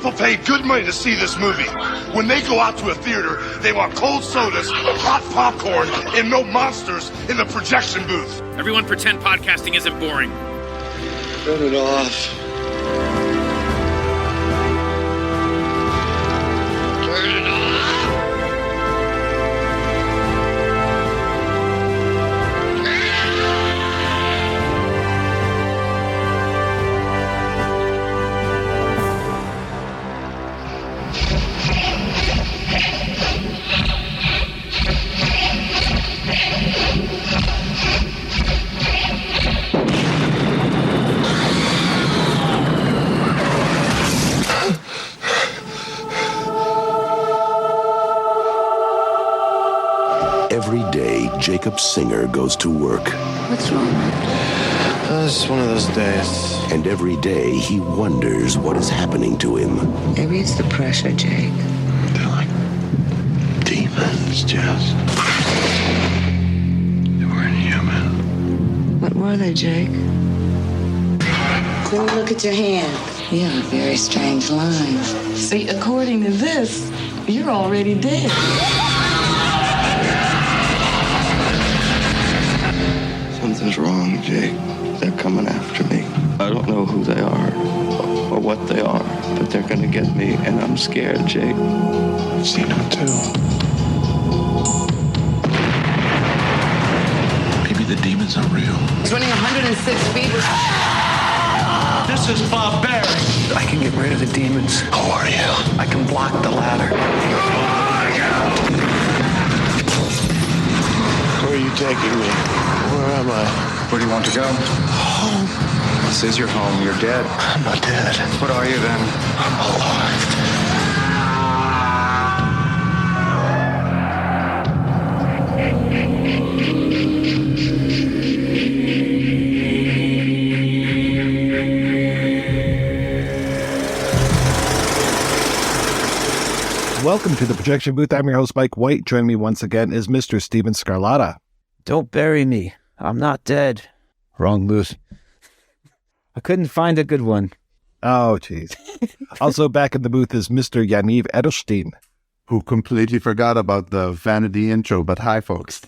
People pay good money to see this movie. When they go out to a theater, they want cold sodas, hot popcorn, and no monsters in the projection booth. Everyone pretend podcasting isn't boring. Turn it off. Turn it off. Every day, Jacob Singer goes to work. What's wrong? It's one of those days. And every day, he wonders what is happening to him. Maybe it's the pressure, Jake. They're like demons, Jess. They weren't human. What were they, Jake? Let me look at your hand. You have a very strange line. See, according to this, you're already dead. Something's wrong, Jake. They're coming after me. I don't know who they are or what they are, but they're gonna get me, and I'm scared, Jake. I've seen them too. Maybe the demons are real. It's running 106 feet. This is barbaric. I can get rid of the demons. Who are you? I can block the ladder. Where are you taking me? Where am I? Where do you want to go? Home. This is your home. You're dead. I'm not dead. What are you then? I'm alive. Welcome to the Projection Booth. I'm your host, Mike White. Joining me once again is Mr. Steven Scarlata. Don't bury me. I'm not dead. Wrong booth. I couldn't find a good one. Oh, jeez. Also back in the booth is Mr. Yaniv Adelshtein, who completely forgot about the vanity intro, but hi, folks.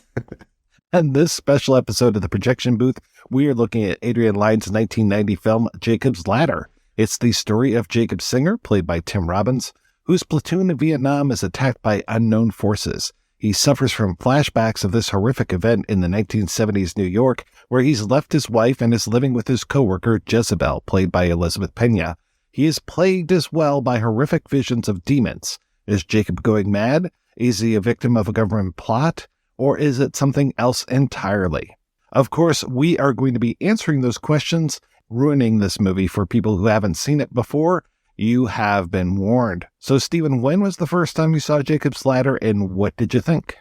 And this special episode of the Projection Booth, we are looking at Adrian Lyne's 1990 film, Jacob's Ladder. It's the story of Jacob Singer, played by Tim Robbins, whose platoon in Vietnam is attacked by unknown forces. He suffers from flashbacks of this horrific event in the 1970s New York, where he's left his wife and is living with his coworker Jezebel, played by Elizabeth Peña. He is plagued as well by horrific visions of demons. Is Jacob going mad? Is he a victim of a government plot? Or is it something else entirely? Of course, we are going to be answering those questions, ruining this movie for people who haven't seen it before. You have been warned. So, Stephen, when was the first time you saw Jacob's Ladder, and what did you think?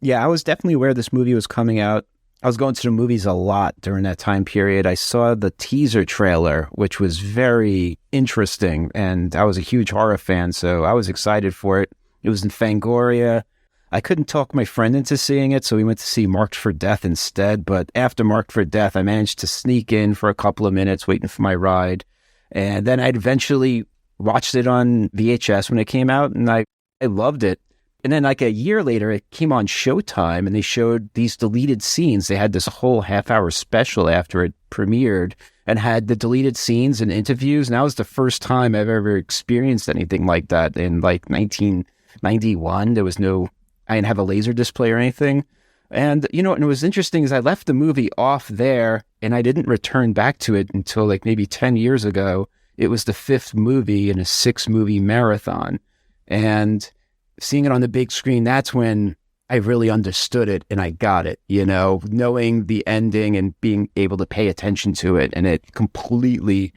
Yeah, I was definitely aware this movie was coming out. I was going to the movies a lot during that time period. I saw the teaser trailer, which was very interesting, and I was a huge horror fan, so I was excited for it. It was in Fangoria. I couldn't talk my friend into seeing it, so we went to see Marked for Death instead, but after Marked for Death, I managed to sneak in for a couple of minutes waiting for my ride. And then I'd eventually watched it on VHS when it came out, and I loved it. And then like a year later, it came on Showtime, and they showed these deleted scenes. They had this whole half-hour special after it premiered and had the deleted scenes and interviews. And that was the first time I've ever experienced anything like that. In like 1991, there was I didn't have a laser display or anything. And, and it was interesting is I left the movie off there and I didn't return back to it until like maybe 10 years ago. It was the 5th movie in a 6-movie marathon. And seeing it on the big screen, that's when I really understood it and I got it, knowing the ending and being able to pay attention to it. And it completely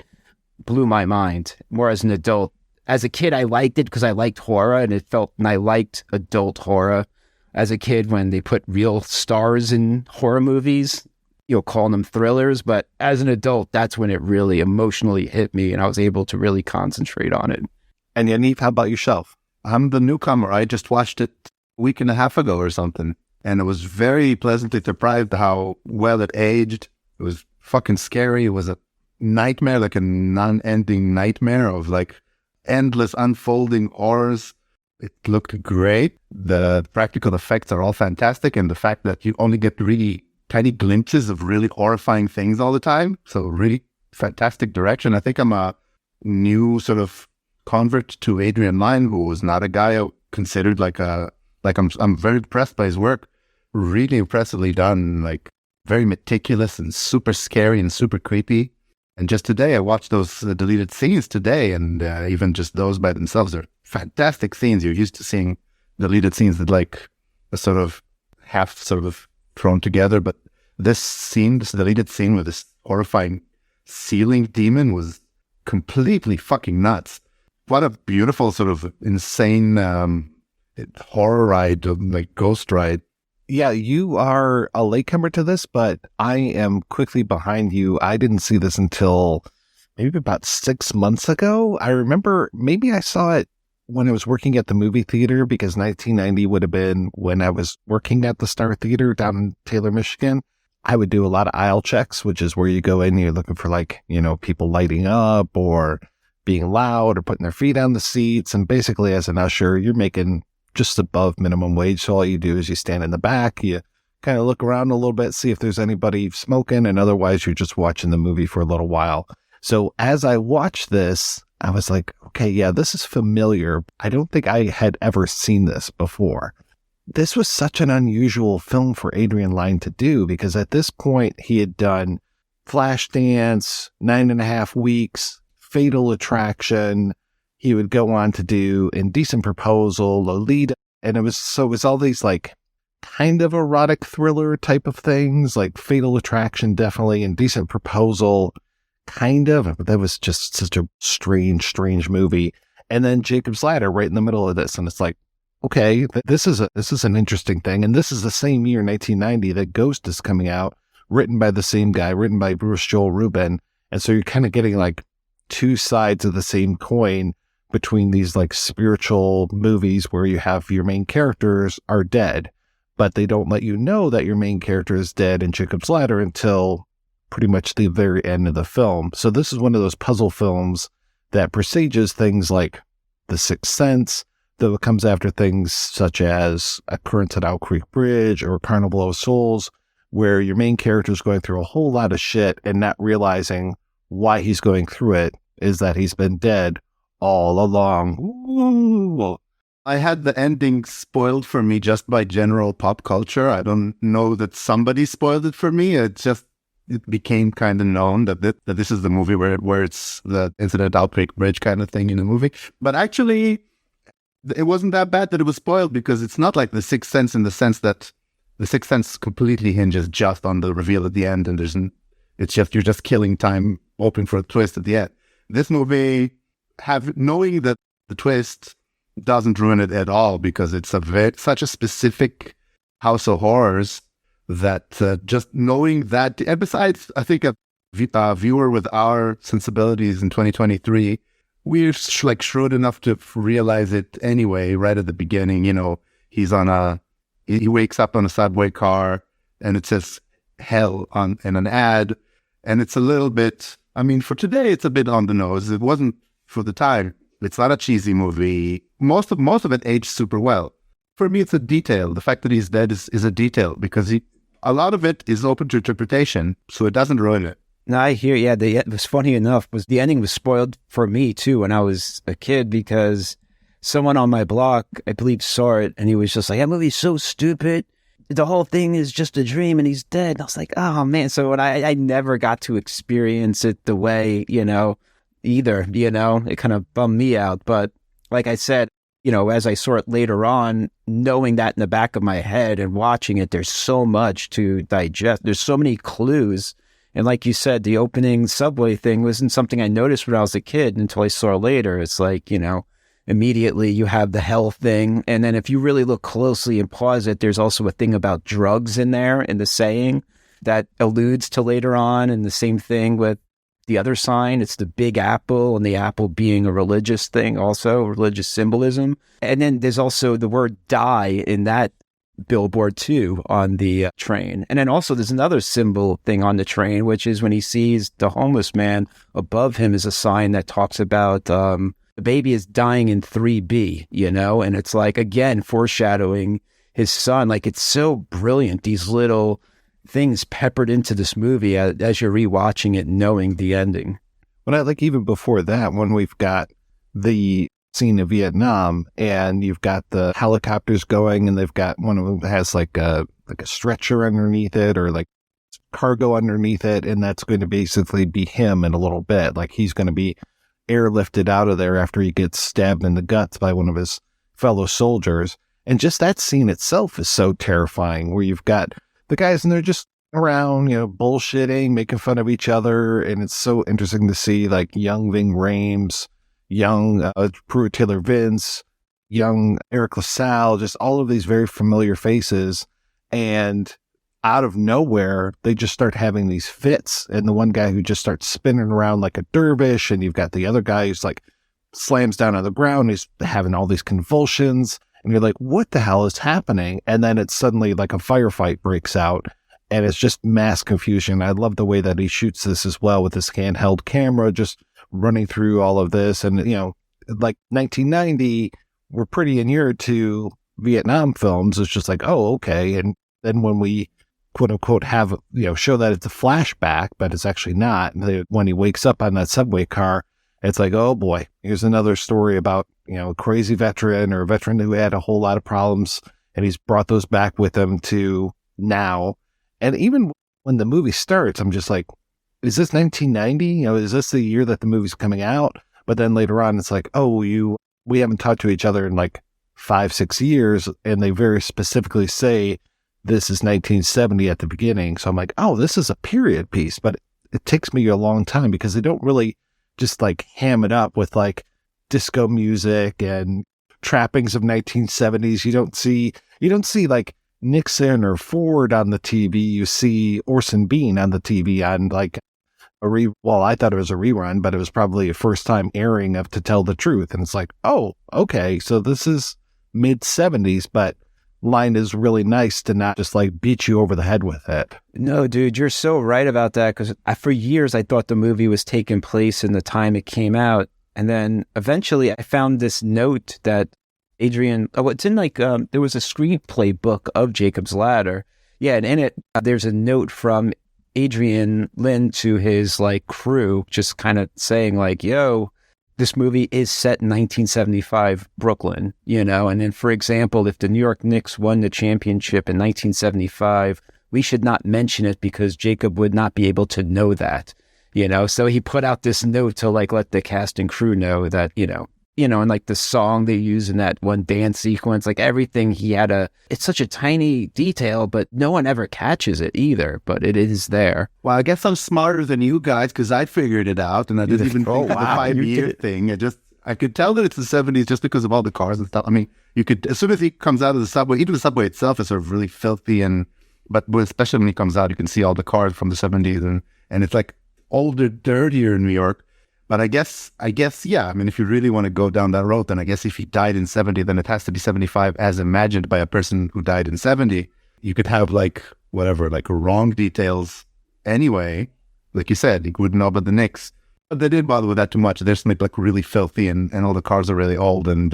blew my mind. More as an adult. As a kid, I liked it because I liked horror and I liked adult horror. As a kid, when they put real stars in horror movies, calling them thrillers. But as an adult, that's when it really emotionally hit me and I was able to really concentrate on it. And Yaniv, how about yourself? I'm the newcomer. I just watched it a week and a half ago or something. And it was very pleasantly surprised how well it aged. It was fucking scary. It was a nightmare, like a non-ending nightmare of like endless unfolding horrors. It looked great. The practical effects are all fantastic. And the fact that you only get really tiny glimpses of really horrifying things all the time. So really fantastic direction. I think I'm a new sort of convert to Adrian Lyne, who was not a guy I considered I'm very impressed by his work. Really impressively done, like very meticulous and super scary and super creepy. And just today, I watched those deleted scenes today, and even just those by themselves are fantastic scenes. You're used to seeing deleted scenes that like are sort of half sort of thrown together, but this deleted scene with this horrifying ceiling demon was completely fucking nuts. What a beautiful sort of insane horror ride, like ghost ride. Yeah, you are a latecomer to this, but I am quickly behind you. I didn't see this until maybe about 6 months ago. I remember maybe I saw it when I was working at the movie theater, because 1990 would have been when I was working at the Star Theater down in Taylor, Michigan. I would do a lot of aisle checks, which is where you go in and you're looking for people lighting up or being loud or putting their feet on the seats. And basically as an usher, you're making just above minimum wage. So all you do is you stand in the back, you kind of look around a little bit, see if there's anybody smoking, and otherwise you're just watching the movie for a little while. So as I watched this, I was like, okay, yeah, this is familiar. I don't think I had ever seen this before. This was such an unusual film for Adrian Lyne to do, because at this point he had done Flashdance, 9.5 Weeks, Fatal Attraction. He would go on to do Indecent Proposal, Lolita, and it was all these like kind of erotic thriller type of things, like Fatal Attraction, definitely, Indecent Proposal, kind of, but that was just such a strange movie. And then Jacob's Ladder right in the middle of this, and it's like, okay, this is an interesting thing. And this is the same year, 1990, that Ghost is coming out, written by the same guy, written by Bruce Joel Rubin, and so you're kind of getting like two sides of the same coin between these like spiritual movies where you have your main characters are dead, but they don't let you know that your main character is dead in Jacob's Ladder until pretty much the very end of the film. So this is one of those puzzle films that presages things like The Sixth Sense, though it comes after things such as Occurrence at Owl Creek Bridge or Carnival of Souls, where your main character is going through a whole lot of shit and not realizing why he's going through it is that he's been dead all along. Ooh. I had the ending spoiled for me just by general pop culture. I don't know that somebody spoiled it for me. It became kind of known that this is the movie where it's the incident at Owl Creek Bridge kind of thing in the movie. But actually, it wasn't that bad that it was spoiled, because it's not like The Sixth Sense in the sense that The Sixth Sense completely hinges just on the reveal at the end, and you're just killing time hoping for a twist at the end. This movie, knowing that the twist doesn't ruin it at all, because it's such a specific house of horrors that just knowing that, and besides, I think a viewer with our sensibilities in 2023, we're like shrewd enough to realize it anyway, right at the beginning. He wakes up on a subway car and it says hell in an ad. And it's a little bit, for today, it's a bit on the nose. It wasn't for the time. It's not a cheesy movie. Most of it aged super well. For me, it's a detail. The fact that he's dead is a detail, because a lot of it is open to interpretation, so it doesn't ruin it. No, I hear, yeah. It was funny enough, the ending was spoiled for me too when I was a kid, because someone on my block, I believe, saw it, and he was just like, that movie's so stupid. The whole thing is just a dream and he's dead. And I was like, oh man. So when I never got to experience it the way, either, it kind of bummed me out. But like I said, as I saw it later on, knowing that in the back of my head and watching it, there's so much to digest. There's so many clues. And like you said, the opening subway thing wasn't something I noticed when I was a kid until I saw it later. It's like, immediately you have the hell thing. And then if you really look closely and pause it, there's also a thing about drugs in there in the saying that alludes to later on. And the same thing with the other sign. It's the big apple, and the apple being a religious thing, also religious symbolism. And then there's also the word die in that billboard too on the train. And then also there's another symbol thing on the train, which is when he sees the homeless man above him is a sign that talks about the baby is dying in 3B, you know, and it's like, again, foreshadowing his son. Like, it's so brilliant, these little things peppered into this movie as you're rewatching it, knowing the ending. But I like even before that, when we've got the scene of Vietnam and you've got the helicopters going and they've got one of them has like a stretcher underneath it or like cargo underneath it. And that's going to basically be him in a little bit. Like he's going to be airlifted out of there after he gets stabbed in the guts by one of his fellow soldiers. And just that scene itself is so terrifying, where you've got the guys and they're just around, you know, bullshitting, making fun of each other. And it's so interesting to see like young Ving Rhames, young Pruitt Taylor Vince, young Eric LaSalle, just all of these very familiar faces. And out of nowhere, they just start having these fits. And the one guy who just starts spinning around like a dervish, and you've got the other guy who's like slams down on the ground. He's having all these convulsions. And you're like, what the hell is happening? And then it's suddenly like a firefight breaks out. And it's just mass confusion. I love the way that he shoots this as well with this handheld camera, just running through all of this. And, you know, like 1990, we're pretty inured to Vietnam films. It's just like, oh, okay. And then when we quote unquote have, you know, show that it's a flashback, but it's actually not. When he wakes up on that subway car, it's like, oh boy, here's another story about, you know, a crazy veteran or a veteran who had a whole lot of problems, and he's brought those back with him to now. And even when the movie starts, I'm just like, is this 1990? You know, is this the year that the movie's coming out? But then later on, it's like, oh, we haven't talked to each other in like 5-6 years. And they very specifically say this is 1970 at the beginning. So I'm like, oh, this is a period piece, but it takes me a long time because they don't really just like ham it up with like disco music and trappings of 1970s. You don't see like Nixon or Ford on the TV. You see Orson Bean on the TV on like I thought it was a rerun, but it was probably a first time airing of To Tell the Truth. And it's like, oh, okay. So this is mid 70s, but Lyne is really nice to not just like beat you over the head with it. No, dude, you're so right about that. Cause for years I thought the movie was taking place in the time it came out. And then eventually I found this note that it's in like, there was a screenplay book of Jacob's Ladder. Yeah. And in it, there's a note from Adrian Lyne to his like crew, just kind of saying like, yo, this movie is set in 1975 Brooklyn, you know? And then, for example, if the New York Knicks won the championship in 1975, we should not mention it because Jacob would not be able to know that, you know? So he put out this note to like let the cast and crew know that, you know, and like the song they use in that one dance sequence, like everything it's such a tiny detail, but no one ever catches it either, but it is there. Well, I guess I'm smarter than you guys because I figured it out and I didn't even think of the 5-year thing. I could tell that it's the 70s just because of all the cars and stuff. I mean, you could, as soon as he comes out of the subway, even the subway itself is sort of really filthy, but especially when he comes out, you can see all the cars from the 70s and it's like older, dirtier in New York. But I guess, yeah. I mean, if you really want to go down that road, then I guess if he died in 70, then it has to be 75 as imagined by a person who died in 70. You could have like, whatever, like wrong details anyway. Like you said, he wouldn't know about the Knicks. But they didn't bother with that too much. They're just like really filthy and all the cars are really old and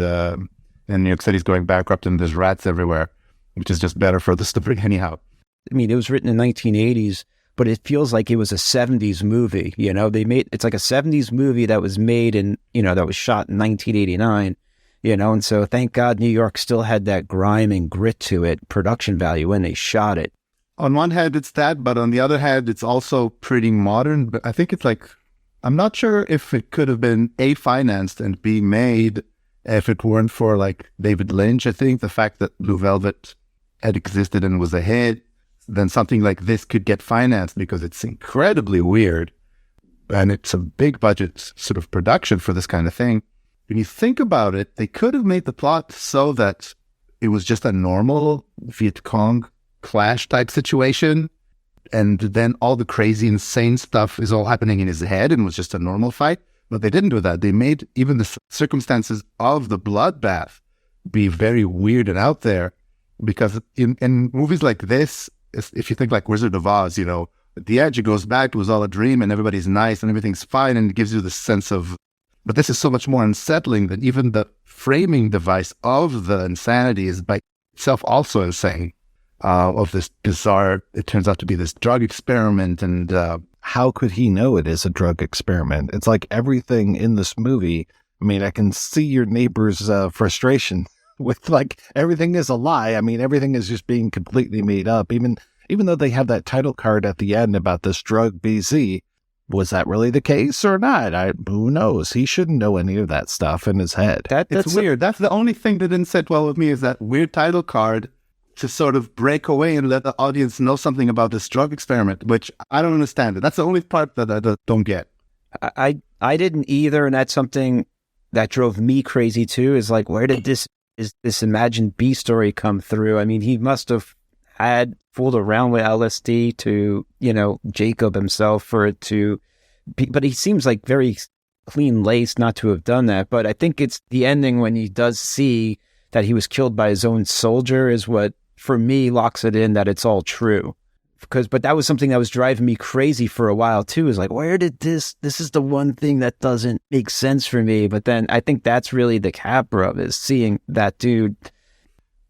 New York City's going bankrupt and there's rats everywhere, which is just better for the story anyhow. I mean, it was written in 1980s. But it feels like it was a 70s movie, you know, it's like a 70s movie that was made that was shot in 1989, you know, and so thank God New York still had that grime and grit to it, production value when they shot it. On one hand, it's that, but on the other hand, it's also pretty modern. But I think it's like, I'm not sure if it could have been A, financed and B, made if it weren't for like David Lynch. I think the fact that Blue Velvet had existed and was a hit, then something like this could get financed because it's incredibly weird and it's a big budget sort of production for this kind of thing. When you think about it, they could have made the plot so that it was just a normal Viet Cong clash type situation. And then all the crazy, insane stuff is all happening in his head and was just a normal fight. But they didn't do that. They made even the circumstances of the bloodbath be very weird and out there because in movies like this, if you think like Wizard of Oz, you know, at the edge, it goes back, it was all a dream and everybody's nice and everything's fine and it gives you the sense of But this is so much more unsettling that even the framing device of the insanity is by itself also insane. Of this bizarre, it turns out to be this drug experiment. And how could he know it is a drug experiment? It's like everything in this movie. I mean, I can see your neighbor's frustration with like everything is a lie. I mean, everything is just being completely made up. Even though they have that title card at the end about this drug BZ, was that really the case or not? Who knows? He shouldn't know any of that stuff in his head. It's weird. That's the only thing that didn't sit well with me, is that weird title card to sort of break away and let the audience know something about this drug experiment, which I don't understand. That's the only part that I don't get. I didn't either, and that's something that drove me crazy too, is like, where did this imagined B story come through? I mean, he must have had fooled around with LSD to, Jacob himself for it to be, but he seems like very clean-laced not to have done that. But I think it's the ending when he does see that he was killed by his own soldier is what, for me, locks it in that it's all true. But that was something that was driving me crazy for a while too, is like, where did this is the one thing that doesn't make sense for me. But then I think that's really the capper of it, is seeing that dude.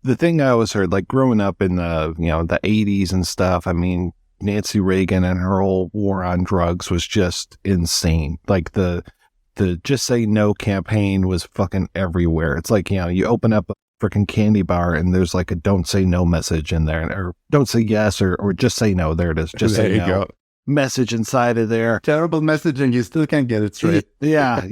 The thing I always heard, like growing up in the 80s and stuff, I mean, Nancy Reagan and her whole war on drugs was just insane. Like the Just Say No campaign was fucking everywhere. It's like, you open up a freaking candy bar and there's like a don't say no message in there, or don't say yes, or just say no. There it is. Just there say you no. Go. Message inside of there. Terrible messaging. You still can't get it straight. Yeah.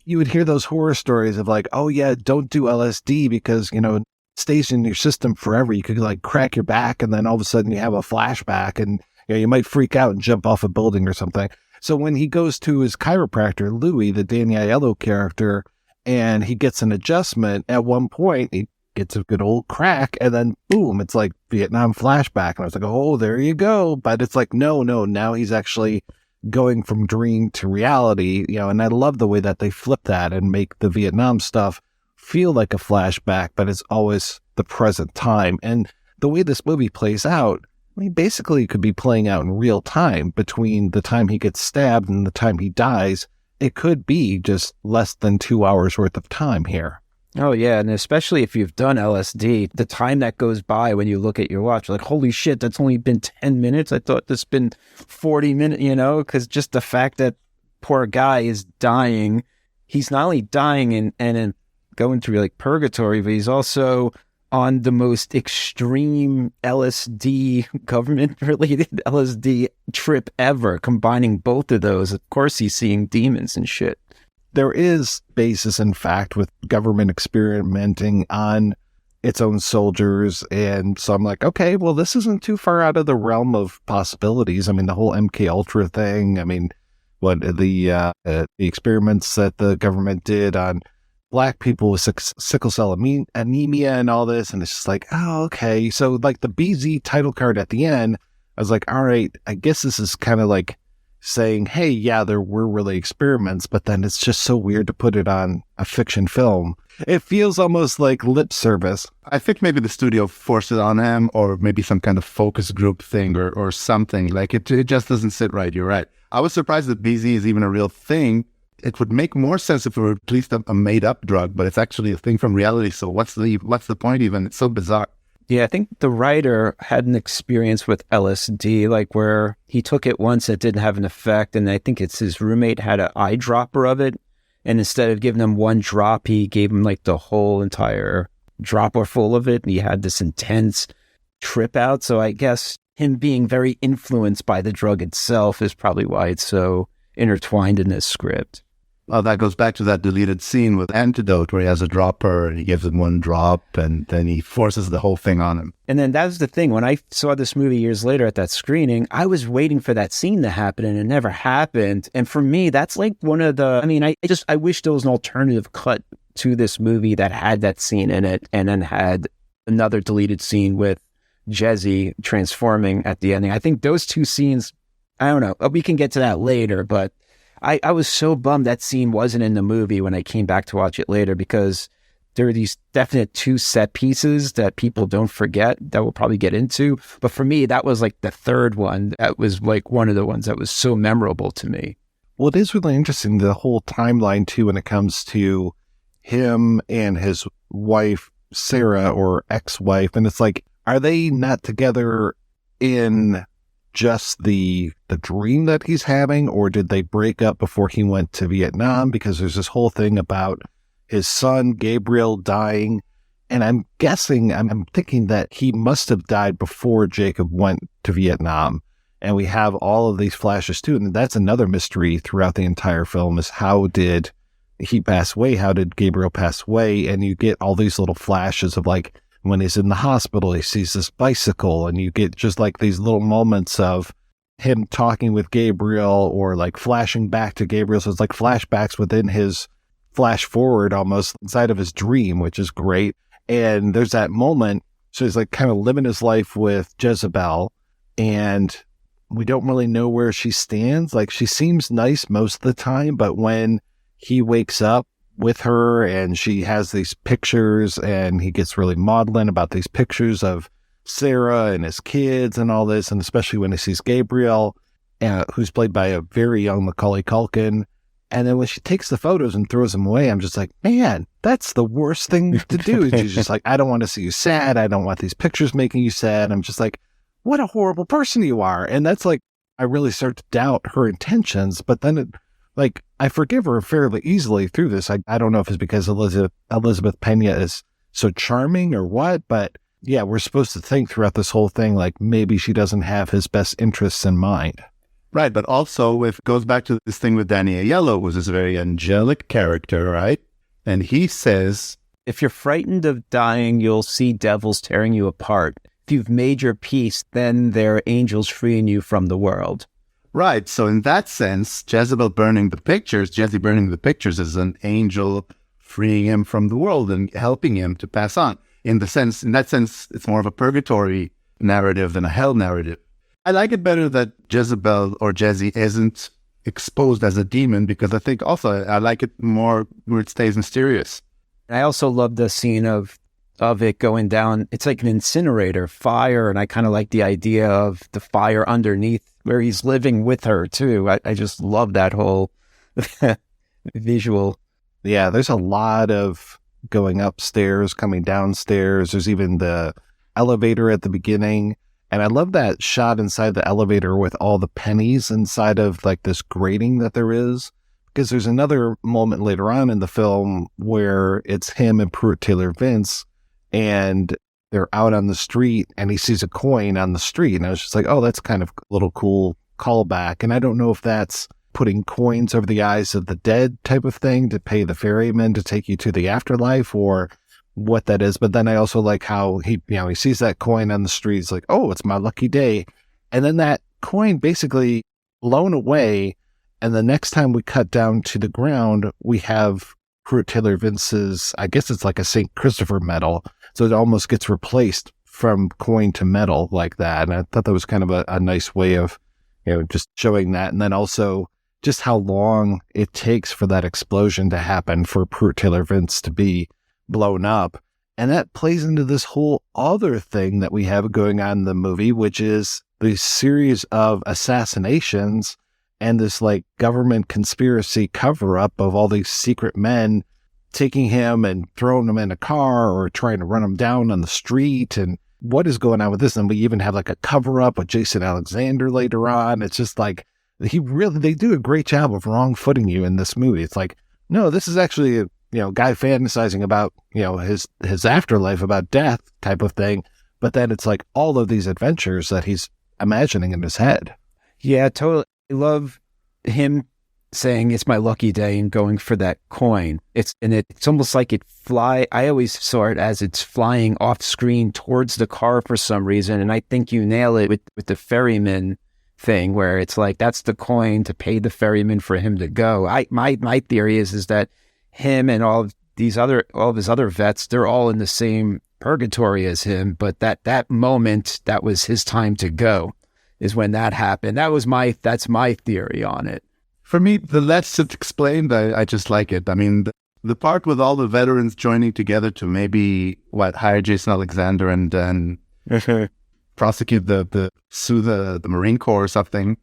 You would hear those horror stories of like, oh yeah, don't do LSD because, it stays in your system forever. You could like crack your back and then all of a sudden you have a flashback and you might freak out and jump off a building or something. So when he goes to his chiropractor, Louis, the Danny Aiello character, and he gets an adjustment, at one point he gets a good old crack and then boom, it's like Vietnam flashback. And I was like, oh, there you go. But it's like, no, now he's actually going from dream to reality, and I love the way that they flip that and make the Vietnam stuff feel like a flashback, but it's always the present time. And the way this movie plays out, I mean, basically it could be playing out in real time between the time he gets stabbed and the time he dies. It could be just less than 2 hours worth of time here. Oh, yeah. And especially if you've done LSD, the time that goes by when you look at your watch, like, holy shit, that's only been 10 minutes. I thought this been 40 minutes, because just the fact that poor guy is dying, he's not only dying and going through like purgatory, but he's also on the most extreme LSD, government-related LSD trip ever, combining both of those. Of course, he's seeing demons and shit. There is basis, in fact, with government experimenting on its own soldiers. And so I'm like, okay, well, this isn't too far out of the realm of possibilities. I mean, the whole MK Ultra thing. I mean, what the experiments that the government did on Black people with sickle cell anemia and all this. And it's just like, oh, okay. So like the BZ title card at the end, I was like, all right, I guess this is kind of like saying, hey, yeah, there were really experiments, but then it's just so weird to put it on a fiction film. It feels almost like lip service. I think maybe the studio forced it on him, or maybe some kind of focus group thing or something. Like it just doesn't sit right. You're right. I was surprised that BZ is even a real thing. It would make more sense if it were at least a made-up drug, but it's actually a thing from reality. So what's the point even? It's so bizarre. Yeah, I think the writer had an experience with LSD, like where he took it once, it didn't have an effect, and I think it's his roommate had an eyedropper of it, and instead of giving him one drop, he gave him like the whole entire dropper full of it, and he had this intense trip out. So I guess him being very influenced by the drug itself is probably why it's so intertwined in this script. Well, that goes back to that deleted scene with Antidote where he has a dropper and he gives him one drop and then he forces the whole thing on him. And then that's the thing. When I saw this movie years later at that screening, I was waiting for that scene to happen and it never happened. And for me, that's like one of the, I wish there was an alternative cut to this movie that had that scene in it and then had another deleted scene with Jezzy transforming at the ending. I think those two scenes, I don't know, we can get to that later, but I was so bummed that scene wasn't in the movie when I came back to watch it later, because there are these definite two set pieces that people don't forget that we'll probably get into. But for me, that was like the third one. That was like one of the ones that was so memorable to me. Well, it is really interesting, the whole timeline, too, when it comes to him and his wife, Sarah, or ex-wife. And it's like, are they not together in just the dream that he's having, or did they break up before he went to Vietnam? Because there's this whole thing about his son, Gabriel, dying. And I'm guessing, I'm thinking that he must have died before Jacob went to Vietnam. And we have all of these flashes too. And that's another mystery throughout the entire film, is how did he pass away? How did Gabriel pass away? And you get all these little flashes of like when he's in the hospital, he sees this bicycle, and you get just like these little moments of him talking with Gabriel or like flashing back to Gabriel. So it's like flashbacks within his flash forward almost inside of his dream, which is great. And there's that moment. So he's like kind of living his life with Jezebel, and we don't really know where she stands. Like, she seems nice most of the time, but when he wakes up with her and she has these pictures and he gets really maudlin about these pictures of Sarah and his kids and all this, and especially when he sees Gabriel, who's played by a very young Macaulay Culkin. And then when she takes the photos and throws them away, I'm just like, man, that's the worst thing to do. She's just like, I don't want to see you sad. I don't want these pictures making you sad. I'm just like, what a horrible person you are. And that's like, I really start to doubt her intentions, but then I forgive her fairly easily through this. I don't know if it's because Elizabeth Peña is so charming or what, but yeah, we're supposed to think throughout this whole thing, like maybe she doesn't have his best interests in mind. Right, but also it goes back to this thing with Danny Aiello, was this very angelic character, right? And he says, if you're frightened of dying, you'll see devils tearing you apart. If you've made your peace, then there are angels freeing you from the world. Right, so in that sense, Jezebel burning the pictures is an angel freeing him from the world and helping him to pass on. In that sense, it's more of a purgatory narrative than a hell narrative. I like it better that Jezebel or Jezzy isn't exposed as a demon, because I think also I like it more where it stays mysterious. I also love the scene of it going down. It's like an incinerator fire, and I kind of like the idea of the fire underneath where he's living with her too. I just love that whole visual. Yeah, there's a lot of going upstairs, coming downstairs. There's even the elevator at the beginning. And I love that shot inside the elevator with all the pennies inside of like this grating that there is, because there's another moment later on in the film where it's him and Pruitt Taylor Vince, and they're out on the street and he sees a coin on the street. And I was just like, oh, that's kind of a little cool callback. And I don't know if that's putting coins over the eyes of the dead type of thing to pay the ferryman to take you to the afterlife, or what that is. But then I also like how he sees that coin on the street. He's like, oh, it's my lucky day. And then that coin basically blown away. And the next time we cut down to the ground, we have Pruitt Taylor Vince's, I guess it's like a St. Christopher medal. So it almost gets replaced from coin to metal like that. And I thought that was kind of a nice way of, just showing that. And then also just how long it takes for that explosion to happen, for Pruitt Taylor Vince to be blown up. And that plays into this whole other thing that we have going on in the movie, which is the series of assassinations and this like government conspiracy cover up of all these secret men taking him and throwing him in a car or trying to run him down on the street. And what is going on with this? And we even have like a cover up with Jason Alexander later on. It's just like, they do a great job of wrong footing you in this movie. It's like, no, this is actually a guy fantasizing about, his afterlife, about death type of thing. But then it's like all of these adventures that he's imagining in his head. Yeah, totally. I love him saying it's my lucky day and going for that coin. It's almost like I always saw it as it's flying off screen towards the car for some reason. And I think you nail it with the ferryman thing, where it's like, that's the coin to pay the ferryman for him to go. My theory is that him and all of his other vets, they're all in the same purgatory as him, but that moment, that was his time to go, is when that happened. That's my theory on it. For me, the less it's explained, I just like it. I mean, the part with all the veterans joining together to maybe hire Jason Alexander and then prosecute sue the Marine Corps or something.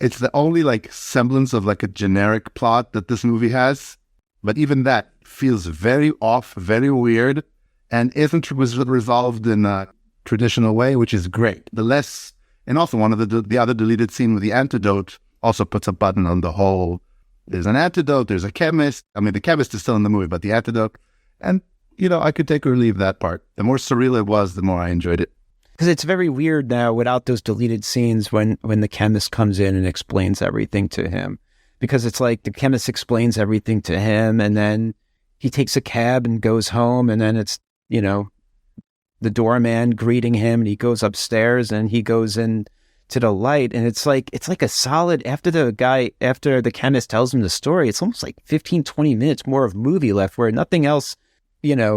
It's the only like semblance of like a generic plot that this movie has. But even that feels very off, very weird, and isn't resolved in a traditional way, which is great. And also one of the other deleted scene with the antidote also puts a button on the whole. There's an antidote, there's a chemist. I mean, the chemist is still in the movie, but the antidote. And, I could take or leave that part. The more surreal it was, the more I enjoyed it. Because it's very weird now without those deleted scenes when the chemist comes in and explains everything to him. Because it's like the chemist explains everything to him, and then he takes a cab and goes home, and then it's, the doorman greeting him, and he goes upstairs and he goes in to the light, and it's like a solid, after the chemist tells him the story, it's almost like 15-20 minutes more of movie left where nothing else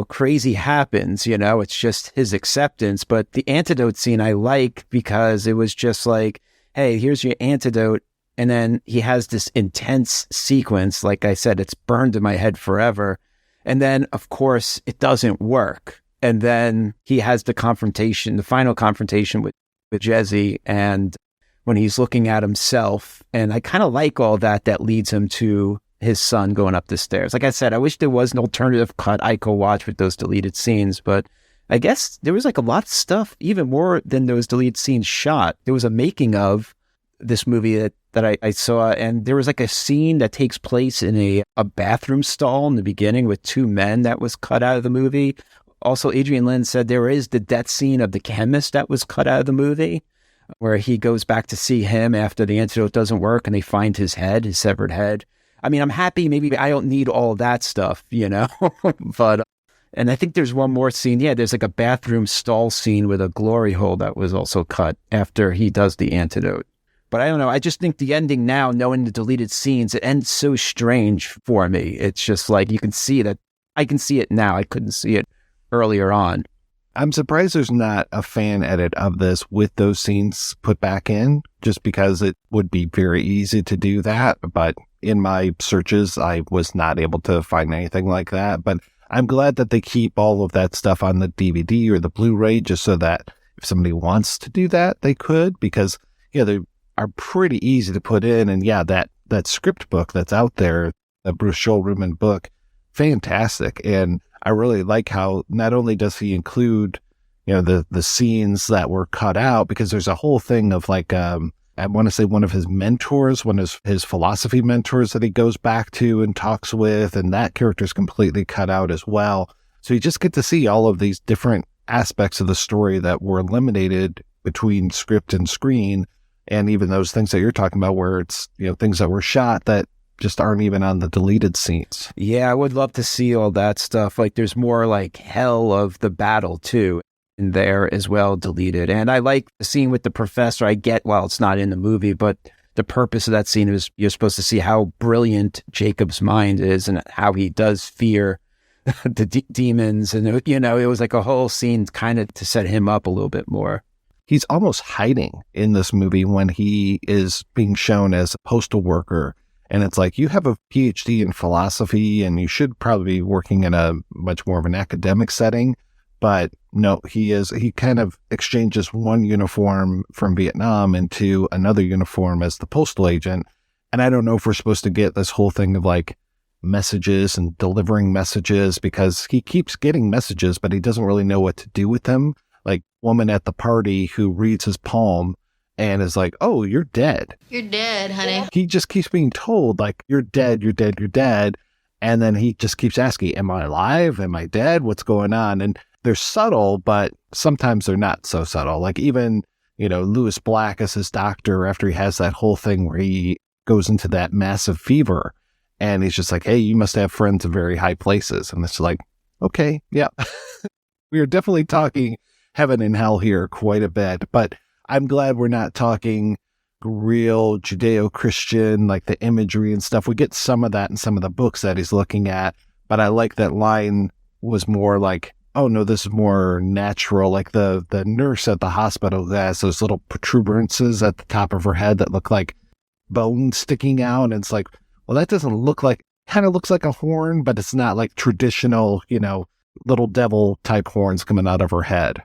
crazy happens. It's just his acceptance. But the antidote scene I like because it was just like, hey, here's your antidote, and then he has this intense sequence. Like I said, it's burned in my head forever, and then of course it doesn't work, and then he has the final confrontation with Jesse, and when he's looking at himself, and I kind of like all that leads him to his son going up the stairs. Like I said, I wish there was an alternative cut I could watch with those deleted scenes, but I guess there was like a lot of stuff, even more than those deleted scenes shot. There was a making of this movie that I saw, and there was like a scene that takes place in a bathroom stall in the beginning with two men that was cut out of the movie. Also, Adrian Lyne said there is the death scene of the chemist that was cut out of the movie, where he goes back to see him after the antidote doesn't work and they find his severed head. I mean, I'm happy. Maybe I don't need all that stuff, but, and I think there's one more scene. Yeah, there's like a bathroom stall scene with a glory hole that was also cut after he does the antidote. But I don't know. I just think the ending now, knowing the deleted scenes, it ends so strange for me. It's just like, you can see that. I can see it now. I couldn't see it earlier on. I'm surprised there's not a fan edit of this with those scenes put back in, just because it would be very easy to do that. But in my searches, I was not able to find anything like that. But I'm glad that they keep all of that stuff on the DVD or the Blu-ray, just so that if somebody wants to do that, they could, because they are pretty easy to put in. And that script book that's out there, the Bruce Joel Rubin book, fantastic. And I really like how not only does he include, the scenes that were cut out, because there's a whole thing of like, I want to say one of his mentors, one of his philosophy mentors that he goes back to and talks with, and that character's completely cut out as well. So you just get to see all of these different aspects of the story that were eliminated between script and screen, and even those things that you're talking about where it's, things that were shot that just aren't even on the deleted scenes. Yeah, I would love to see all that stuff. Like there's more like hell of the battle too in there as well, deleted. And I like the scene with the professor. I get, well, it's not in the movie, but the purpose of that scene is you're supposed to see how brilliant Jacob's mind is and how he does fear the demons. And, it was like a whole scene kind of to set him up a little bit more. He's almost hiding in this movie when he is being shown as a postal worker. And it's like, you have a PhD in philosophy and you should probably be working in a much more of an academic setting. But no, he kind of exchanges one uniform from Vietnam into another uniform as the postal agent. And I don't know if we're supposed to get this whole thing of like messages and delivering messages, because he keeps getting messages, but he doesn't really know what to do with them. Like woman at the party who reads his palm and is like, oh, you're dead. You're dead, honey. He just keeps being told, like, you're dead, you're dead, you're dead. And then he just keeps asking, am I alive? Am I dead? What's going on? And they're subtle, but sometimes they're not so subtle. Like even, Lewis Black as his doctor, after he has that whole thing where he goes into that massive fever and he's just like, hey, you must have friends in very high places. And it's like, okay, yeah. We are definitely talking heaven and hell here quite a bit, but I'm glad we're not talking real Judeo-Christian, like the imagery and stuff. We get some of that in some of the books that he's looking at, but I like that Lyne was more like, oh no, this is more natural. Like the nurse at the hospital has those little protuberances at the top of her head that look like bones sticking out. And it's like, well, that doesn't look like, kind of looks like a horn, but it's not like traditional, little devil type horns coming out of her head.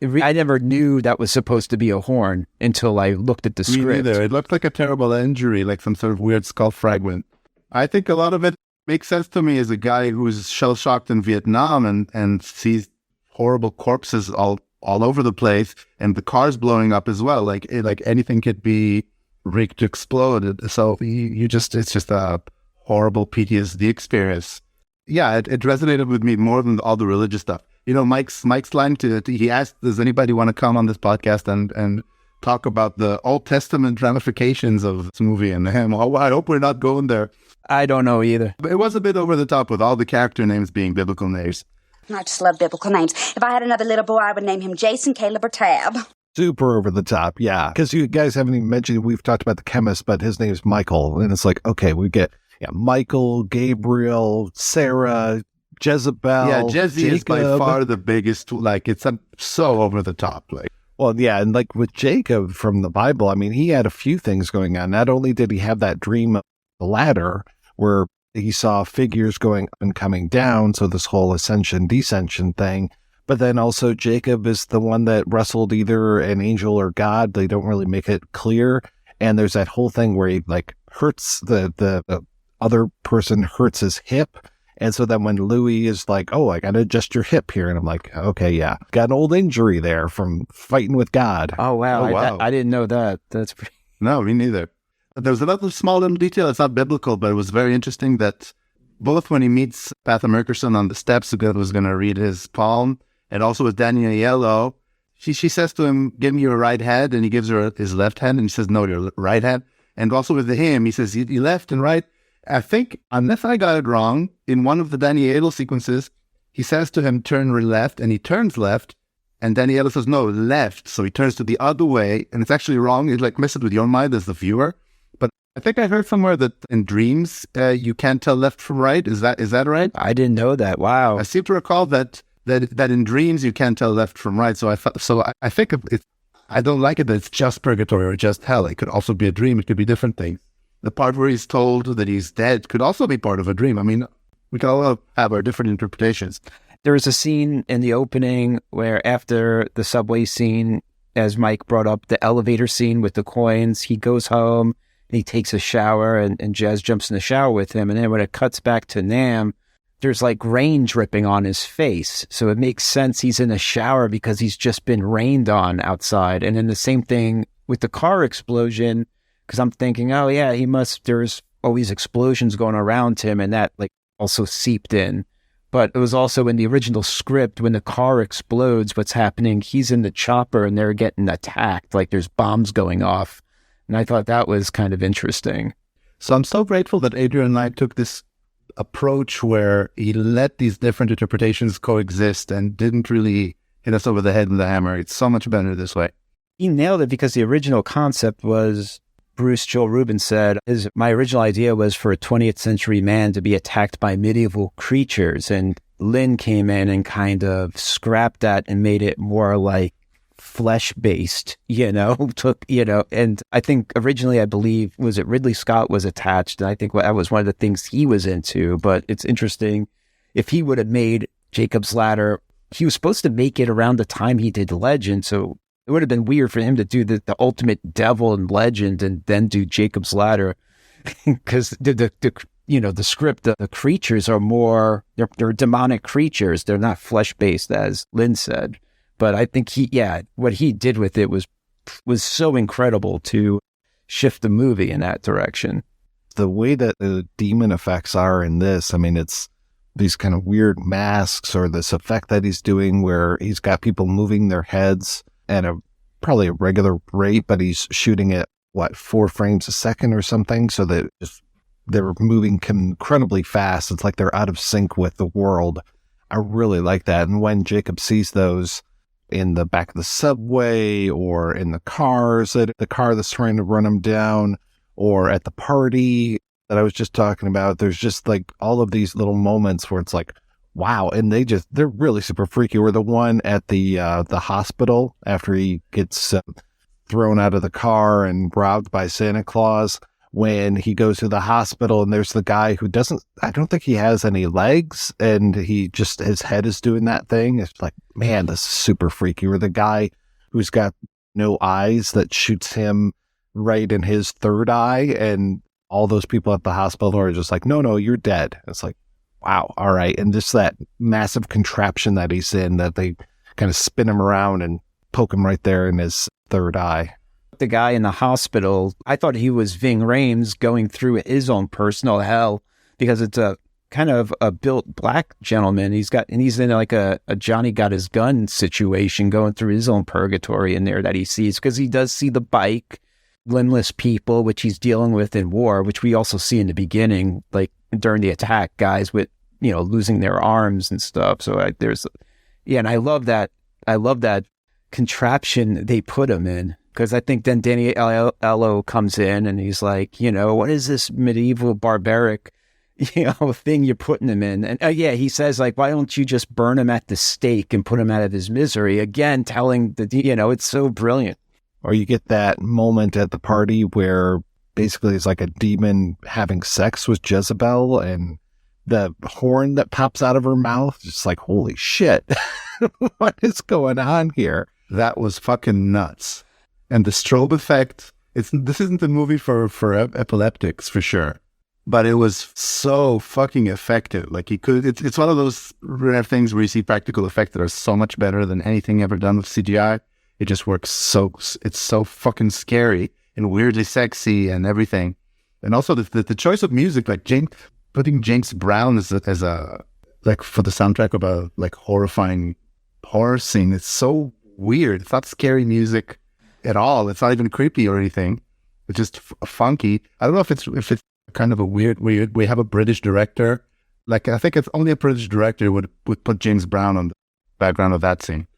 I never knew that was supposed to be a horn until I looked at the Me script. neither. It looked like a terrible injury, like some sort of weird skull fragment. I think a lot of it makes sense to me as a guy who's shell-shocked in Vietnam and sees horrible corpses all over the place, and the cars blowing up as well. Like anything could be rigged to explode. So it's just a horrible PTSD experience. Yeah, it resonated with me more than all the religious stuff. You know, Mike's line he asked, does anybody want to come on this podcast and talk about the Old Testament ramifications of this movie and him? Oh, I hope we're not going there. I don't know either. But it was a bit over the top with all the character names being biblical names. I just love biblical names. If I had another little boy, I would name him Jason, Caleb, or Tab. Super over the top, yeah. Because you guys haven't even mentioned, we've talked about the chemist, but his name's Michael. And it's like, okay, we get Michael, Gabriel, Sarah, Jezebel. Yeah, Jezzy Jacob. is by far the biggest. Like, it's so over the top. Like, well, yeah, and like with Jacob from the Bible, I mean, he had a few things going on. Not only did he have that dream of the ladder where he saw figures going up and coming down, so this whole ascension, descension thing, but then also Jacob is the one that wrestled either an angel or God. They don't really make it clear. And there's that whole thing where he like hurts the other person hurts his hip. And so then when Louis is like, oh, I got to adjust your hip here. And I'm like, okay, yeah, got an old injury there from fighting with God. Oh, wow. I didn't know that. That's pretty... No, me neither. There was another small little detail. It's not biblical, but it was very interesting that both when he meets Patha Merkerson on the steps, who was going to read his palm, and also with Daniel Yellow, she says to him, give me your right hand. And he gives her his left hand. And he says, no, your right hand. And also with him, he says, you left and right. I think, unless I got it wrong, in one of the Danny Adel sequences, he says to him, turn left, and he turns left, and Danny Adel says, no, left. So he turns to the other way, and it's actually wrong. It like messes with your mind as the viewer. But I think I heard somewhere that in dreams, you can't tell left from right. Is that right? I didn't know that. Wow. I seem to recall that in dreams, you can't tell left from right. So I think I don't like it that it's just purgatory or just hell. It could also be a dream. It could be different things. The part where he's told that he's dead could also be part of a dream. I mean, we can all have our different interpretations. There was a scene in the opening where after the subway scene, as Mike brought up, the elevator scene with the coins, he goes home and he takes a shower and Jez jumps in the shower with him. And then when it cuts back to Nam, there's like rain dripping on his face. So it makes sense he's in a shower because he's just been rained on outside. And then the same thing with the car explosion, because I'm thinking, oh yeah, there's always explosions going around him, and that like also seeped in. But it was also in the original script, when the car explodes, what's happening, he's in the chopper and they're getting attacked, like there's bombs going off. And I thought that was kind of interesting. So I'm so grateful that Adrian Lyne took this approach where he let these different interpretations coexist and didn't really hit us over the head with a hammer. It's so much better this way. He nailed it because the original concept was, Bruce Joel Rubin said, my original idea was for a 20th century man to be attacked by medieval creatures. And Lynn came in and kind of scrapped that and made it more like flesh-based, and I think originally, I believe, was it Ridley Scott was attached. And I think that was one of the things he was into. But it's interesting, if he would have made Jacob's Ladder, he was supposed to make it around the time he did Legend. So it would have been weird for him to do the ultimate devil in Legend and then do Jacob's Ladder, because the script, the creatures are more, they're demonic creatures. They're not flesh-based, as Lynn said. But I think what he did with it was so incredible to shift the movie in that direction. The way that the demon effects are in this, I mean, it's these kind of weird masks, or this effect that he's doing where he's got people moving their heads at probably a regular rate, but he's shooting at 4 frames a second or something, so that they're moving incredibly fast. It's like they're out of sync with the world. I really like that. And when Jacob sees those in the back of the subway, or in the cars, the car that's trying to run him down, or at the party that I was just talking about, there's just like all of these little moments where it's like, wow. And they're really super freaky. Or the one at the hospital after he gets thrown out of the car and robbed by Santa Claus, when he goes to the hospital and there's the guy who I don't think he has any legs, and his head is doing that thing. It's like, man, this is super freaky. Or the guy who's got no eyes that shoots him right in his third eye, and all those people at the hospital are just like, no, you're dead. It's like, wow, all right. And just that massive contraption that he's in, that they kind of spin him around and poke him right there in his third eye. The guy in the hospital, I thought he was Ving Rhames going through his own personal hell, because it's a kind of a built black gentleman. He's in like a Johnny got his gun situation, going through his own purgatory in there that he sees, because he does see the bike, limbless people, which he's dealing with in war, which we also see in the beginning, like during the attack, guys with, losing their arms and stuff. So and I love that contraption they put him in. Because I think then Danny Aiello comes in and he's like, what is this medieval barbaric, thing you're putting him in? And he says, like, why don't you just burn him at the stake and put him out of his misery? Again, telling it's so brilliant. Or you get that moment at the party where basically it's like a demon having sex with Jezebel, and the horn that pops out of her mouth, just like, holy shit, what is going on here? That was fucking nuts. And the strobe effect, this isn't a movie for epileptics, for sure. But it was so fucking effective. Like, it's one of those rare things where you see practical effects that are so much better than anything ever done with CGI. It just works it's so fucking scary and weirdly sexy and everything. And also the choice of music, like putting James Brown as a like for the soundtrack of a like horrifying horror scene. It's so weird. It's not scary music at all. It's not even creepy or anything. It's just funky. I don't know if it's kind of a weird. We have a British director. Like, I think it's only a British director would put James Brown on the background of that scene.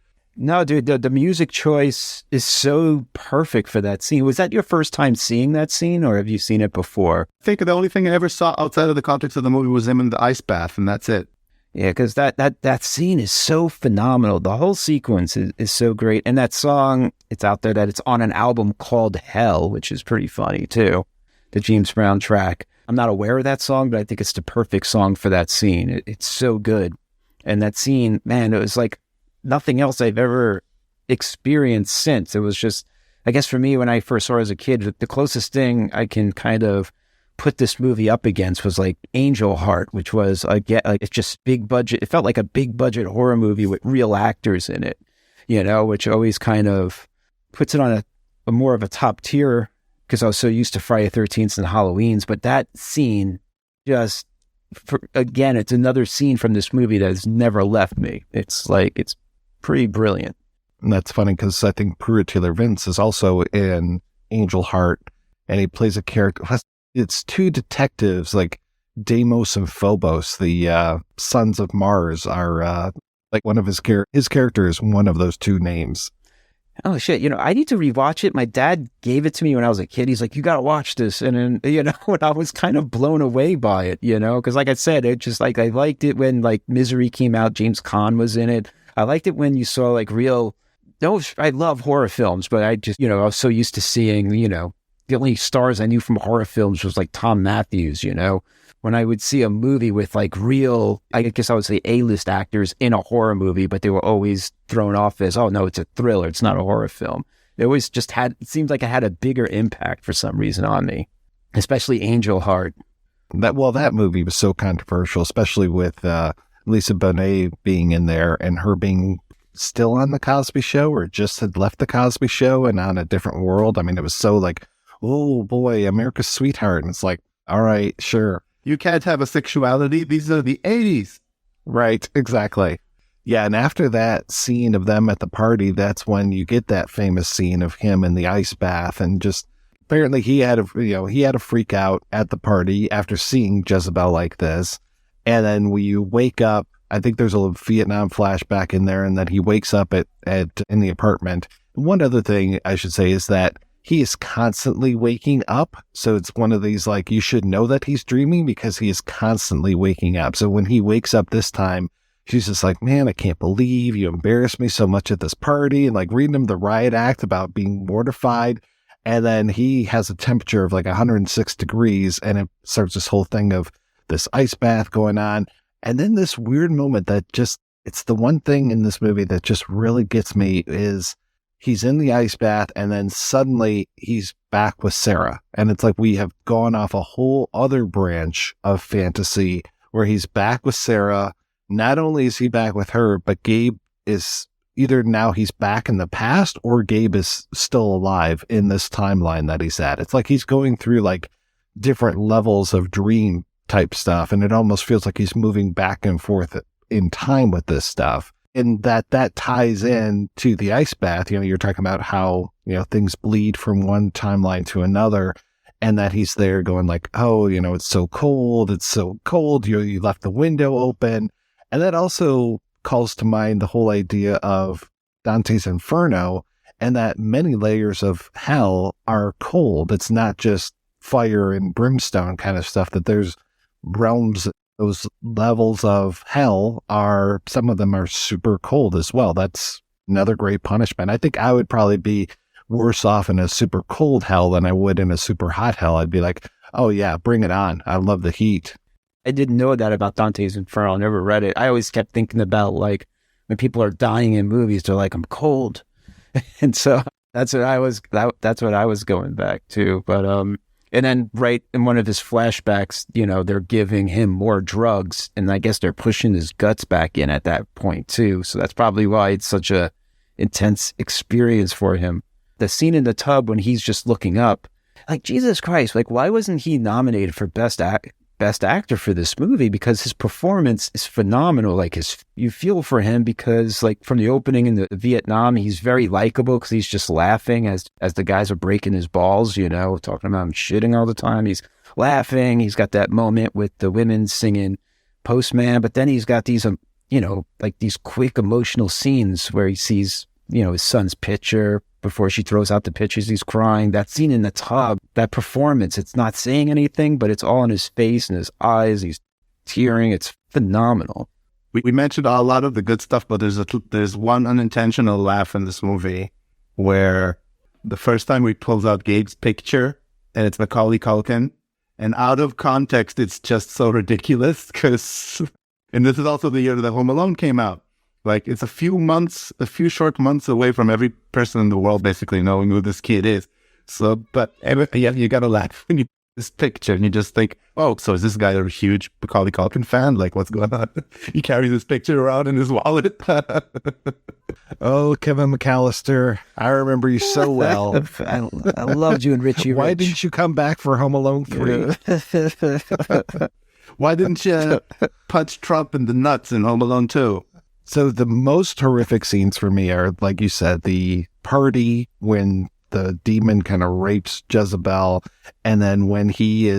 No, dude, the music choice is so perfect for that scene. Was that your first time seeing that scene, or have you seen it before? I think the only thing I ever saw outside of the context of the movie was him in the ice bath, and that's it. Yeah, because that scene is so phenomenal. The whole sequence is so great. And that song, it's out there that it's on an album called Hell, which is pretty funny too. The James Brown track. I'm not aware of that song, but I think it's the perfect song for that scene. It's so good. And that scene, man, it was like nothing else I've ever experienced since. It was just, I guess for me, when I first saw it as a kid, the closest thing I can kind of put this movie up against was like Angel Heart, which was it's just big budget. It felt like a big budget horror movie with real actors in it, which always kind of puts it on a more of a top tier, because I was so used to Friday the 13th and Halloween's. But that scene just, again, it's another scene from this movie that has never left me. It's pretty brilliant. And that's funny because I think Pruitt Taylor Vince is also in Angel Heart, and he plays a character. It's two detectives, like Deimos and Phobos, the sons of Mars, are like one of his characters, one of those two names. Oh shit! I need to rewatch it. My dad gave it to me when I was a kid. He's like, "You got to watch this," and then and I was kind of blown away by it, because like I said, it just like I liked it when like Misery came out. James Caan was in it. I liked it when you saw like real. No, I love horror films, but I just I was so used to seeing the only stars I knew from horror films was like Tom Matthews, when I would see a movie with like real, I guess I would say A-list actors in a horror movie, but they were always thrown off as, oh no, it's a thriller. It's not a horror film. It always just it seems like it had a bigger impact for some reason on me, especially Angel Heart. That movie was so controversial, especially with Lisa Bonet being in there and her being still on the Cosby Show, or just had left the Cosby Show and on a different world. I mean, it was so like, oh boy, America's sweetheart. And it's like, all right, sure. You can't have a sexuality. These are the 80s. Right, exactly. Yeah, and after that scene of them at the party, that's when you get that famous scene of him in the ice bath, and just apparently he had a freak out at the party after seeing Jezebel like this. And then when you wake up, I think there's a Vietnam flashback in there, and that he wakes up in the apartment. One other thing I should say is that he is constantly waking up. So it's one of these, like, you should know that he's dreaming because he is constantly waking up. So when he wakes up this time, she's just like, man, I can't believe you embarrassed me so much at this party, and like reading him the riot act about being mortified. And then he has a temperature of like 106 degrees, and it starts this whole thing of this ice bath going on. And then this weird moment that just, it's the one thing in this movie that just really gets me is he's in the ice bath and then suddenly he's back with Sarah. And it's like we have gone off a whole other branch of fantasy where he's back with Sarah. Not only is he back with her, but Gabe is either now he's back in the past or Gabe is still alive in this timeline that he's at. It's like he's going through like different levels of dream type stuff. And it almost feels like he's moving back and forth in time with this stuff. And that ties in to the ice bath. You know, you're talking about how, you know, things bleed from one timeline to another, and that he's there going like, oh, you know, it's so cold. It's so cold. You left the window open. And that also calls to mind the whole idea of Dante's Inferno, and that many layers of hell are cold. It's not just fire and brimstone kind of stuff, that there's realms, those levels of hell are, some of them are super cold as well. That's another great punishment. I think I would probably be worse off in a super cold hell than I would in a super hot hell. I'd be like, oh yeah, bring it on. I love the heat. I didn't know that about Dante's Inferno. I never read it. I always kept thinking about like when people are dying in movies, they're like, I'm cold. And so that's what I was going back to. But, and then right in one of his flashbacks, you know, they're giving him more drugs, and I guess they're pushing his guts back in at that point too. So that's probably why it's such a intense experience for him. The scene in the tub when he's just looking up, like, Jesus Christ, like, why wasn't he nominated for Best Actor for this movie? Because his performance is phenomenal. Like, you feel for him because, like, from the opening in the Vietnam, he's very likable because he's just laughing as the guys are breaking his balls, you know, talking about him shitting all the time. He's laughing. He's got that moment with the women singing Postman, but then he's got these, you know, like these quick emotional scenes where he sees, you know, his son's picture before she throws out the pictures. He's crying. That scene in the tub, that performance, it's not saying anything, but it's all in his face and his eyes. He's tearing. It's phenomenal. We mentioned a lot of the good stuff, but there's one unintentional laugh in this movie where the first time we pulls out Gabe's picture and it's Macaulay Culkin, and out of context, it's just so ridiculous because, and this is also the year that Home Alone came out. Like, it's a few short months away from every person in the world basically knowing who this kid is. So, but yeah, you gotta laugh when you see this picture and you just think, oh, so is this guy a huge Macaulay Culkin fan? Like, what's going on? He carries this picture around in his wallet. Oh, Kevin McAllister, I remember you so well. I loved you and Richie Rich. Why didn't you come back for Home Alone 3? Why didn't you punch Trump in the nuts in Home Alone 2? So the most horrific scenes for me are, like you said, the party when the demon kind of rapes Jezebel, and then when he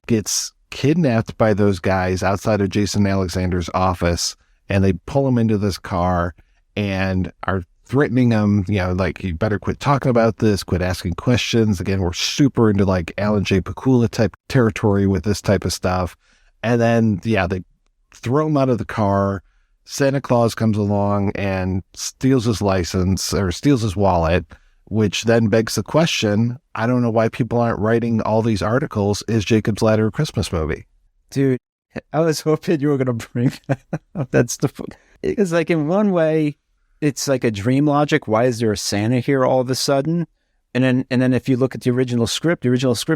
gets kidnapped by those guys outside of Jason Alexander's office, and they pull him into this car and are threatening him, you know, like, you better quit talking about this, quit asking questions. Again, we're super into like Alan J. Pakula type territory with this type of stuff. And then, yeah, they throw him out of the car. Santa Claus comes along and steals his license or steals his wallet, which then begs the question, I don't know why people aren't writing all these articles, is Jacob's Ladder a Christmas movie? Dude, I was hoping you were going to bring up that stuff. Because, like, in one way, it's like a dream logic. Why is there a Santa here all of a sudden? And then if you look at the original script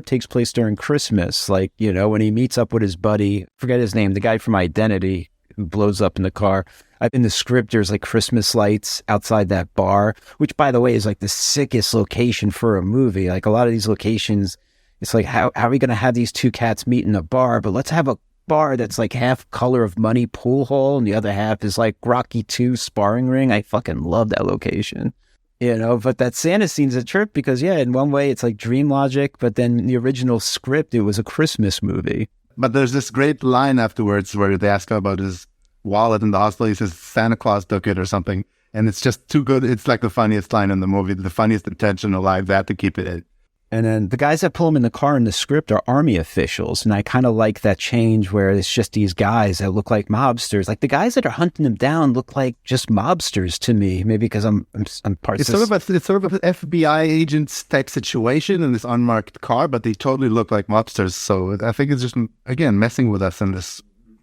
takes place during Christmas. Like, you know, when he meets up with his buddy, forget his name, the guy from Identity, who blows up in the car. In the script, there's like Christmas lights outside that bar, which, by the way, is like the sickest location for a movie. Like, a lot of these locations, it's like, how are we going to have these two cats meet in a bar? But let's have a bar that's like half Color of Money pool hall and the other half is like Rocky 2 sparring ring. I fucking love that location. You know, but that Santa scene's a trip because, yeah, in one way it's like dream logic, but then in the original script, it was a Christmas movie. But there's this great line afterwards where they ask him about his wallet in the hospital. He says Santa Claus took it or something. And it's just too good. It's like the funniest line in the movie, the funniest intention alive. They have to keep it in. And then the guys that pull him in the car in the script are army officials. And I kind of like that change where it's just these guys that look like mobsters. Like the guys that are hunting him down look like just mobsters to me. Maybe because I'm part of this. It's sort of an FBI agents type situation in this unmarked car, but they totally look like mobsters. So I think it's just, again, messing with us in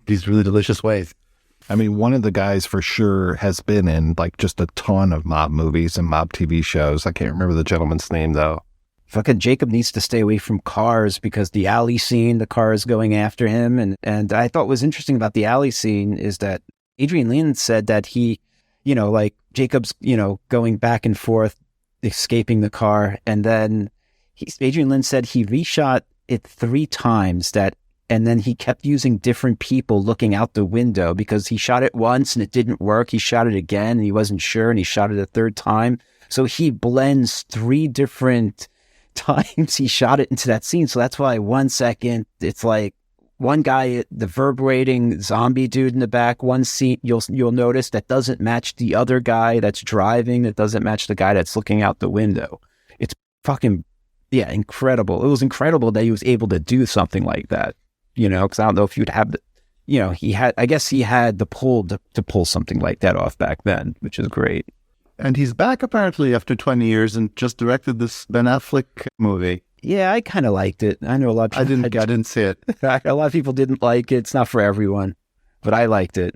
these really delicious ways. I mean, one of the guys for sure has been in like just a ton of mob movies and mob TV shows. I can't remember the gentleman's name though. Fucking Jacob needs to stay away from cars because the alley scene, the car is going after him. And I thought what was interesting about the alley scene is that Adrian Lyne said that he, like Jacob's, going back and forth, escaping the car. And then Adrian Lyne said he reshot it 3 times and then he kept using different people looking out the window because he shot it once and it didn't work. He shot it again and he wasn't sure and he shot it a 3rd time. So he blends 3 different times he shot it into that scene. So that's why 1 second it's like one guy, the vibrating zombie dude in the back, one scene you'll notice that doesn't match the other guy that's driving, that doesn't match the guy that's looking out the window. It's fucking incredible. It was incredible that he was able to do something like that, because I don't know if you'd have he had the pull to pull something like that off back then, which is great. And he's back apparently after 20 years and just directed this Ben Affleck movie. Yeah, I kind of liked it. I know a lot of people. I didn't see it. A lot of people didn't like it. It's not for everyone, but I liked it.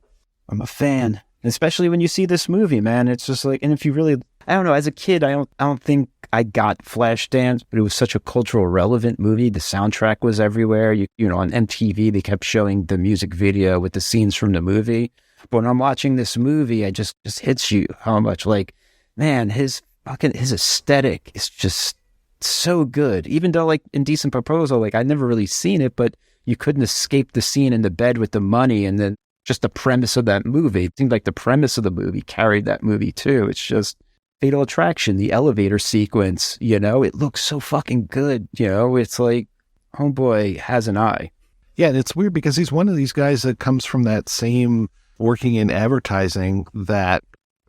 I'm a fan, especially when you see this movie, man. It's just like, and if you really, I don't know. As a kid, I don't think I got Flashdance, but it was such a cultural relevant movie. The soundtrack was everywhere. On MTV, they kept showing the music video with the scenes from the movie. But when I'm watching this movie, it just hits you how much, like, man, his aesthetic is just so good. Even though, like, Indecent Proposal, like, I'd never really seen it, but you couldn't escape the scene in the bed with the money and then just the premise of that movie. It seemed like the premise of the movie carried that movie too. It's just Fatal Attraction, the elevator sequence, it looks so fucking good. It's like, homeboy has an eye. Yeah, and it's weird because he's one of these guys that comes from that same working in advertising that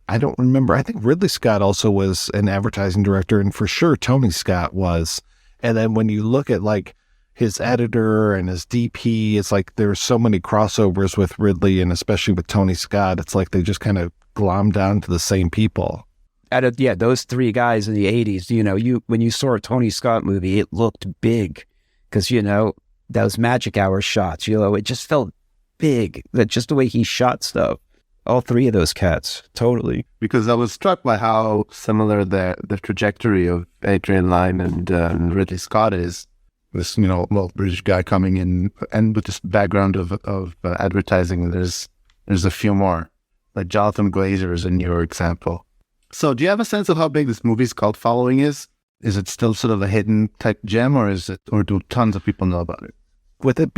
I don't remember. I think Ridley Scott also was an advertising director, and for sure Tony Scott was. And then when you look at like his editor and his DP, it's like there's so many crossovers with Ridley and especially with Tony Scott. It's like they just kind of glommed down to the same people. Those 3 guys in the 80s, when you saw a Tony Scott movie, it looked big because, those Magic Hour shots, it just felt big, that just the way he shot stuff. All 3 of those cats, totally. Because I was struck by how similar the trajectory of Adrian Lyne and Ridley Scott is. This, British guy coming in, and with this background of advertising, there's a few more, like Jonathan Glazer is in your example. So, do you have a sense of how big this movie's cult following is? Is it still sort of a hidden type gem, or do tons of people know about it? With it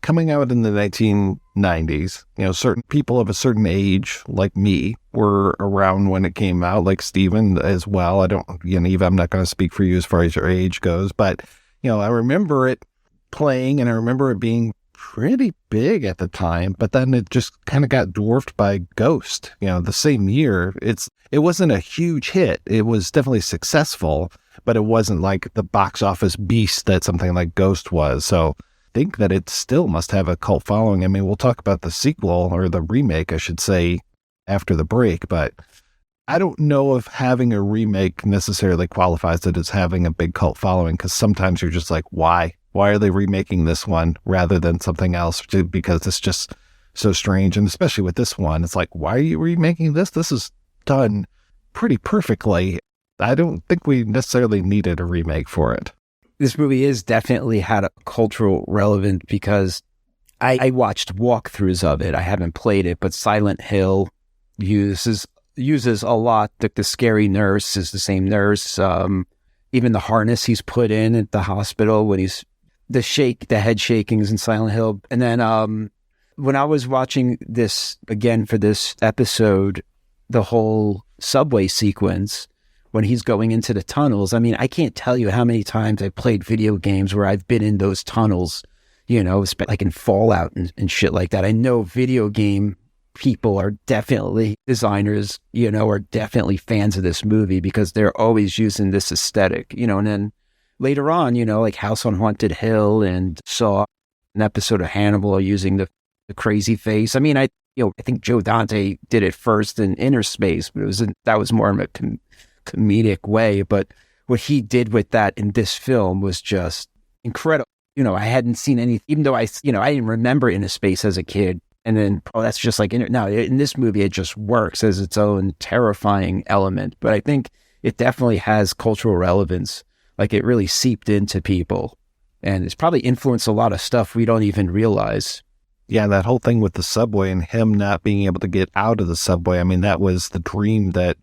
coming out in the 1990s, certain people of a certain age, like me, were around when it came out, like Steven as well. Yaniv, I'm not going to speak for you as far as your age goes, but, I remember it playing and I remember it being pretty big at the time, but then it just kind of got dwarfed by Ghost, the same year. It wasn't a huge hit. It was definitely successful, but it wasn't like the box office beast that something like Ghost was. So think that it still must have a cult following. I mean, we'll talk about the sequel or the remake, I should say, after the break, but I don't know if having a remake necessarily qualifies it as having a big cult following, because sometimes you're just like, why? Why are they remaking this one rather than something else? Because it's just so strange. And especially with this one, it's like, why are you remaking this? This is done pretty perfectly. I don't think we necessarily needed a remake for it. This movie is definitely had a cultural relevance because I watched walkthroughs of it. I haven't played it, but Silent Hill uses a lot. The scary nurse is the same nurse. Even the harness he's put in at the hospital when he's the head shakings in Silent Hill. And then when I was watching this again for this episode, the whole subway sequence when he's going into the tunnels. I mean, I can't tell you how many times I've played video games where I've been in those tunnels, like in Fallout and shit like that. I know video game people are definitely designers, are definitely fans of this movie because they're always using this aesthetic, and then later on, like House on Haunted Hill and saw an episode of Hannibal using the crazy face. I mean, I think Joe Dante did it first in Inner Space, but that was more in a comedic way. But what he did with that in this film was just incredible. I hadn't seen any, even though I didn't remember Inner Space as a kid. And then, that's just like, no, in this movie, it just works as its own terrifying element. But I think it definitely has cultural relevance. Like, it really seeped into people. And it's probably influenced a lot of stuff we don't even realize. Yeah, that whole thing with the subway and him not being able to get out of the subway. I mean, that was the dream that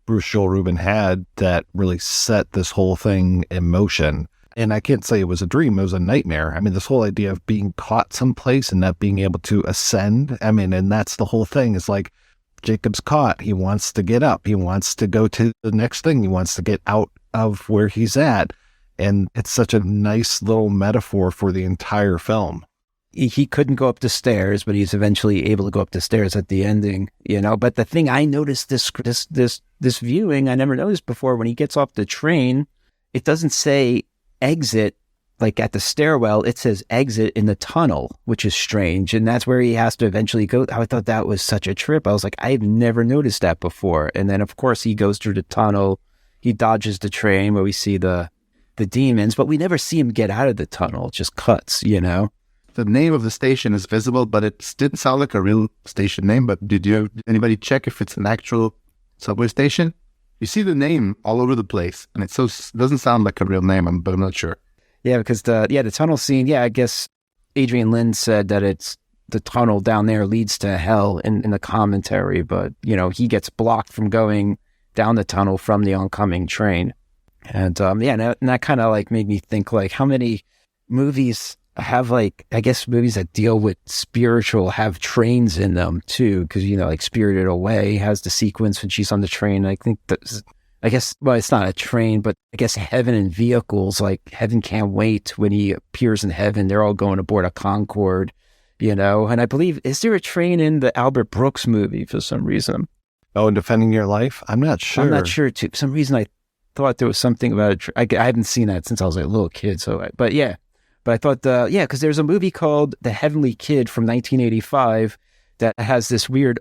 Bruce Joel Rubin had that really set this whole thing in motion. And I can't say it was a dream, it was a nightmare. I mean, this whole idea of being caught someplace and not being able to ascend. I mean, and that's the whole thing. It's like Jacob's caught. He wants to get up. He wants to go to the next thing. He wants to get out of where he's at. And it's such a nice little metaphor for the entire film. He couldn't go up the stairs, but he's eventually able to go up the stairs at the ending, But the thing I noticed this viewing, I never noticed before, when he gets off the train, it doesn't say exit like at the stairwell, it says exit in the tunnel, which is strange. And that's where he has to eventually go. I thought that was such a trip. I was like, I've never noticed that before. And then, of course, he goes through the tunnel. He dodges the train where we see the demons, but we never see him get out of the tunnel. It just cuts, The name of the station is visible, but it didn't sound like a real station name. But did anybody check if it's an actual subway station? You see the name all over the place, and it doesn't sound like a real name, but I'm not sure. Yeah, because the tunnel scene, I guess Adrian Lyne said that it's the tunnel down there leads to hell in the commentary, but, he gets blocked from going down the tunnel from the oncoming train. And, and that kind of like made me think, like, how many movies have, like, I guess movies that deal with spiritual have trains in them too, because like Spirited Away has the sequence when she's on the train. I think it's not a train, but I guess Heaven and Vehicles, like Heaven Can't Wait, when he appears in heaven, they're all going aboard a Concorde, and I believe, is there a train in the Albert Brooks movie for some reason? Oh, and Defending Your Life? I'm not sure. I'm not sure too. For some reason I thought there was something about I haven't seen that since I was a little kid, but I thought because there's a movie called The Heavenly Kid from 1985 that has this weird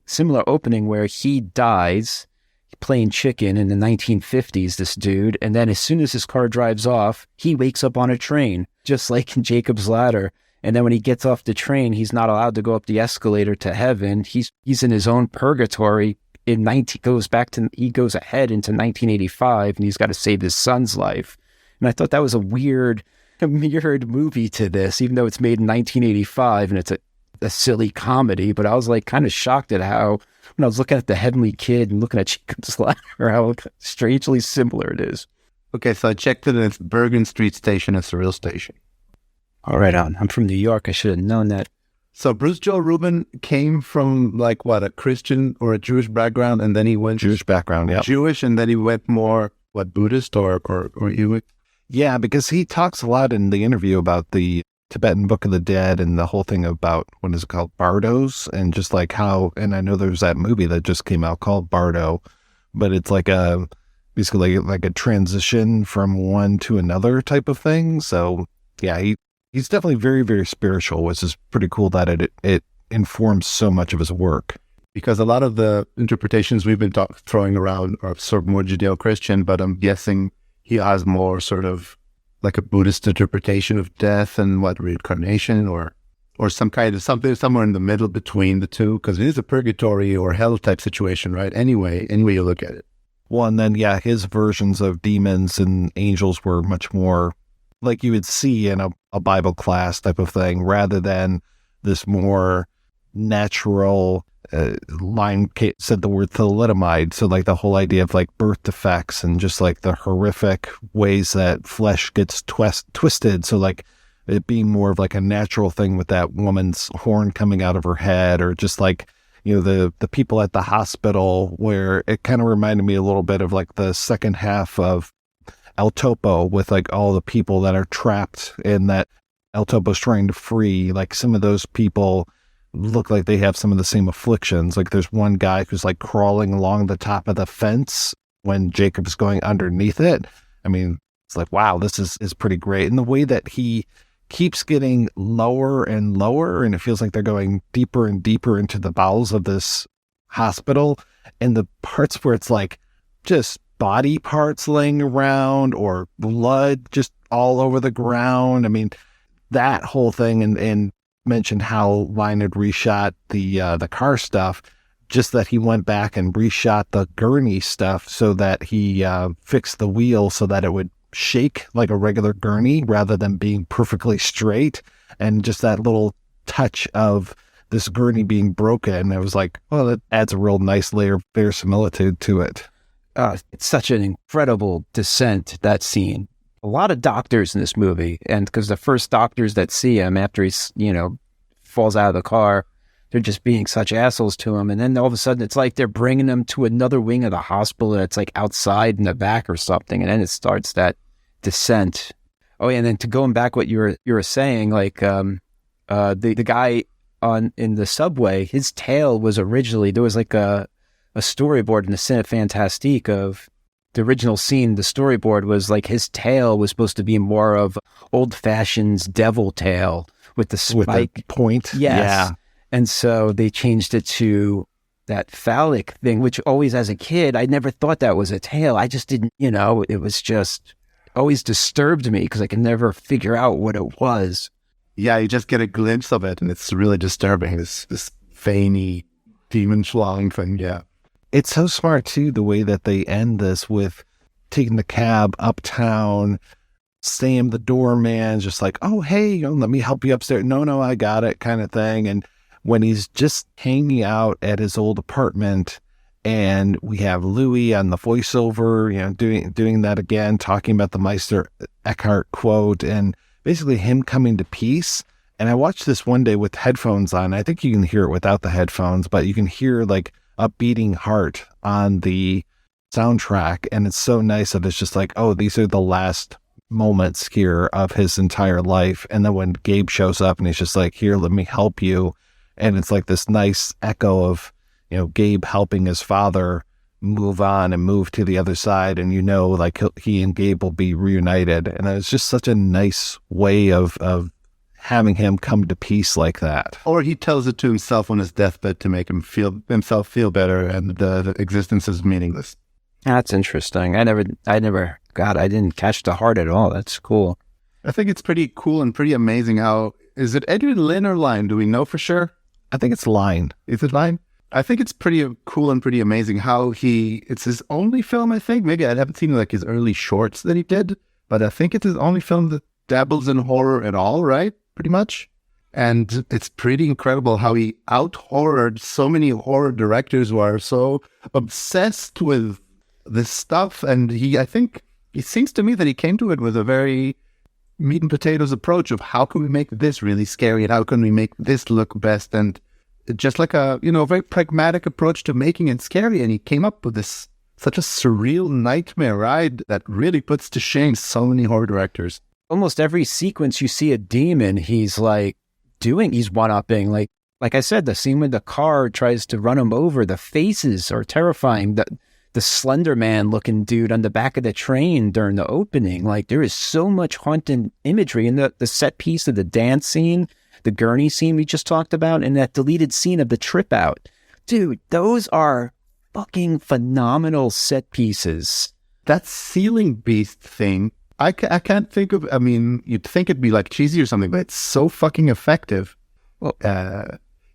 similar opening where he dies playing chicken in the 1950s, this dude, and then as soon as his car drives off, he wakes up on a train, just like in Jacob's Ladder. And then when he gets off the train, he's not allowed to go up the escalator to heaven. He's in his own purgatory. He goes ahead into 1985, and he's got to save his son's life. And I thought that was a mirrored movie to this, even though it's made in 1985 and it's a silly comedy. But I was like kind of shocked at how, when I was looking at The Heavenly Kid and looking at Jacob's Ladder, how strangely similar it is. Okay, so I checked it, and it's Bergen Street Station. It's a real station. All right, I'm from New York. I should have known that. So Bruce Joel Rubin came from a Christian or a Jewish background, and then he went Jewish background, yeah. Jewish, and then he went more Buddhist or Jewish. Yeah, because he talks a lot in the interview about the Tibetan Book of the Dead and the whole thing about, what is it called, Bardos, and just like how, and I know there's that movie that just came out called Bardo, but it's like basically like a transition from one to another type of thing. So yeah, he's definitely very, very spiritual, which is pretty cool that it informs so much of his work. Because a lot of the interpretations we've been throwing around are sort of more Judeo-Christian, but I'm guessing he has more sort of like a Buddhist interpretation of death and reincarnation or some kind of something somewhere in the middle between the two, because it is a purgatory or hell type situation, right? Anyway you look at it. Well, and then, yeah, his versions of demons and angels were much more like you would see in a Bible class type of thing, rather than this more natural, Lyne said the word thalidomide. So like the whole idea of like birth defects and just like the horrific ways that flesh gets twisted. So like it being more of like a natural thing with that woman's horn coming out of her head, or just like, the people at the hospital, where it kind of reminded me a little bit of like the second half of El Topo, with like all the people that are trapped in that El Topo's trying to free. Like some of those people look like they have some of the same afflictions. Like there's one guy who's like crawling along the top of the fence when Jacob's going underneath it. I mean, It's like, wow, this is pretty great. And the way that he keeps getting lower and lower, and it feels like they're going deeper and deeper into the bowels of this hospital, and the parts where it's like just body parts laying around or blood just all over the ground. I mean, that whole thing, and mentioned how Lyne had reshot the car stuff, just that he went back and reshot the gurney stuff so that he fixed the wheel so that it would shake like a regular gurney rather than being perfectly straight. And just that little touch of this gurney being broken, it was like, well, that adds a real nice layer of verisimilitude to it. It's such an incredible descent, that scene. A lot of doctors in this movie, and because the first doctors that see him after he's, falls out of the car, they're just being such assholes to him. And then all of a sudden, it's like they're bringing him to another wing of the hospital that's like outside in the back or something. And then it starts that descent. Oh, yeah, and then to going back what you were saying, like the guy in the subway, his tail was originally, there was like a storyboard in the Cine Fantastique of the original scene. The storyboard was like his tail was supposed to be more of old-fashioned devil tail with the spike. With the point? Yes. Yeah. And so they changed it to that phallic thing, which always as a kid, I never thought that was a tail. I just didn't, it was just always disturbed me because I could never figure out what it was. Yeah, you just get a glimpse of it and it's really disturbing. This veiny demon schlong thing, yeah. It's so smart, too, the way that they end this with taking the cab uptown, Sam, the doorman's just like, oh, hey, let me help you upstairs. No, I got it kind of thing. And when he's just hanging out at his old apartment and we have Louis on the voiceover, doing that again, talking about the Meister Eckhart quote and basically him coming to peace. And I watched this one day with headphones on. I think you can hear it without the headphones, but you can hear like a beating heart on the soundtrack. And it's so nice that it's just like, oh, these are the last moments here of his entire life. And then when Gabe shows up and he's just like, here, let me help you. And it's like this nice echo of, Gabe helping his father move on and move to the other side. And, like he and Gabe will be reunited. And it's just such a nice way of having him come to peace like that. Or he tells it to himself on his deathbed to make himself feel better, and the existence is meaningless. That's interesting. I didn't catch the heart at all. That's cool. I think it's pretty cool and pretty amazing how, is it Adrian Lyne or Lyne? Do we know for sure? I think it's Lyne. Is it Lyne? I think it's pretty cool and pretty amazing how it's his only film, I think. Maybe I haven't seen like his early shorts that he did, but I think it's his only film that dabbles in horror at all, right? Pretty much. And it's pretty incredible how he out-horrored so many horror directors who are so obsessed with this stuff. And I think it seems to me that he came to it with a very meat and potatoes approach of how can we make this really scary and how can we make this look best, and just like a very pragmatic approach to making it scary. And he came up with such a surreal nightmare ride that really puts to shame so many horror directors. Almost every sequence you see a demon, he's one-upping. Like I said, the scene when the car tries to run him over, the faces are terrifying. The Slender Man looking dude on the back of the train during the opening, like there is so much haunting imagery in the set piece of the dance scene, the gurney scene we just talked about, and that deleted scene of the trip out. Dude, those are fucking phenomenal set pieces. That ceiling beast thing, I can't think of, you'd think it'd be like cheesy or something, but it's so fucking effective. Well,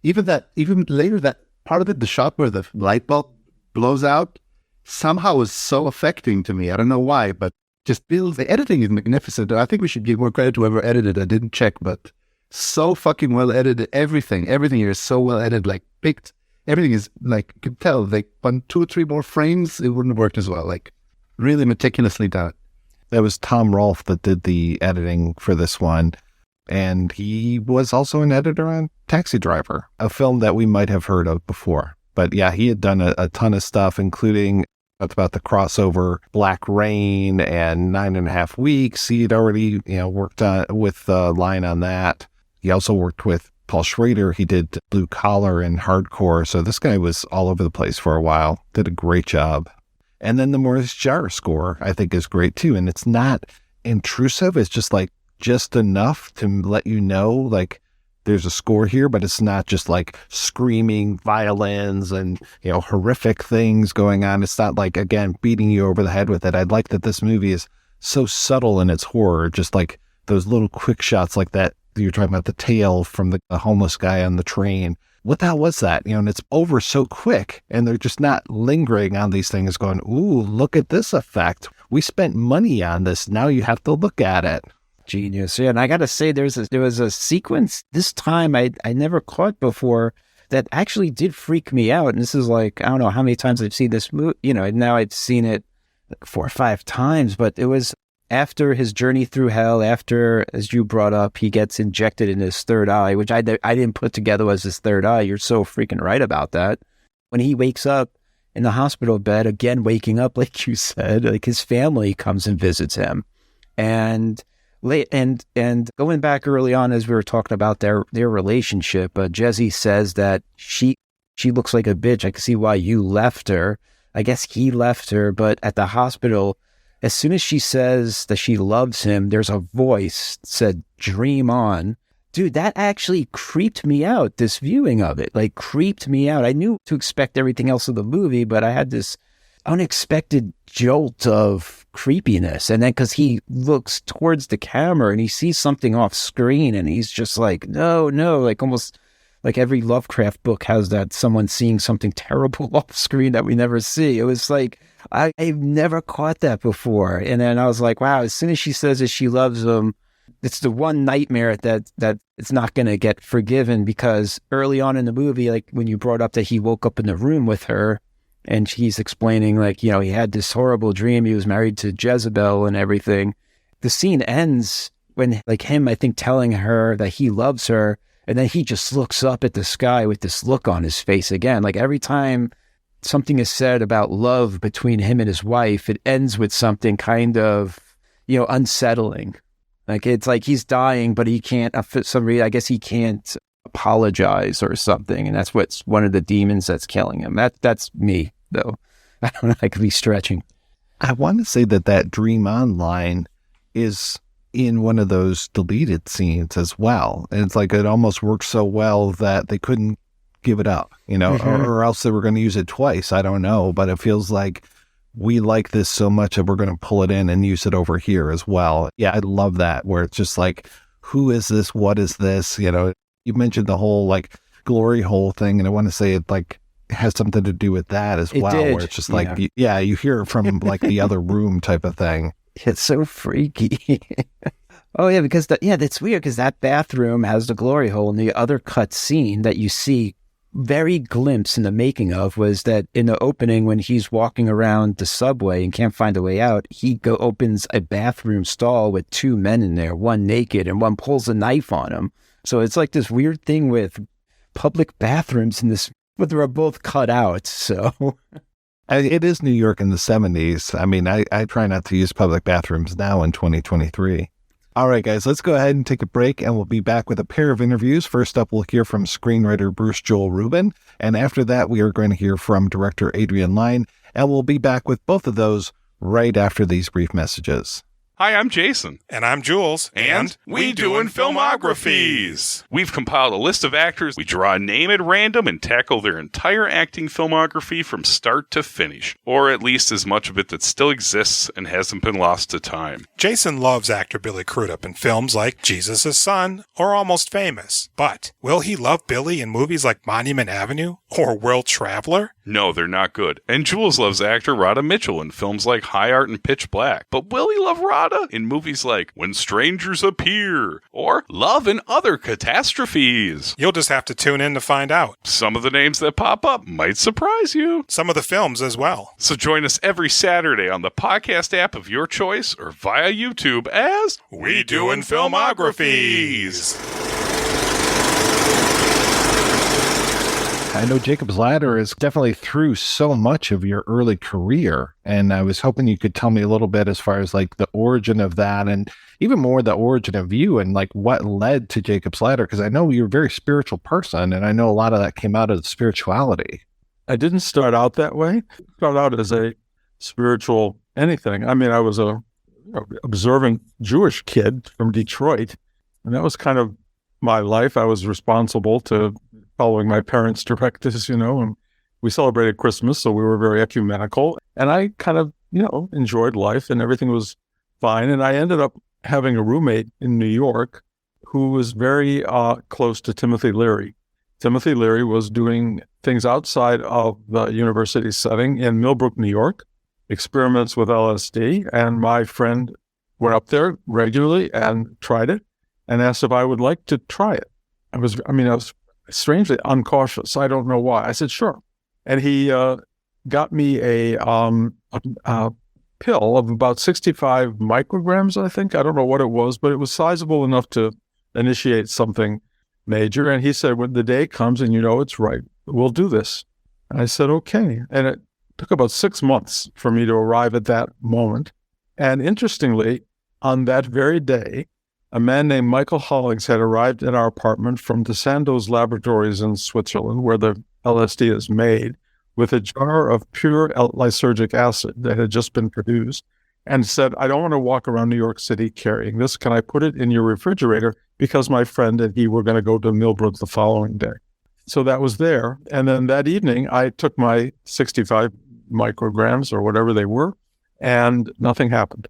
even later, that part of it, the shot where the light bulb blows out, somehow was so affecting to me. I don't know why, but just the editing is magnificent. I think we should give more credit to whoever edited it. I didn't check, but so fucking well edited. Everything here is so well edited, like picked. Everything is like, you can tell, like 1, 2, 3 more frames, it wouldn't have worked as well. Like really meticulously done. That was Tom Rolfe that did the editing for this one. And he was also an editor on Taxi Driver, a film that we might have heard of before. But yeah, he had done a ton of stuff, including about the crossover Black Rain and 9.5 Weeks. He had already, worked on with Lyne on that. He also worked with Paul Schrader. He did Blue Collar and Hardcore. So this guy was all over the place for a while. Did a great job. And then the Maurice Jarre score, I think, is great too. And it's not intrusive. It's just like just enough to let you know, like, there's a score here, but it's not just like screaming violins and, you know, horrific things going on. It's not like, again, beating you over the head with it. I'd like that this movie is so subtle in its horror, just like those little quick shots like that. You're talking about the tail from the homeless guy on the train. What the hell was that? You know, and it's over so quick, and they're just not lingering on these things going, ooh, look at this effect. We spent money on this. Now you have to look at it. Genius. Yeah, and I got to say, there was a sequence this time I never caught before that actually did freak me out. And this is like, I don't know how many times I've seen this movie, you know, now I've seen it like 4 or 5 times, but it was after his journey through hell, after, as you brought up, he gets injected in his third eye, which I didn't put together as his third eye. You're so freaking right about that. When he wakes up in the hospital bed, again, waking up, like you said, like his family comes and visits him. And going back early on, as we were talking about their relationship, Jesse says that she looks like a bitch. I can see why you left her. I guess he left her, but at the hospital, as soon as she says that she loves him, there's a voice that said, "Dream on." Dude, that actually creeped me out, this viewing of it. Like, creeped me out. I knew to expect everything else of the movie, but I had this unexpected jolt of creepiness. And then because he looks towards the camera and he sees something off screen and he's just like, no, like almost like every Lovecraft book has that, someone seeing something terrible off screen that we never see. It was like, I've never caught that before. And then I was like, wow, as soon as she says that she loves him, it's the one nightmare that it's not going to get forgiven, because early on in the movie, like when you brought up that he woke up in the room with her and she's explaining, like, you know, he had this horrible dream. He was married to Jezebel and everything. The scene ends when, like, him, I think, telling her that he loves her. And then he just looks up at the sky with this look on his face again. Like, every time something is said about love between him and his wife, it ends with something kind of, you know, unsettling. Like, it's like he's dying, but he can't, for some reason, I guess he can't apologize or something. And that's what's one of the demons that's killing him. That's me, though. I don't know, I could be stretching. I want to say that dream on line is in one of those deleted scenes as well. And it's like, it almost works so well that they couldn't give it up, you know, or else they were going to use it twice. I don't know, but it feels like we like this so much that we're going to pull it in and use it over here as well. Yeah, I love that, where it's just like, who is this? What is this? You know, you mentioned the whole like glory hole thing, and I want to say it like has something to do with that as well, where it's just like, you hear it from like the other room type of thing. It's so freaky. Oh, yeah, because that's weird, because that bathroom has the glory hole, and the other cut scene that you see very glimpse in the making of was that in the opening, when he's walking around the subway and can't find a way out, he opens a bathroom stall with 2 men in there, one naked and one pulls a knife on him. So it's like this weird thing with public bathrooms in this, but they're both cut out, so... It is New York in the 70s. I mean, I try not to use public bathrooms now in 2023. All right, guys, let's go ahead and take a break, and we'll be back with a pair of interviews. First up, we'll hear from screenwriter Bruce Joel Rubin, and after that, we are going to hear from director Adrian Lyne, and we'll be back with both of those right after these brief messages. Hi, I'm Jason. And I'm Jules. And we doing filmographies. We've compiled a list of actors. We draw a name at random and tackle their entire acting filmography from start to finish, or at least as much of it that still exists and hasn't been lost to time. Jason loves actor Billy Crudup in films like Jesus' Son or Almost Famous. But will he love Billy in movies like Monument Avenue or World Traveler? No, they're not good. And Jules loves actor Radha Mitchell in films like High Art and Pitch Black. But will he love Radha in movies like When Strangers Appear or Love and Other Catastrophes? You'll just have to tune in to find out. Some of the names that pop up might surprise you. Some of the films as well. So join us every Saturday on the podcast app of your choice or via YouTube as We Doin' Filmographies. I know Jacob's Ladder is definitely through so much of your early career, and I was hoping you could tell me a little bit as far as like the origin of that, and even more the origin of you and like what led to Jacob's Ladder, because I know you're a very spiritual person, and I know a lot of that came out of the spirituality. I didn't start out that way. I started out as a spiritual anything. I mean, I was a observant Jewish kid from Detroit, and that was kind of my life. I was responsible to following my parents' directives, and we celebrated Christmas, so we were very ecumenical. And I kind of, enjoyed life, and everything was fine. And I ended up having a roommate in New York who was very close to Timothy Leary. Timothy Leary was doing things outside of the university setting in Millbrook, New York, experiments with LSD, and my friend went up there regularly and tried it and asked if I would like to try it. I was strangely uncautious. I don't know why. I said, sure. And he got me a pill of about 65 micrograms, I think. I don't know what it was, but it was sizable enough to initiate something major. And he said, when the day comes and it's right, we'll do this. And I said, okay. And it took about 6 months for me to arrive at that moment. And interestingly, on that very day, a man named Michael Hollings had arrived at our apartment from DeSando's laboratories in Switzerland, where the LSD is made, with a jar of pure lysergic acid that had just been produced, and said, I don't want to walk around New York City carrying this. Can I put it in your refrigerator? Because my friend and he were going to go to Millbrook the following day. So that was there. And then that evening, I took my 65 micrograms or whatever they were, and nothing happened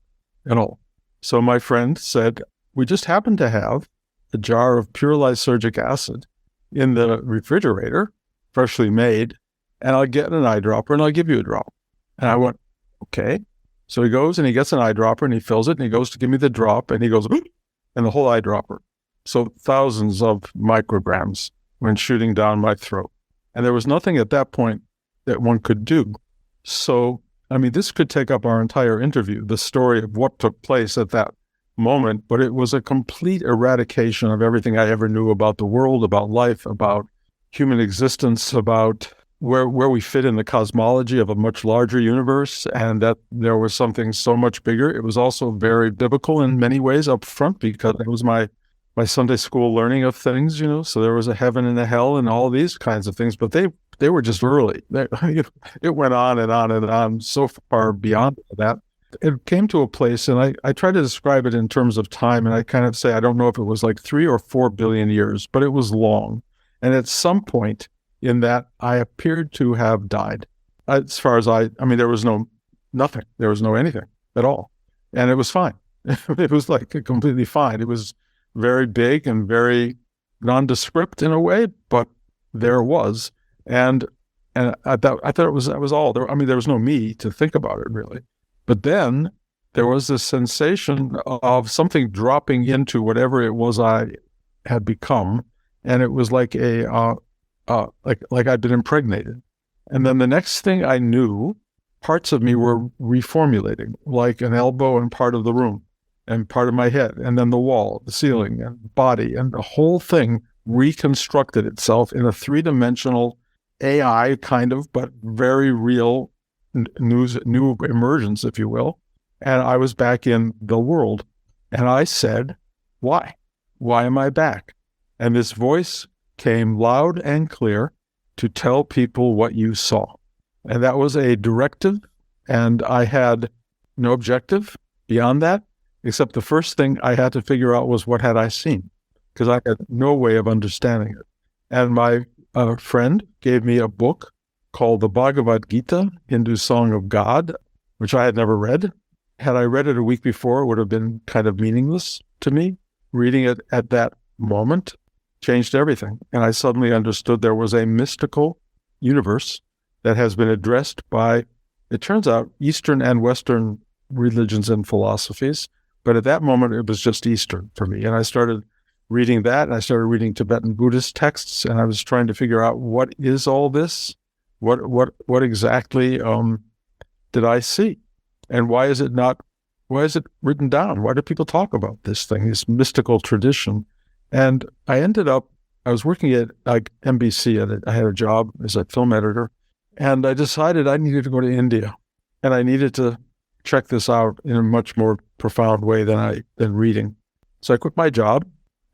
at all. So my friend said, we just happened to have a jar of pure lysergic acid in the refrigerator, freshly made, and I'll get an eyedropper and I'll give you a drop. And I went, okay. So he goes and he gets an eyedropper and he fills it and he goes to give me the drop and he goes, and the whole eyedropper. So thousands of micrograms went shooting down my throat. And there was nothing at that point that one could do. So, this could take up our entire interview, the story of what took place at that moment, but it was a complete eradication of everything I ever knew about the world, about life, about human existence, about where we fit in the cosmology of a much larger universe, and that there was something so much bigger. It was also very biblical in many ways up front, because it was my Sunday school learning of things, so there was a heaven and a hell and all these kinds of things, but they were just early. It went on and on and on, so far beyond that. It came to a place, and I try to describe it in terms of time, and I kind of say, I don't know if it was like 3 or 4 billion years, but it was long. And at some point in that, I appeared to have died. As far as there was nothing. There was no anything at all. And it was fine. It was like completely fine. It was very big and very nondescript in a way, but there it was. And I thought that was all. There was no me to think about it, really. But then there was this sensation of something dropping into whatever it was I had become, and it was like like I'd been impregnated. And then the next thing I knew, parts of me were reformulating, like an elbow and part of the room, and part of my head, and then the wall, the ceiling, and the body, and the whole thing reconstructed itself in a three-dimensional AI kind of, but very real new emergence, if you will. And I was back in the world. And I said, why? Why am I back? And this voice came loud and clear to tell people what you saw. And that was a directive, and I had no objective beyond that, except the first thing I had to figure out was what had I seen, because I had no way of understanding it. And my friend gave me a book called the Bhagavad Gita, Hindu Song of God, which I had never read. Had I read it a week before, it would have been kind of meaningless to me. Reading it at that moment changed everything. And I suddenly understood there was a mystical universe that has been addressed by, it turns out, Eastern and Western religions and philosophies. But at that moment, it was just Eastern for me. And I started reading that, and I started reading Tibetan Buddhist texts, and I was trying to figure out, what is all this? What exactly did I see? And why is it written down? Why do people talk about this thing, this mystical tradition? And I was working at NBC, and I had a job as a film editor, and I decided I needed to go to India, and I needed to check this out in a much more profound way than reading. So I quit my job,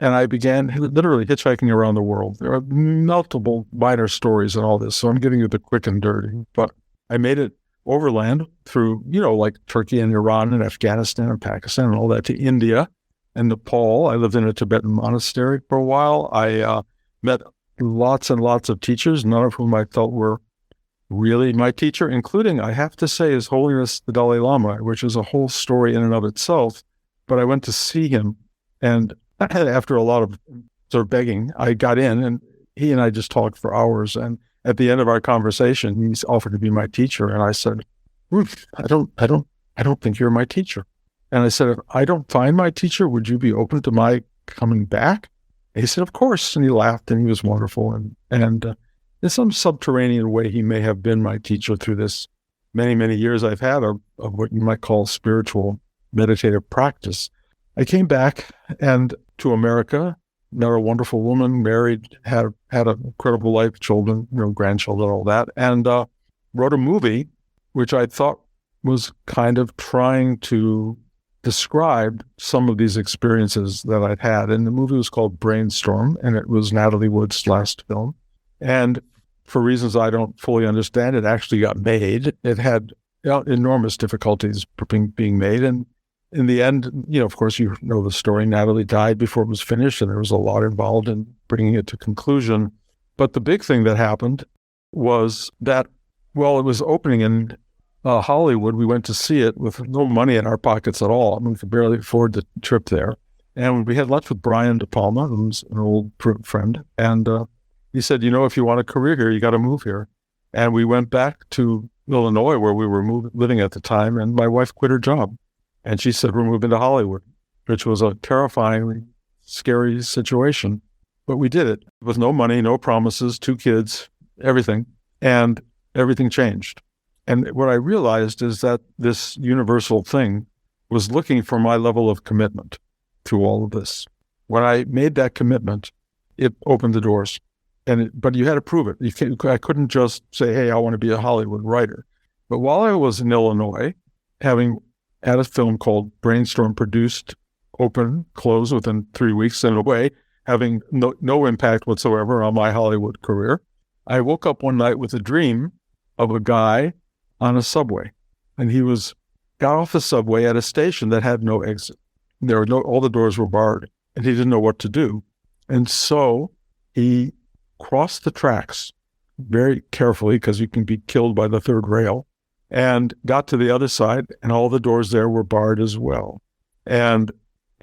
and I began literally hitchhiking around the world. There are multiple minor stories and all this, so I'm giving you the quick and dirty. But I made it overland through, like Turkey and Iran and Afghanistan and Pakistan and all that to India and Nepal. I lived in a Tibetan monastery for a while. I met lots and lots of teachers, none of whom I felt were really my teacher, including, I have to say, His Holiness the Dalai Lama, which is a whole story in and of itself. But I went to see him, and after a lot of sort of begging, I got in, and he and I just talked for hours. And at the end of our conversation, he offered to be my teacher, and I said, "Ruth, I don't think you're my teacher." And I said, "If I don't find my teacher, would you be open to my coming back?" And he said, "Of course." And he laughed, and he was wonderful. And in some subterranean way, he may have been my teacher through this many, many years I've had of what you might call spiritual meditative practice. I came back and to America, met a wonderful woman, married, had an incredible life, children, grandchildren, all that, and wrote a movie, which I thought was kind of trying to describe some of these experiences that I'd had. And the movie was called Brainstorm, and it was Natalie Wood's last film. And for reasons I don't fully understand, it actually got made. It had enormous difficulties being made. And in the end, of course, you know the story. Natalie died before it was finished, and there was a lot involved in bringing it to conclusion. But the big thing that happened was that while it was opening in Hollywood, we went to see it with no money in our pockets at all. I mean, we could barely afford the trip there. And we had lunch with Brian De Palma, who's an old friend. And he said, if you want a career here, you got to move here. And we went back to Illinois, where we were living at the time, and my wife quit her job. And she said, we're moving to Hollywood, which was a terrifyingly scary situation. But we did it with no money, no promises, 2 kids, everything. And everything changed. And what I realized is that this universal thing was looking for my level of commitment to all of this. When I made that commitment, it opened the doors. But you had to prove it. I couldn't just say, hey, I want to be a Hollywood writer. But while I was in Illinois, having had a film called Brainstorm produced, open, close within 3 weeks, in a way, having no impact whatsoever on my Hollywood career, I woke up one night with a dream of a guy on a subway. And he got off the subway at a station that had no exit. All the doors were barred, and he didn't know what to do. And so he crossed the tracks very carefully, because you can be killed by the third rail, and got to the other side, and all the doors there were barred as well. And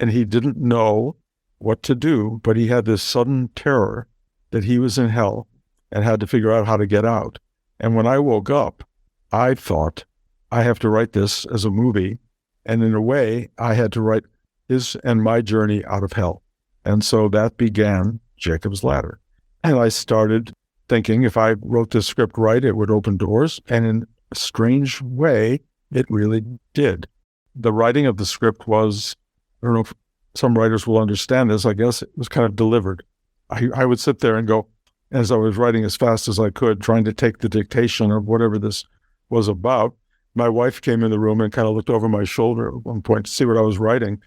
he didn't know what to do, but he had this sudden terror that he was in hell and had to figure out how to get out. And when I woke up, I thought, I have to write this as a movie. And in a way, I had to write his and my journey out of hell. And so that began Jacob's Ladder. And I started thinking if I wrote this script right, it would open doors. And in a strange way, it really did. The writing of the script was, I don't know if some writers will understand this, I guess it was kind of delivered. I would sit there and go, as I was writing as fast as I could, trying to take the dictation of whatever this was about. My wife came in the room and kind of looked over my shoulder at one point to see what I was writing.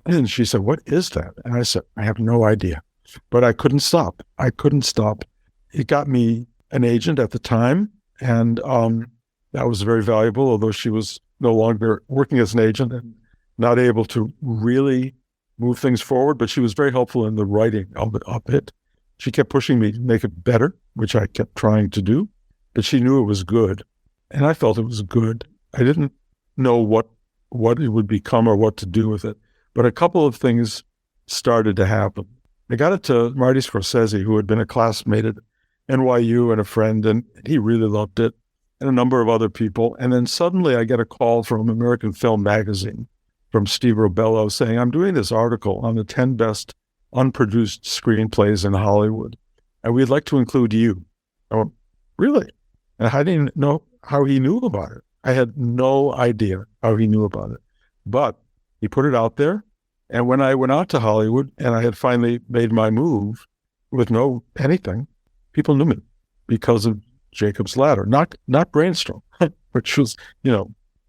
And she said, "What is that?" And I said, "I have no idea." But I couldn't stop. It got me an agent at the time, and that was very valuable, although she was no longer working as an agent and not able to really move things forward, but she was very helpful in the writing of it. She kept pushing me to make it better, which I kept trying to do, but she knew it was good, and I felt it was good. I didn't know what it would become or what to do with it, but a couple of things started to happen. I got it to Marty Scorsese, who had been a classmate at NYU and a friend, and he really loved it, and a number of other people. And then suddenly I get a call from American Film Magazine, from Steve Robello, saying, "I'm doing this article on the 10 best unproduced screenplays in Hollywood, and we'd like to include you." I went, "Really?" And I didn't know how he knew about it. I had no idea how he knew about it. But he put it out there, and when I went out to Hollywood and I had finally made my move with no anything, people knew me because of Jacob's Ladder, not Brainstorm, which was,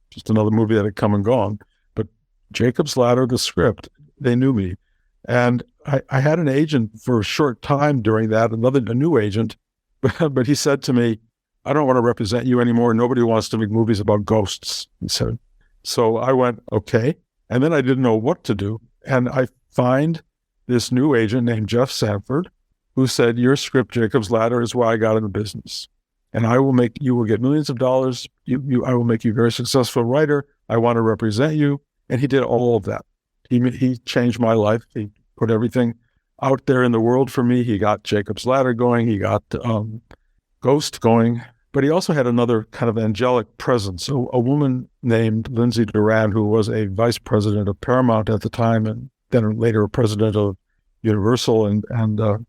just another movie that had come and gone. But Jacob's Ladder, the script, they knew me. And I had an agent for a short time during that, a new agent, but he said to me, I don't want to represent you anymore. Nobody wants to make movies about ghosts, he said. So I went, okay. And then I didn't know what to do. And I find this new agent named Jeff Sanford, who said, your script, Jacob's Ladder, is why I got in the business. And you will get millions of dollars. I will make you a very successful writer. I want to represent you. And he did all of that. He changed my life. He put everything out there in the world for me. He got Jacob's Ladder going. He got Ghost going. But he also had another kind of angelic presence. So a woman named Lindsay Duran, who was a vice president of Paramount at the time, and then later a president of Universal, and a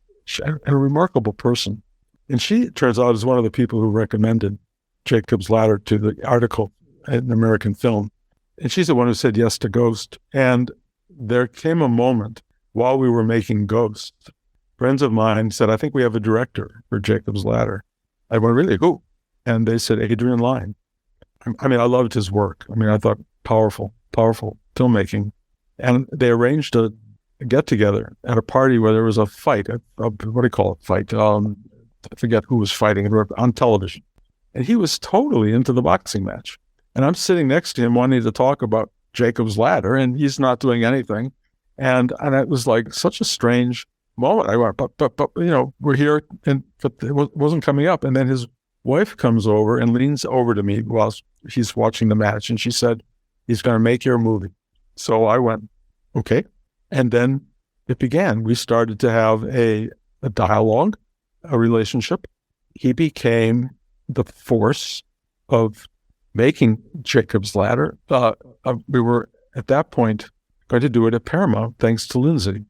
remarkable person. And she, it turns out, is one of the people who recommended Jacob's Ladder to the article in American Film. And she's the one who said yes to Ghost. And there came a moment while we were making Ghost, friends of mine said, I think we have a director for Jacob's Ladder. I went, really? Who? And they said, Adrian Lyne. I mean, I loved his work. I mean, I thought powerful filmmaking. And they arranged a get-together at a party where there was a fight, what do you call it, fight? I forget who was fighting on television. And he was totally into the boxing match. And I'm sitting next to him wanting to talk about Jacob's Ladder, and he's not doing anything. And it was like such a strange moment. I went, but we're here, but it wasn't coming up. And then his wife comes over and leans over to me while he's watching the match, and she said, he's going to make your movie. So I went, okay. And then it began. We started to have a dialogue, a relationship. He became the force of making Jacob's Ladder. We were, at that point, going to do it at Paramount, thanks to Lindsay.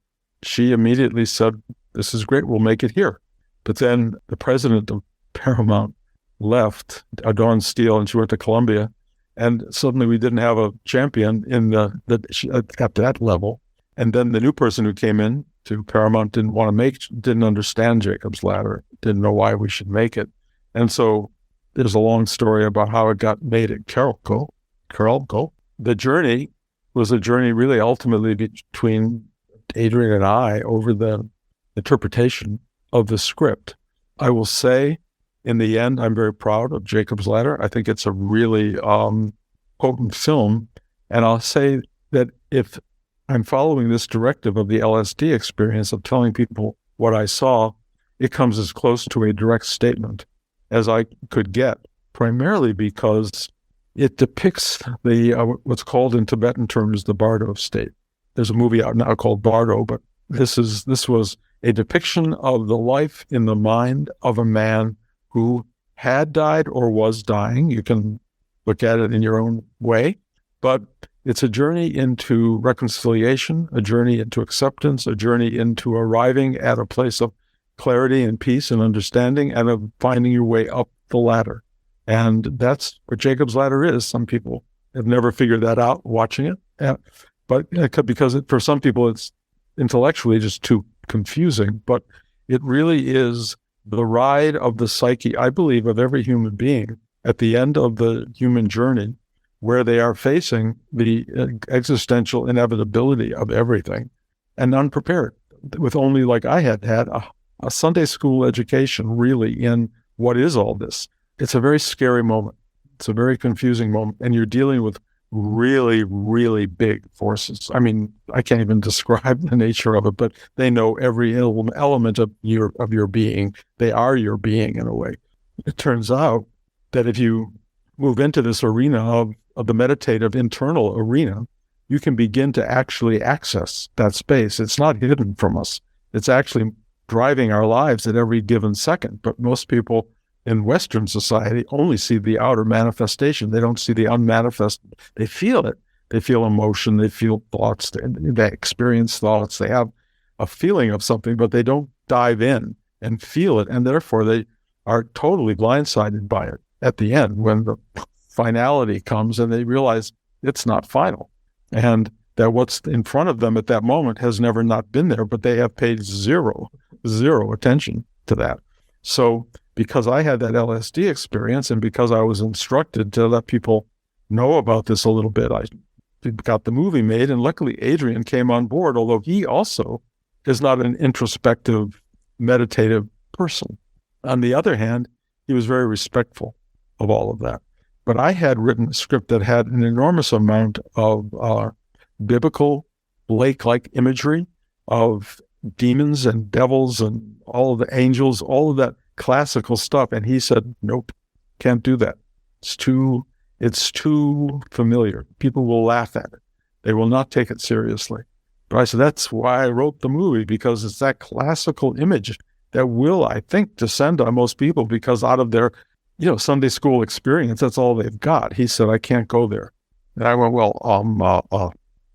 She immediately said, this is great, we'll make it here. But then the president of Paramount left, Dawn Steele, and she went to Columbia. And suddenly we didn't have a champion at that level. And then the new person who came in to Paramount didn't understand Jacob's Ladder, didn't know why we should make it. And so there's a long story about how it got made at Carolco. The journey was a journey really ultimately between Adrian and I over the interpretation of the script. I will say, in the end, I'm very proud of Jacob's Ladder. I think it's a really potent film. And I'll say that if I'm following this directive of the LSD experience of telling people what I saw, it comes as close to a direct statement as I could get, primarily because it depicts the what's called in Tibetan terms the Bardo state. There's a movie out now called Bardo, but this was a depiction of the life in the mind of a man who had died or was dying. You can look at it in your own way, but it's a journey into reconciliation, a journey into acceptance, a journey into arriving at a place of clarity and peace and understanding, and of finding your way up the ladder. And that's what Jacob's Ladder is. Some people have never figured that out watching it, but because for some people it's intellectually just too confusing. But it really is the ride of the psyche, I believe, of every human being at the end of the human journey, where they are facing the existential inevitability of everything and unprepared, with only, like I had a Sunday school education really in what is all this. It's a very scary moment. It's a very confusing moment. And you're dealing with really, really big forces. I mean, I can't even describe the nature of it, but they know every element of your being. They are your being in a way. It turns out that if you move into this arena of the meditative internal arena, you can begin to actually access that space. It's not hidden from us. It's actually driving our lives at every given second. But most people in Western society only see the outer manifestation. They don't see the unmanifested. They feel it. They feel emotion. They feel thoughts. They experience thoughts. They have a feeling of something, but they don't dive in and feel it. And therefore, they are totally blindsided by it at the end when the finality comes and they realize it's not final. And that what's in front of them at that moment has never not been there, but they have paid zero attention to that. So because I had that LSD experience and because I was instructed to let people know about this a little bit, I got the movie made. And luckily, Adrian came on board, although he also is not an introspective, meditative person. On the other hand, he was very respectful of all of that. But I had written a script that had an enormous amount of biblical Blake-like imagery of demons and devils and all of the angels, all of that classical stuff. And he said, nope, can't do that. It's too familiar. People will laugh at it. They will not take it seriously. But I said, that's why I wrote the movie, because it's that classical image that will, I think, descend on most people, because out of their, Sunday school experience, that's all they've got. He said, I can't go there. And I went, well,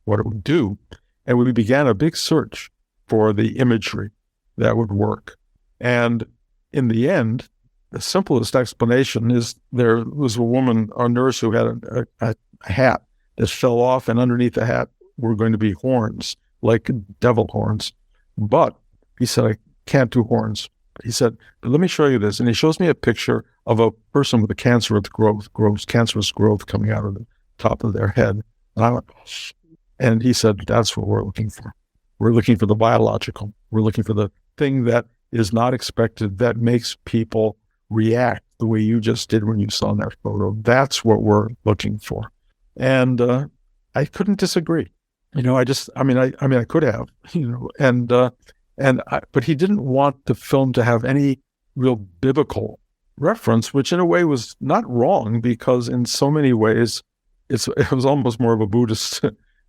what do we do? And we began a big search for the imagery that would work. And in the end, the simplest explanation is there was a nurse who had a hat that fell off, and underneath the hat were going to be horns, like devil horns. But he said, I can't do horns. He said, but let me show you this. And he shows me a picture of a person with a cancerous growth coming out of the top of their head. And I went, and he said, that's what we're looking for. We're looking for the biological. We're looking for the thing that is not expected, that makes people react the way you just did when you saw that photo. That's what we're looking for. And I couldn't disagree. I could have, but he didn't want the film to have any real biblical reference, which in a way was not wrong, because in so many ways it was almost more of a Buddhist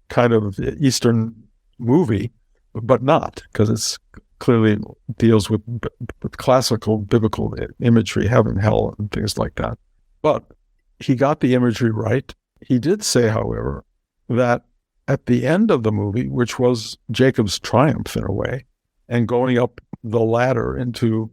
kind of Eastern movie, but not, because it's clearly deals with classical biblical imagery, heaven, hell, and things like that. But he got the imagery right. He did say, however, that at the end of the movie, which was Jacob's triumph in a way, and going up the ladder into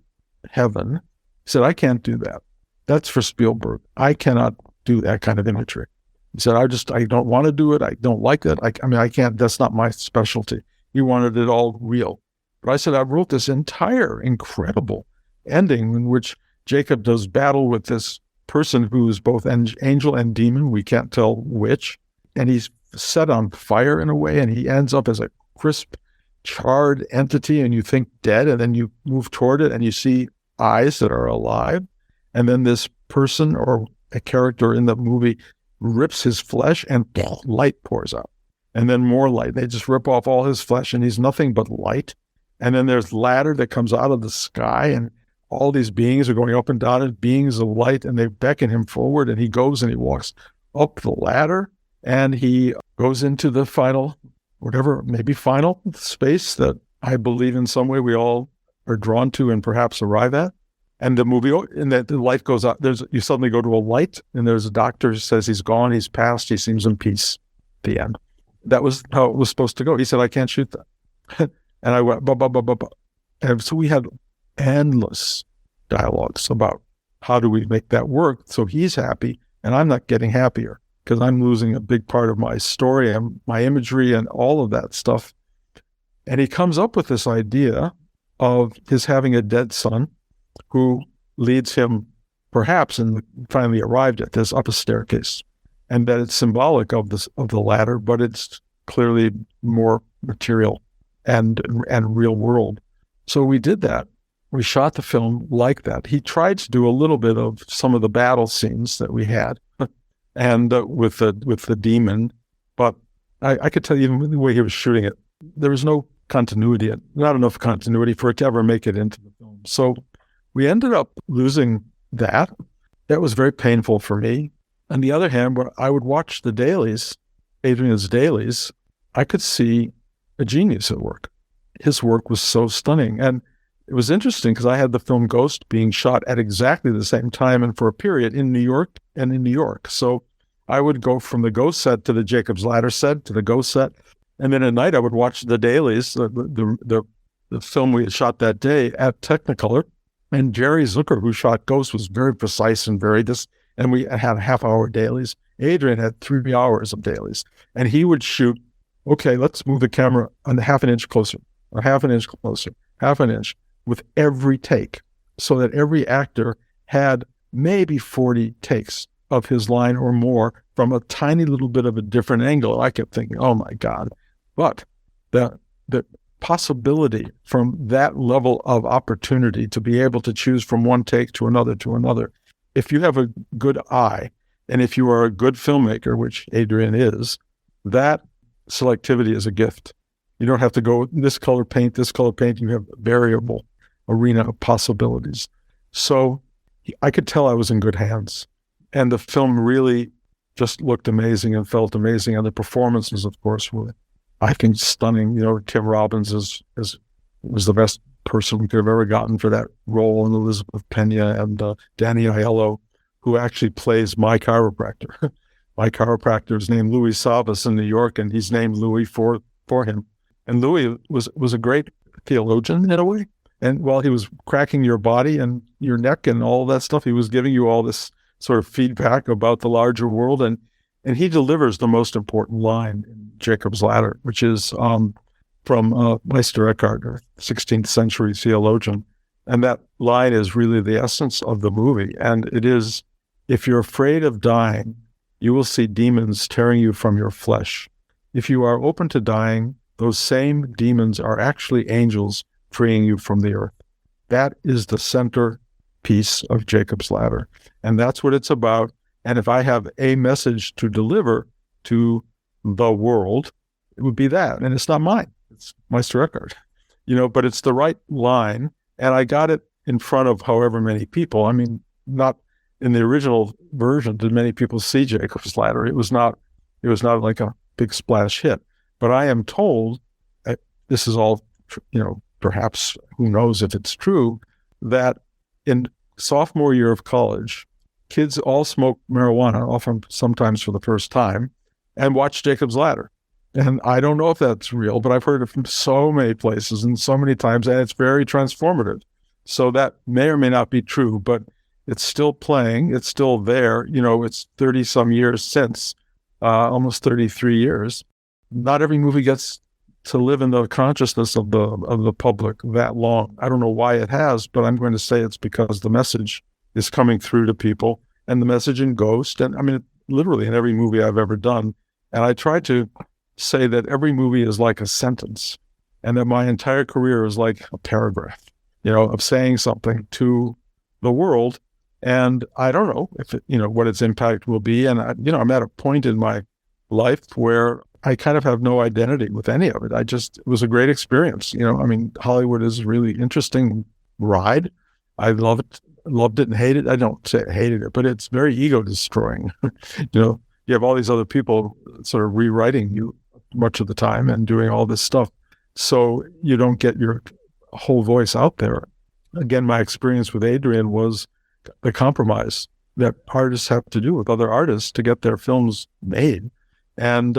heaven, he said, I can't do that. That's for Spielberg. I cannot do that kind of imagery. He said, I don't want to do it. I don't like it. I can't, that's not my specialty. He wanted it all real. But I said, I wrote this entire incredible ending in which Jacob does battle with this person who is both angel and demon. We can't tell which. And he's set on fire in a way, and he ends up as a crisp, charred entity, and you think dead, and then you move toward it and you see eyes that are alive. And then this person or a character in the movie rips his flesh and light pours out. And then more light. They just rip off all his flesh and he's nothing but light. And then there's ladder that comes out of the sky, and all these beings are going up and down as beings of light, and they beckon him forward, and he goes and he walks up the ladder, and he goes into the final space that I believe in some way we all are drawn to and perhaps arrive at. And the movie, and that the light goes out, you suddenly go to a light, and there's a doctor who says he's gone, he's passed, he seems in peace. The end. That was how it was supposed to go. He said, I can't shoot that. And I went, And so we had endless dialogues about how do we make that work so he's happy and I'm not getting happier, because I'm losing a big part of my story and my imagery and all of that stuff. And he comes up with this idea of his having a dead son who leads him, perhaps, and finally arrived at this, up a staircase. And that it's symbolic of the ladder, but it's clearly more material and real world. So we did that. We shot the film like that. He tried to do a little bit of some of the battle scenes that we had, and with the demon, but I could tell you even the way he was shooting it, there was no continuity, not enough continuity for it to ever make it into the film. So we ended up losing that. That was very painful for me. On the other hand, when I would watch the dailies, Adrian's dailies, I could see a genius at work. His work was so stunning. And it was interesting because I had the film Ghost being shot at exactly the same time and for a period in New York and in New York. So I would go from the Ghost set to the Jacob's Ladder set to the Ghost set. And then at night I would watch the dailies, the film we had shot that day at Technicolor. And Jerry Zucker, who shot Ghost, was very precise and and we had half-hour dailies. Adrian had 3 hours of dailies. And he would shoot, okay, let's move the camera on half an inch closer, or half an inch closer, half an inch, with every take, so that every actor had maybe 40 takes of his line or more from a tiny little bit of a different angle. I kept thinking, oh my God. But the possibility from that level of opportunity to be able to choose from one take to another. If you have a good eye, and if you are a good filmmaker, which Adrian is, that selectivity is a gift. You don't have to go this color paint. You have a variable arena of possibilities. So I could tell I was in good hands. And the film really just looked amazing and felt amazing. And the performances, of course, were, I think, stunning. Tim Robbins was the best person we could have ever gotten for that role, and Elizabeth Peña and Danny Aiello, who actually plays my chiropractor. My chiropractor is named Louis Savas in New York, and he's named Louis for him. And Louis was a great theologian in a way. And while he was cracking your body and your neck and all that stuff, he was giving you all this sort of feedback about the larger world. And he delivers the most important line in Jacob's Ladder, which is from Meister Eckhart, a 16th century theologian. And that line is really the essence of the movie. And it is, if you're afraid of dying, you will see demons tearing you from your flesh. If you are open to dying, those same demons are actually angels freeing you from the earth. That is the center piece of Jacob's Ladder. And that's what it's about. And if I have a message to deliver to the world, it would be that. And it's not mine. It's Meister Eckhart, but it's the right line. And I got it in front of however many people. I mean, not in the original version did many people see Jacob's Ladder. It was not like a big splash hit. But I am told, this is all, perhaps who knows if it's true, that in sophomore year of college, kids all smoke marijuana, often sometimes for the first time, and watch Jacob's Ladder. And I don't know if that's real, but I've heard it from so many places and so many times, and it's very transformative. So that may or may not be true, but it's still playing. It's still there. It's 30-some years since, almost 33 years. Not every movie gets to live in the consciousness of the public that long. I don't know why it has, but I'm going to say it's because the message is coming through to people, and the message in Ghost, and I mean, literally in every movie I've ever done. And I try to say that every movie is like a sentence, and that my entire career is like a paragraph, of saying something to the world. And I don't know if what its impact will be. And I'm at a point in my life where I kind of have no identity with any of it. It was a great experience. Hollywood is a really interesting ride. I loved it and hated it. I don't say I hated it, but it's very ego destroying. You have all these other people sort of rewriting you much of the time and doing all this stuff. So you don't get your whole voice out there. Again, my experience with Adrian was the compromise that artists have to do with other artists to get their films made. And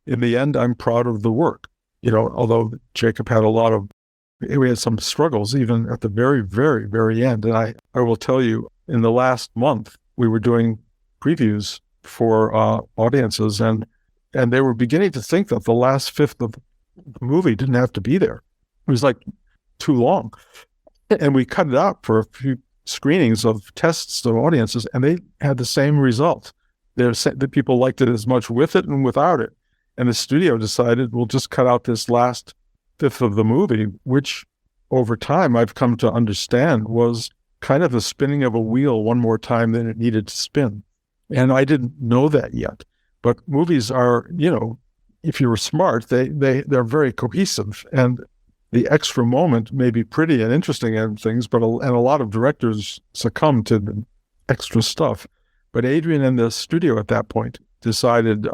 in the end, I'm proud of the work. Although Jacob had we had some struggles even at the very, very, very end. And I will tell you, in the last month, we were doing previews for audiences, and they were beginning to think that the last fifth of the movie didn't have to be there. It was like too long. And we cut it out for a few screenings of tests of audiences, and they had the same result. The people liked it as much with it and without it. And the studio decided, we'll just cut out this last fifth of the movie, which over time I've come to understand was kind of the spinning of a wheel one more time than it needed to spin. And I didn't know that yet. But movies are, if you were smart, they're very cohesive. And the extra moment may be pretty and interesting and things, but a lot of directors succumb to the extra stuff. But Adrian and the studio at that point decided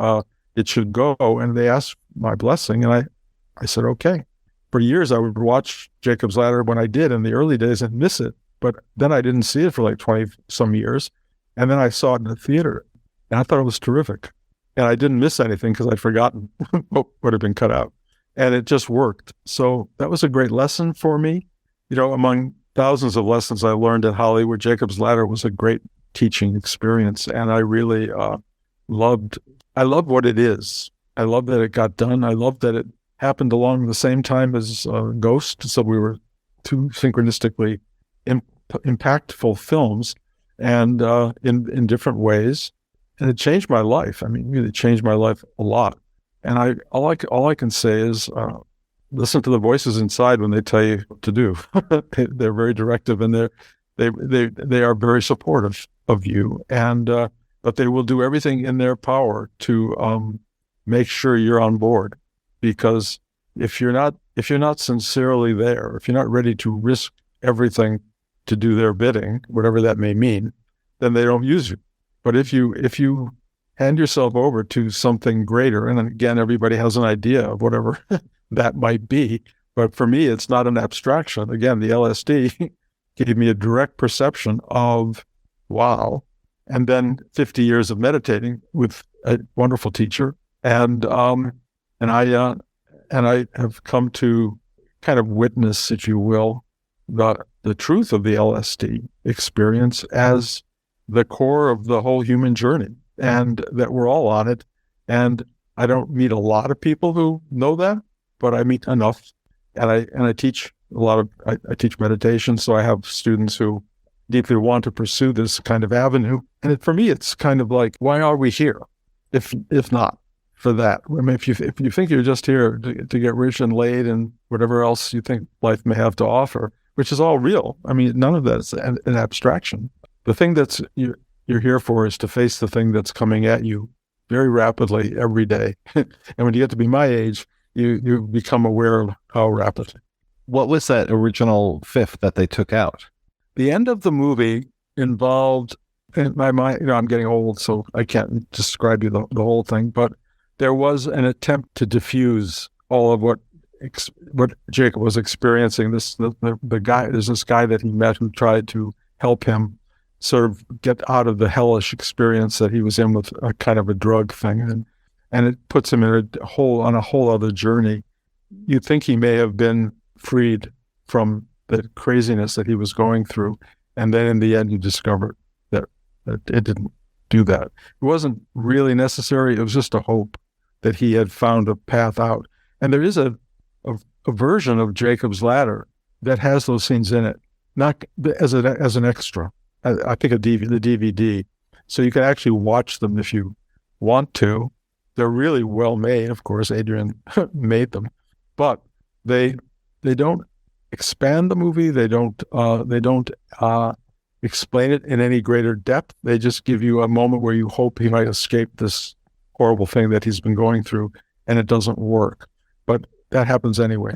it should go, and they asked my blessing, and I said, okay. For years, I would watch Jacob's Ladder when I did in the early days and miss it, but then I didn't see it for like 20-some years, and then I saw it in the theater, and I thought it was terrific. And I didn't miss anything because I'd forgotten what would have been cut out. And it just worked. So that was a great lesson for me. Among thousands of lessons I learned in Hollywood, Jacob's Ladder was a great teaching experience. And I really loved what it is. I love that it got done. I love that it happened along the same time as Ghost. So we were two synchronistically impactful films, and in different ways. And it changed my life. I mean, really changed my life a lot. And all I can say is, listen to the voices inside when they tell you what to do. They're very directive, and they are very supportive of you, and but they will do everything in their power to make sure you're on board. Because if you're not sincerely there, if you're not ready to risk everything to do their bidding, whatever that may mean, then they don't use you. But if you hand yourself over to something greater, and again, everybody has an idea of whatever that might be. But for me, it's not an abstraction. Again, the LSD gave me a direct perception of, wow. And then 50 years of meditating with a wonderful teacher. And I have come to kind of witness, if you will, the truth of the LSD experience as the core of the whole human journey, and that we're all on it. And I don't meet a lot of people who know that, but I meet enough. And I teach I teach meditation, so I have students who deeply want to pursue this kind of avenue. And for me, it's kind of like, why are we here if not for that? I mean, if you think you're just here to get rich and laid and whatever else you think life may have to offer, which is all real. I mean, none of that's an abstraction. The thing that's you're here for is to face the thing that's coming at you very rapidly every day. And when you get to be my age, you become aware of how rapidly. What was that original fifth that they took out? The end of the movie involved, in my mind, I'm getting old, so I can't describe you the whole thing, but there was an attempt to diffuse all of what Jacob was experiencing. The guy, there's this guy that he met who tried to help him sort of get out of the hellish experience that he was in with a kind of a drug thing, and it puts him in on a whole other journey. You think he may have been freed from the craziness that he was going through, and then in the end you discover that it didn't do that. It wasn't really necessary. It was just a hope that he had found a path out. And there is a version of Jacob's Ladder that has those scenes in it, not as an extra. I think the DVD, so you can actually watch them if you want to. They're really well made, of course. Adrian made them, but they don't expand the movie. They don't explain it in any greater depth. They just give you a moment where you hope he might escape this horrible thing that he's been going through, and it doesn't work. But that happens anyway.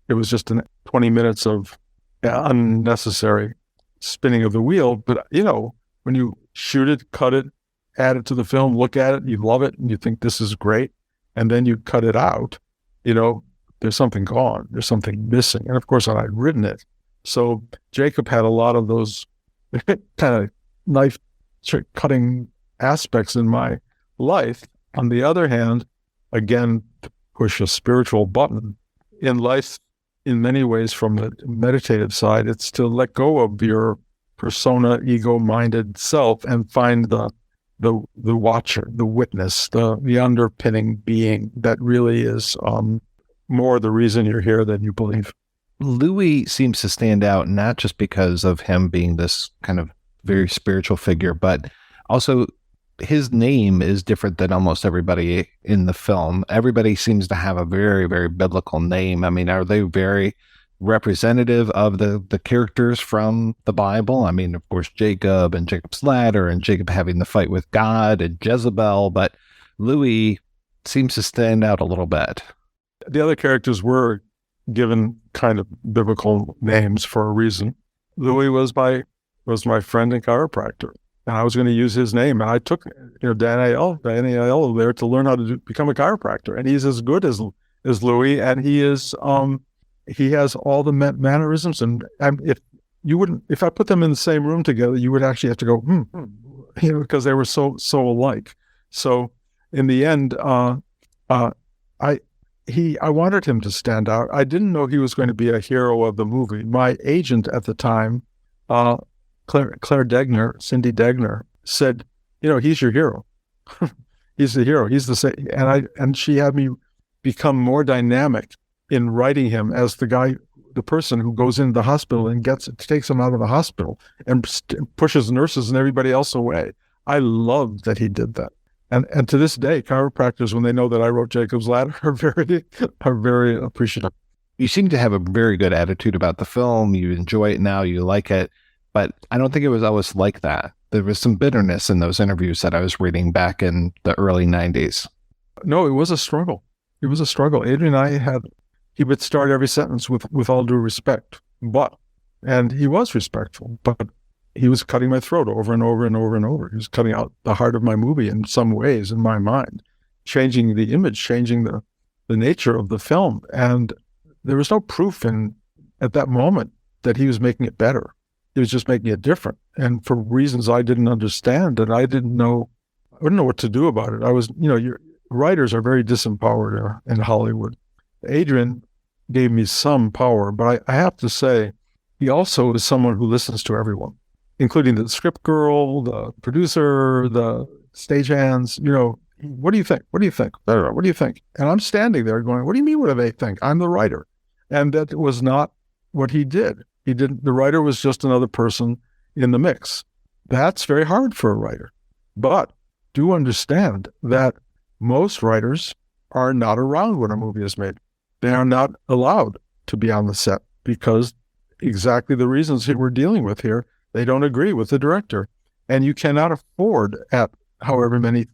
It was just 20 minutes of unnecessary spinning of the wheel. But, when you shoot it, cut it, add it to the film, look at it, you love it, and you think this is great, and then you cut it out, there's something gone. There's something missing. And, of course, I'd written it. So Jacob had a lot of those kind of knife-cutting aspects in my life. On the other hand, again, to push a spiritual button, in life, in many ways, from the meditative side, it's to let go of your persona, ego-minded self and find the watcher, the witness, the underpinning being that really is more the reason you're here than you believe. Louis seems to stand out not just because of him being this kind of very spiritual figure, but also his name is different than almost everybody in the film. Everybody seems to have a very, very biblical name. I mean, are they very representative of the characters from the Bible? I mean, of course, Jacob and Jacob's Ladder and Jacob having the fight with God and Jezebel, but Louis seems to stand out a little bit. The other characters were given kind of biblical names for a reason. Louis was my friend and chiropractor, and I was going to use his name. And I took Daniel there to learn how to become a chiropractor. And he's as good as Louis, and he is he has all the mannerisms. And if I put them in the same room together, you would actually have to go because they were so alike. So in the end, I wanted him to stand out. I didn't know he was going to be a hero of the movie. My agent at the time, Claire Degner, Cindy Degner, said, he's your hero. He's the hero. He's the same. And she had me become more dynamic in writing him as the person who goes into the hospital and takes him out of the hospital and pushes nurses and everybody else away. I loved that he did that. And to this day, chiropractors, when they know that I wrote Jacob's Ladder, are very appreciative. You seem to have a very good attitude about the film. You enjoy it now. You like it. But I don't think it was always like that. There was some bitterness in those interviews that I was reading back in the early 90s. No, it was a struggle. It was a struggle. Adrian and I he would start every sentence with all due respect, and he was respectful, but he was cutting my throat over and over and over and over. He was cutting out the heart of my movie in some ways in my mind, changing the image, changing the nature of the film. And there was no proof at that moment that he was making it better. He was just making it different. And for reasons I didn't understand, and I didn't know what to do about it. Your writers are very disempowered in Hollywood. Adrian gave me some power, but I have to say, he also is someone who listens to everyone, including the script girl, the producer, the stagehands. What do you think? What do you think? What do you think? And I'm standing there going, what do you mean, what do they think? I'm the writer. And that was not what he did. The writer was just another person in the mix. That's very hard for a writer. But do understand that most writers are not around when a movie is made. They are not allowed to be on the set because exactly the reasons that we're dealing with here, they don't agree with the director. And you cannot afford at however many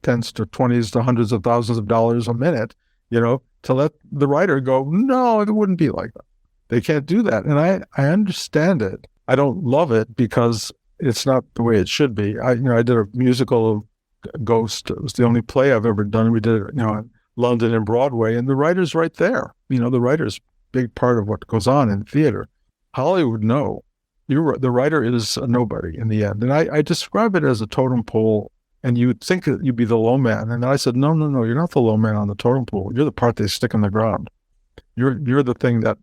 tens to 20s to hundreds of thousands of dollars a minute, to let the writer go, no, it wouldn't be like that. They can't do that. And I understand it. I don't love it because it's not the way it should be. I did a musical of Ghost. It was the only play I've ever done. We did it, in London and Broadway, and the writer's right there. The writer's a big part of what goes on in theater. Hollywood, no. The writer is a nobody in the end. And I describe it as a totem pole, and you would think that you'd be the low man. And I said, no, you're not the low man on the totem pole. You're the part they stick in the ground. You're the thing that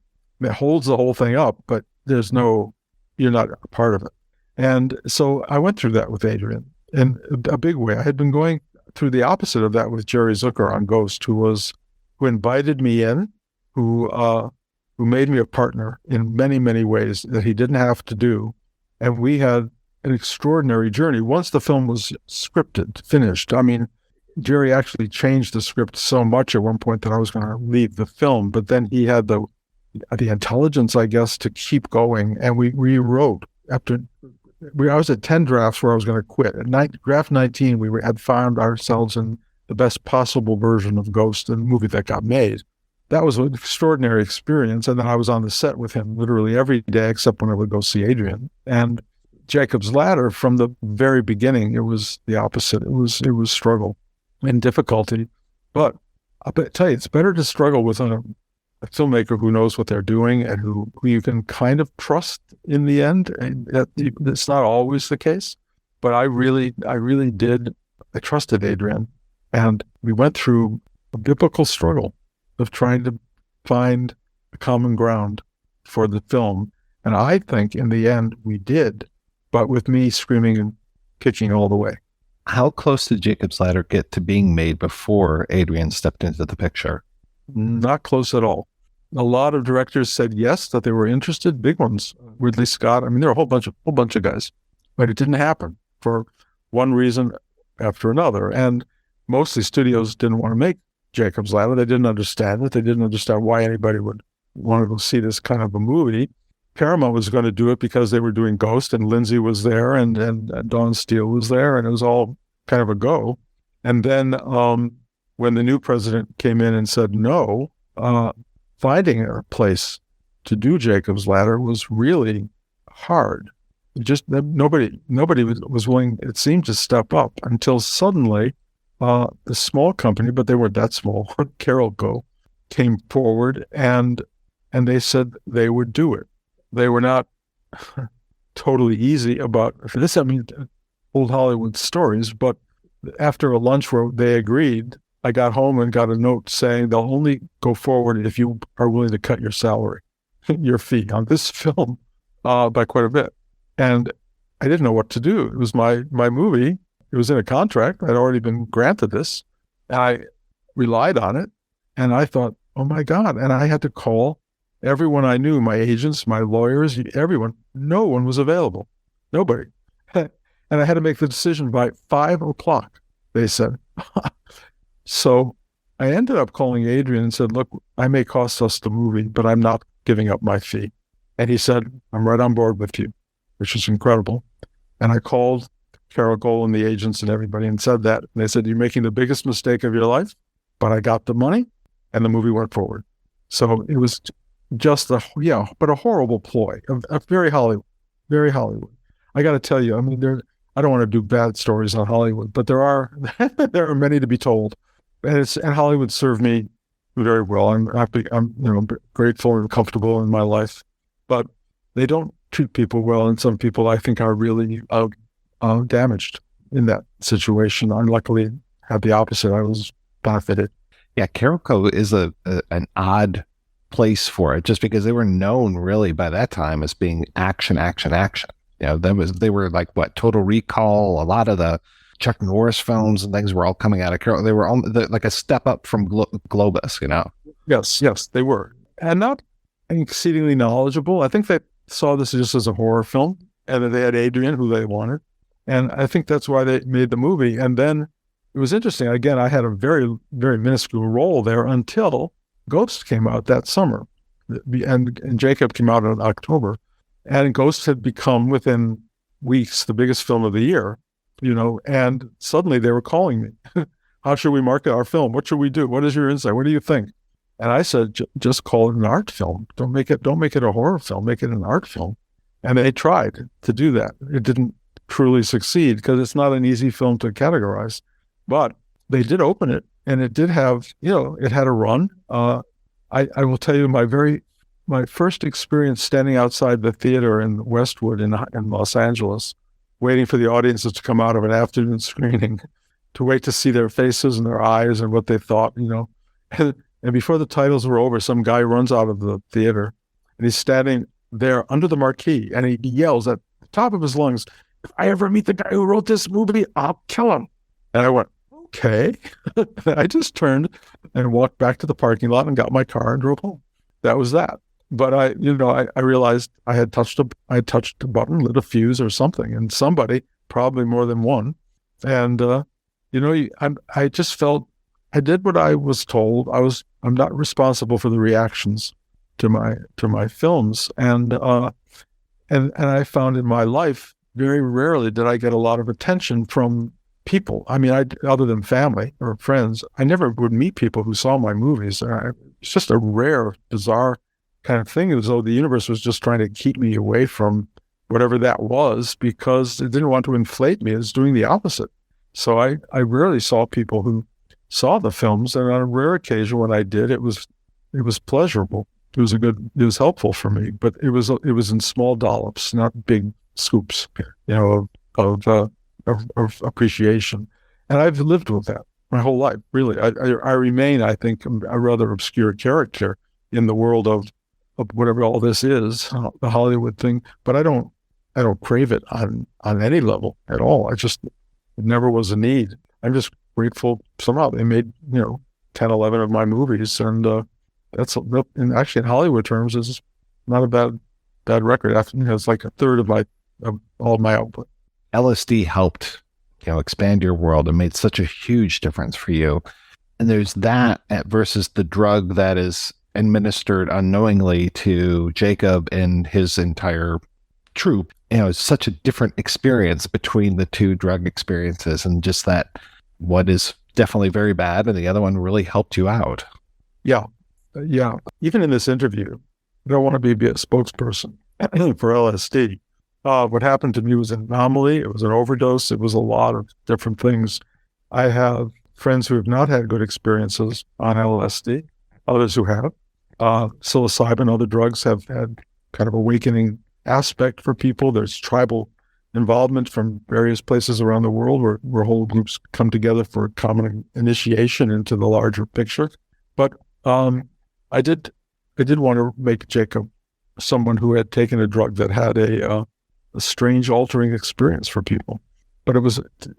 holds the whole thing up, but you're not a part of it. And so I went through that with Adrian in a big way. I had been going through the opposite of that with Jerry Zucker on Ghost, who invited me in, who made me a partner in many, many ways that he didn't have to do. And we had an extraordinary journey. Once the film was scripted, finished, Jerry actually changed the script so much at one point that I was going to leave the film, but then he had the intelligence, I guess, to keep going. And we rewrote I was at 10 drafts where I was going to quit. At draft 19, we had found ourselves in the best possible version of Ghost, the movie that got made. That was an extraordinary experience. And then I was on the set with him literally every day, except when I would go see Adrian. And Jacob's Ladder, from the very beginning, it was the opposite. It was struggle and difficulty. But I'll tell you, it's better to struggle with a filmmaker who knows what they're doing and who you can kind of trust in the end. And that's not always the case, but I really did. I trusted Adrian, and we went through a biblical struggle of trying to find a common ground for the film. And I think in the end we did, but with me screaming and kicking all the way. How close did Jacob's Ladder get to being made before Adrian stepped into the picture? Not close at all. A lot of directors said yes, that they were interested, big ones. Ridley Scott. There were a whole bunch of guys, but it didn't happen for one reason after another. And mostly studios didn't want to make Jacob's Ladder. They didn't understand it. They didn't understand why anybody would want to go see this kind of a movie. Paramount was going to do it because they were doing Ghost, and Lindsay was there, and Dawn Steele was there, and it was all kind of a go. And then when the new president came in and said no, finding a place to do Jacob's Ladder was really hard. Just nobody was willing, it seemed, to step up until suddenly the small company, but they weren't that small, Carol Co, came forward and they said they would do it. They were not totally easy about this. Old Hollywood stories, but after a lunch where they agreed, I got home and got a note saying they'll only go forward if you are willing to cut your salary, your fee on this film by quite a bit. And I didn't know what to do. It was my movie. It was in a contract. I'd already been granted this. And I relied on it. And I thought, oh my God. And I had to call everyone I knew, my agents, my lawyers, everyone. No one was available. Nobody. And I had to make the decision by 5 o'clock, they said. So I ended up calling Adrian and said, look, I may cost us the movie, but I'm not giving up my fee. And he said, I'm right on board with you, which is incredible. And I called Carol Gold and the agents and everybody and said that. And they said, you're making the biggest mistake of your life, but I got the money and the movie went forward. So it was just a horrible ploy, a very Hollywood, very Hollywood. I got to tell you, I mean, I don't want to do bad stories on Hollywood, but there are many to be told. And Hollywood served me very well. I'm happy. I'm grateful and comfortable in my life, but they don't treat people well, and some people I think are really damaged in that situation. I luckily had the opposite. I was benefited. Yeah, Carolco is an odd place for it, just because they were known really by that time as being action. They were like Total Recall. A lot of the Chuck Norris films and things were all coming out of Carolco. They were like a step up from Globus, Yes, they were, and not exceedingly knowledgeable. I think they saw this just as a horror film, and then they had Adrian, who they wanted, and I think that's why they made the movie. And then it was interesting. Again, I had a very, very minuscule role there until Ghost came out that summer, and Jacob came out in October, and Ghost had become within weeks the biggest film of the year, and suddenly they were calling me. How should we market our film? What should we do? What is your insight? What do you think? And I said, just call it an art film. Don't make it a horror film. Make it an art film. And they tried to do that. It didn't truly succeed because it's not an easy film to categorize. But they did open it, and it did have, it had a run. I will tell you my first experience standing outside the theater in Westwood in Los Angeles, waiting for the audiences to come out of an afternoon screening, to wait to see their faces and their eyes and what they thought, And before the titles were over, some guy runs out of the theater, and he's standing there under the marquee, and he yells at the top of his lungs, if I ever meet the guy who wrote this movie, I'll kill him. And I went, okay. I just turned and walked back to the parking lot and got my car and drove home. That was that. But I realized I had touched a button, lit a fuse or something, and somebody, probably more than one. And, I just felt I did what I was told. I'm not responsible for the reactions to my films. And I found in my life, very rarely did I get a lot of attention from people. I mean, other than family or friends, I never would meet people who saw my movies. It's just a rare, bizarre kind of thing. It was as though the universe was just trying to keep me away from whatever that was, because it didn't want to inflate me. It was doing the opposite. So I rarely saw people who saw the films, and on a rare occasion when I did, it was pleasurable. It was helpful for me, but it was in small dollops, not big scoops, of appreciation. And I've lived with that my whole life, really. I remain, I think, a rather obscure character in the world of whatever all this is, the Hollywood thing. But I don't crave it on any level at all. It never was a need. I'm just grateful somehow they made 10, 11 of my movies, and that's actually in Hollywood terms is not a bad record. It's like a third of all my output. LSD helped expand your world and made such a huge difference for you. And there's that versus the drug that is administered unknowingly to Jacob and his entire troupe. It's such a different experience between the two drug experiences, and just that one is definitely very bad and the other one really helped you out. Yeah. Even in this interview, I don't want to be a spokesperson for LSD. What happened to me was an anomaly. It was an overdose. It was a lot of different things. I have friends who have not had good experiences on LSD, others who have. Psilocybin, other drugs have had kind of awakening aspect for people. There's tribal involvement from various places around the world where whole groups come together for a common initiation into the larger picture. But I did want to make Jacob someone who had taken a drug that had a strange, altering experience for people. But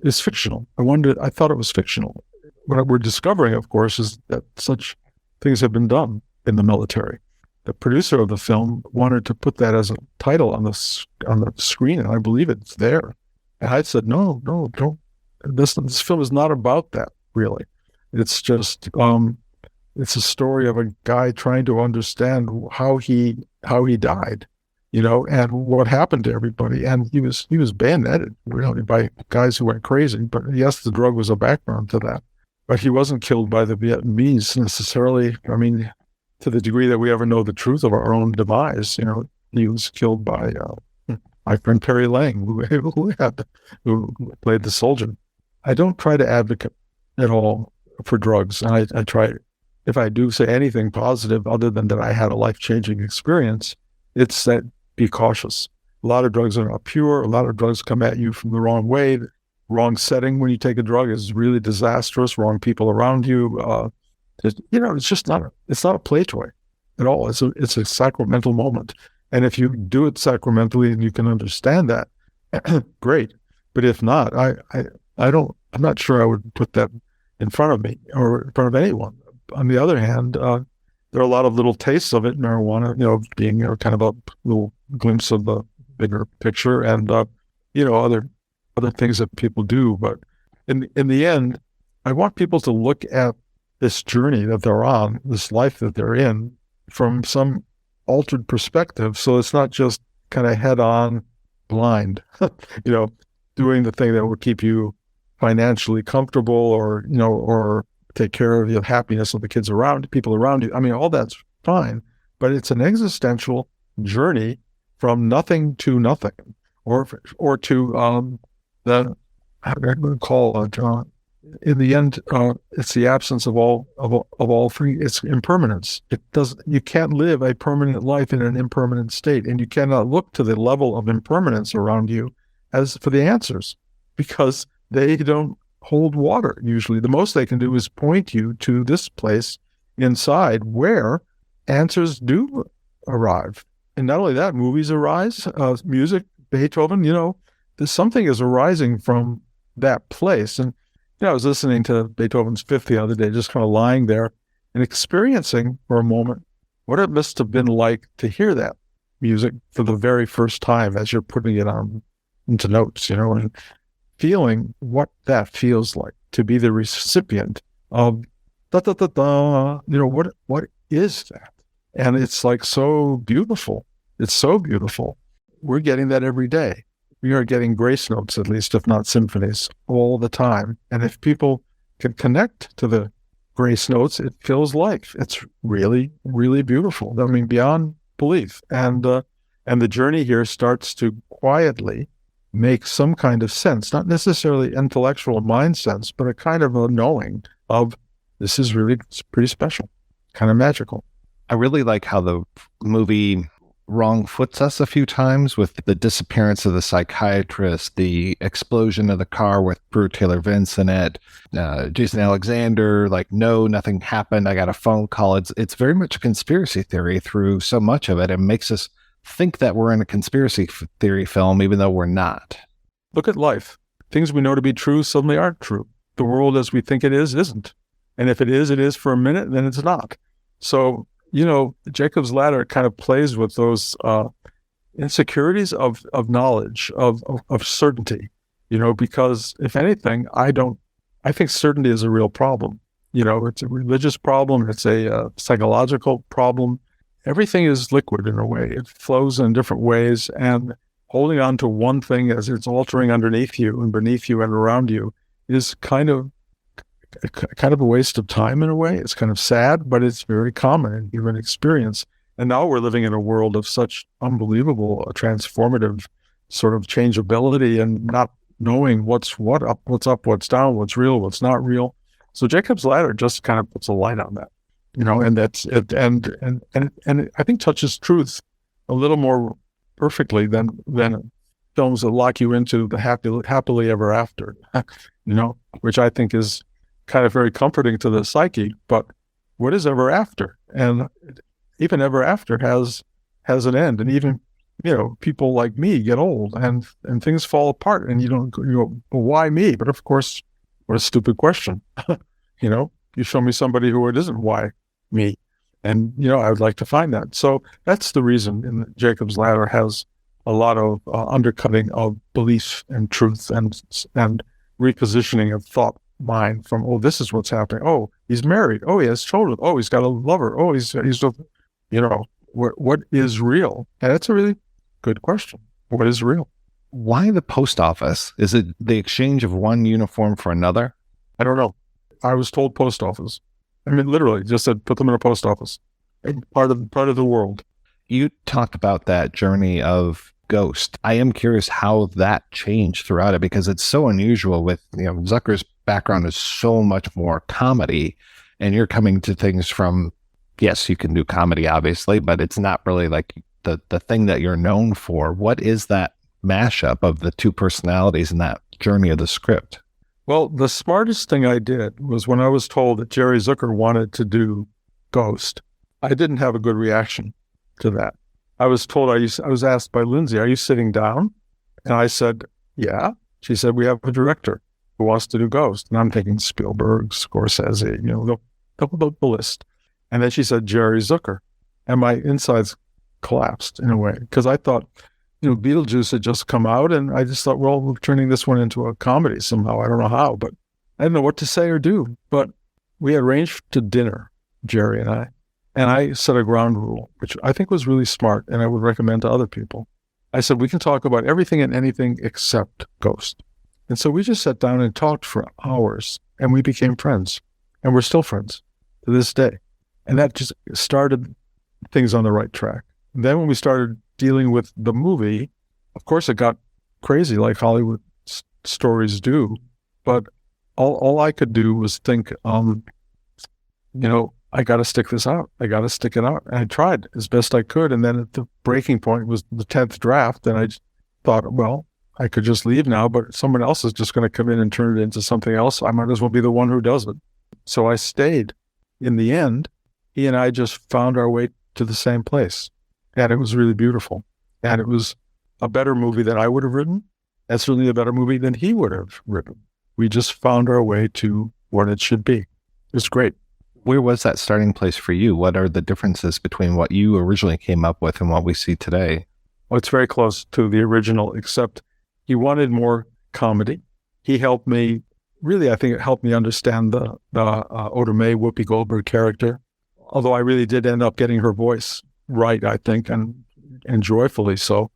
it's fictional. I thought it was fictional. What we're discovering, of course, is that such things have been done in the military. The producer of the film wanted to put that as a title on the screen, and I believe it's there. And I said, no, don't. This film is not about that, really. It's just it's a story of a guy trying to understand how he died, and what happened to everybody. And he was bayoneted really by guys who went crazy. But yes, the drug was a background to that. But he wasn't killed by the Vietnamese necessarily. I mean, to the degree that we ever know the truth of our own demise, he was killed by my friend Perry Lang, who played the soldier. I don't try to advocate at all for drugs. And I try, if I do say anything positive other than that I had a life-changing experience, it's that be cautious. A lot of drugs are not pure. A lot of drugs come at you from the wrong way. Wrong setting when you take a drug is really disastrous. Wrong people around you. It's just not a play toy at all. It's a sacramental moment. And if you do it sacramentally and you can understand that, great. But if not, I'm not sure I would put that in front of me or in front of anyone. On the other hand, there are a lot of little tastes of it, marijuana, being kind of a little glimpse of the bigger picture, and other things that people do. But in the end, I want people to look at this journey that they're on, this life that they're in, from some altered perspective. So it's not just kind of head on blind, doing the thing that would keep you financially comfortable or take care of the happiness of the people around you. I mean, all that's fine, but it's an existential journey from nothing to nothing, or to the, I'm going to call it, in the end, it's the absence of all three. It's impermanence. You can't live a permanent life in an impermanent state, and you cannot look to the level of impermanence around you as for the answers, because they don't hold water. Usually, the most they can do is point you to this place inside where answers do arrive. And not only that, movies arise, music, Beethoven. There's something is arising from that place. And I was listening to Beethoven's Fifth the other day, just kind of lying there and experiencing for a moment what it must have been like to hear that music for the very first time as you're putting it on into notes, and feeling what that feels like to be the recipient of da-da-da-da, what is that? And it's like so beautiful. It's so beautiful. We're getting that every day. We are getting grace notes, at least, if not symphonies, all the time. And if people can connect to the grace notes, it feels life. It's really, really beautiful. I mean, beyond belief. And the journey here starts to quietly make some kind of sense, not necessarily intellectual mind sense, but a kind of a knowing of this is really pretty special, kind of magical. I really like how the movie wrong foots us a few times with the disappearance of the psychiatrist, the explosion of the car with Brew Taylor Vince in it, Jason Alexander, like, no, nothing happened. I got a phone call. It's very much a conspiracy theory through so much of it, and makes us think that we're in a conspiracy theory film, even though we're not. Look at life. Things we know to be true suddenly aren't true. The world as we think it is isn't. And if it is for a minute, then it's not. So, Jacob's Ladder kind of plays with those insecurities of knowledge, of certainty, because if anything, I think certainty is a real problem. It's a religious problem. It's a psychological problem. Everything is liquid in a way. It flows in different ways, and holding on to one thing as it's altering underneath you and beneath you and around you is kind of a waste of time in a way. It's kind of sad, but it's very common in human experience. And now we're living in a world of such unbelievable, transformative sort of changeability and not knowing what's up, what's down, what's real, what's not real. So Jacob's Ladder just kind of puts a light on that, and that's it. And I think touches truth a little more perfectly than films that lock you into the happily ever after, which I think is kind of very comforting to the psyche. But what is ever after? And even ever after has an end. And even, people like me get old and things fall apart, and you go, well, why me? But of course, what a stupid question. You show me somebody who it isn't, why me? And, I would like to find that. So that's the reason in Jacob's Ladder has a lot of undercutting of belief and truth and repositioning of thought mind from, oh, this is what's happening. Oh, he's married. Oh, he has children. Oh, he's got a lover. Oh, he's what is real? And that's a really good question. What is real? Why the post office? Is it the exchange of one uniform for another? I don't know. I was told post office. I mean, literally, just said put them in a post office. Part of the world. You talked about that journey of Ghost. I am curious how that changed throughout it, because it's so unusual with, Zucker's background is so much more comedy, and you're coming to things from, yes, you can do comedy, obviously, but it's not really like the thing that you're known for. What is that mashup of the two personalities in that journey of the script? Well, the smartest thing I did was when I was told that Jerry Zucker wanted to do Ghost, I didn't have a good reaction to that. I was told, I was asked by Lindsay, are you sitting down? And I said, yeah. She said, we have a director who wants to do Ghost. And I'm thinking Spielberg, Scorsese, the list. And then she said, Jerry Zucker. And my insides collapsed in a way, because I thought, Beetlejuice had just come out, and I just thought, well, we're turning this one into a comedy somehow. I don't know how, but I didn't know what to say or do. But we arranged to dinner, Jerry and I set a ground rule, which I think was really smart, and I would recommend to other people. I said, we can talk about everything and anything except Ghost. And so we just sat down and talked for hours, and we became friends, and we're still friends to this day. And that just started things on the right track. And then when we started dealing with the movie, of course it got crazy like Hollywood stories do, but all I could do was think, I got to stick this out. I got to stick it out. And I tried as best I could. And then at the breaking point was the 10th draft. And I thought, well, I could just leave now, but someone else is just going to come in and turn it into something else. I might as well be the one who does it. So I stayed. In the end, he and I just found our way to the same place. And it was really beautiful. And it was a better movie than I would have written. And certainly a better movie than he would have written. We just found our way to what it should be. It was great. Where was that starting place for you? What are the differences between what you originally came up with and what we see today? Well, it's very close to the original, except he wanted more comedy. He helped me, really, I think it helped me understand the Oda Mae, Whoopi Goldberg character. Although I really did end up getting her voice right, I think, and joyfully so.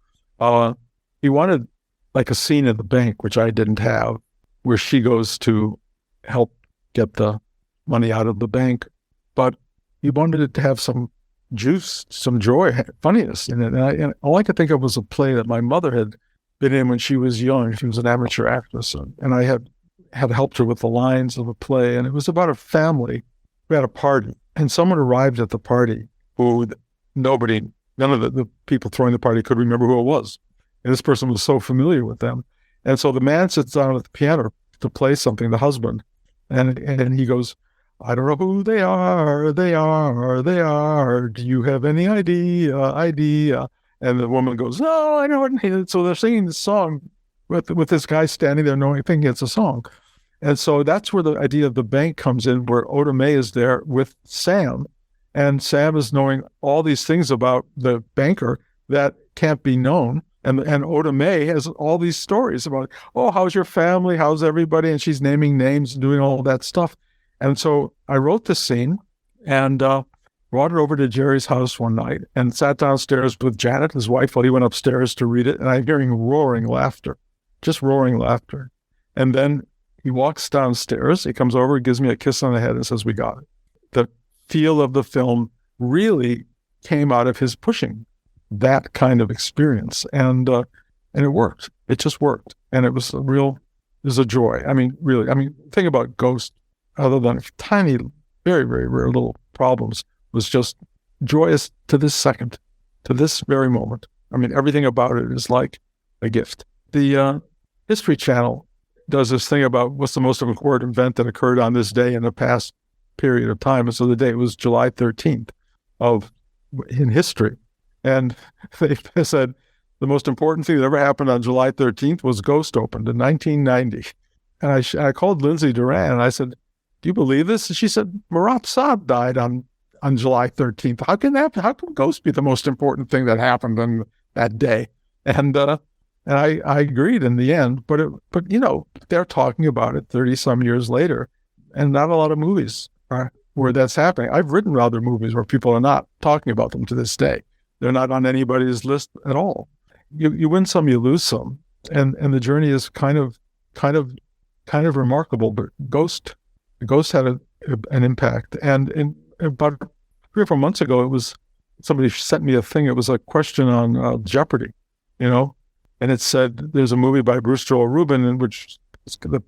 He wanted like a scene at the bank, which I didn't have, where she goes to help get the money out of the bank, but he wanted it to have some juice, some joy, funniness in it. And all I could think of was a play that my mother had been in when she was young. She was an amateur actress, and I had helped her with the lines of the play. And it was about a family who had a party, and someone arrived at the party who none of the people throwing the party could remember who it was. And this person was so familiar with them. And so the man sits down at the piano to play something, the husband, and he goes, I don't know who they are. Do you have any idea? And the woman goes, no, I don't. So they're singing this song with this guy standing there thinking it's a song. And so that's where the idea of the bank comes in, where Oda Mae is there with Sam. And Sam is knowing all these things about the banker that can't be known. And Oda Mae has all these stories about, oh, how's your family? How's everybody? And she's naming names and doing all that stuff. And so I wrote this scene and brought it over to Jerry's house one night and sat downstairs with Janet, his wife, while he went upstairs to read it. And I'm hearing roaring laughter, just roaring laughter. And then he walks downstairs. He comes over, gives me a kiss on the head and says, we got it. The feel of the film really came out of his pushing that kind of experience. And it worked. It just worked. And it was a joy. I mean, really, think about Ghost, other than tiny, very, very rare little problems, was just joyous to this second, to this very moment. I mean, everything about it is like a gift. The History Channel does this thing about what's the most important event that occurred on this day in the past period of time. And so the day was July 13th in history. And they said the most important thing that ever happened on July 13th was Ghost opened in 1990. And I called Lindsay Duran and I said, do you believe this? And she said, Marat Saad died on July 13th. How can Ghost be the most important thing that happened on that day? And And I agreed in the end, but they're talking about it 30 some years later, and not a lot of movies are where that's happening. I've written other movies where people are not talking about them to this day. They're not on anybody's list at all. You win some, you lose some, and the journey is kind of remarkable. But Ghost had an impact, and about 3 or 4 months ago, it was somebody sent me a thing. It was a question on Jeopardy, and it said there's a movie by Bruce Joel Rubin in which the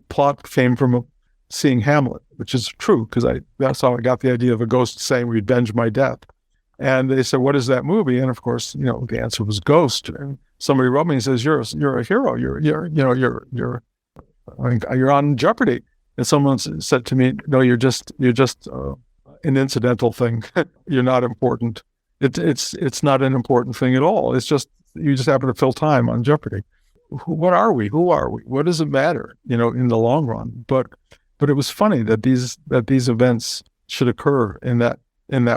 plot came from seeing Hamlet, which is true because that's how I got the idea of a ghost saying revenge my death. And they said, "What is that movie?" And of course, the answer was Ghost. And somebody wrote me and says, "You're a hero. You're on Jeopardy." And someone said to me, "No, you're just an incidental thing. You're not important. It's not an important thing at all. It's just you just happen to fill time on Jeopardy. What are we? Who are we? What does it matter? In the long run." But it was funny that these events should occur in that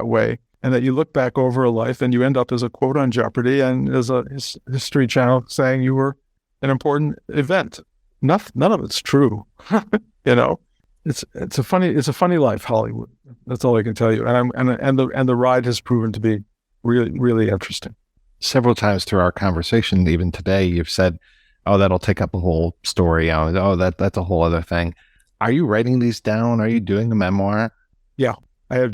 way, and that you look back over a life and you end up as a quote on Jeopardy and as a History Channel saying you were an important event. None of it's true. It's a funny life, Hollywood. That's all I can tell you. And the ride has proven to be really, really interesting. Several times through our conversation, even today, you've said, "Oh, that'll take up a whole story. Oh, that's a whole other thing." Are you writing these down? Are you doing a memoir? Yeah, I had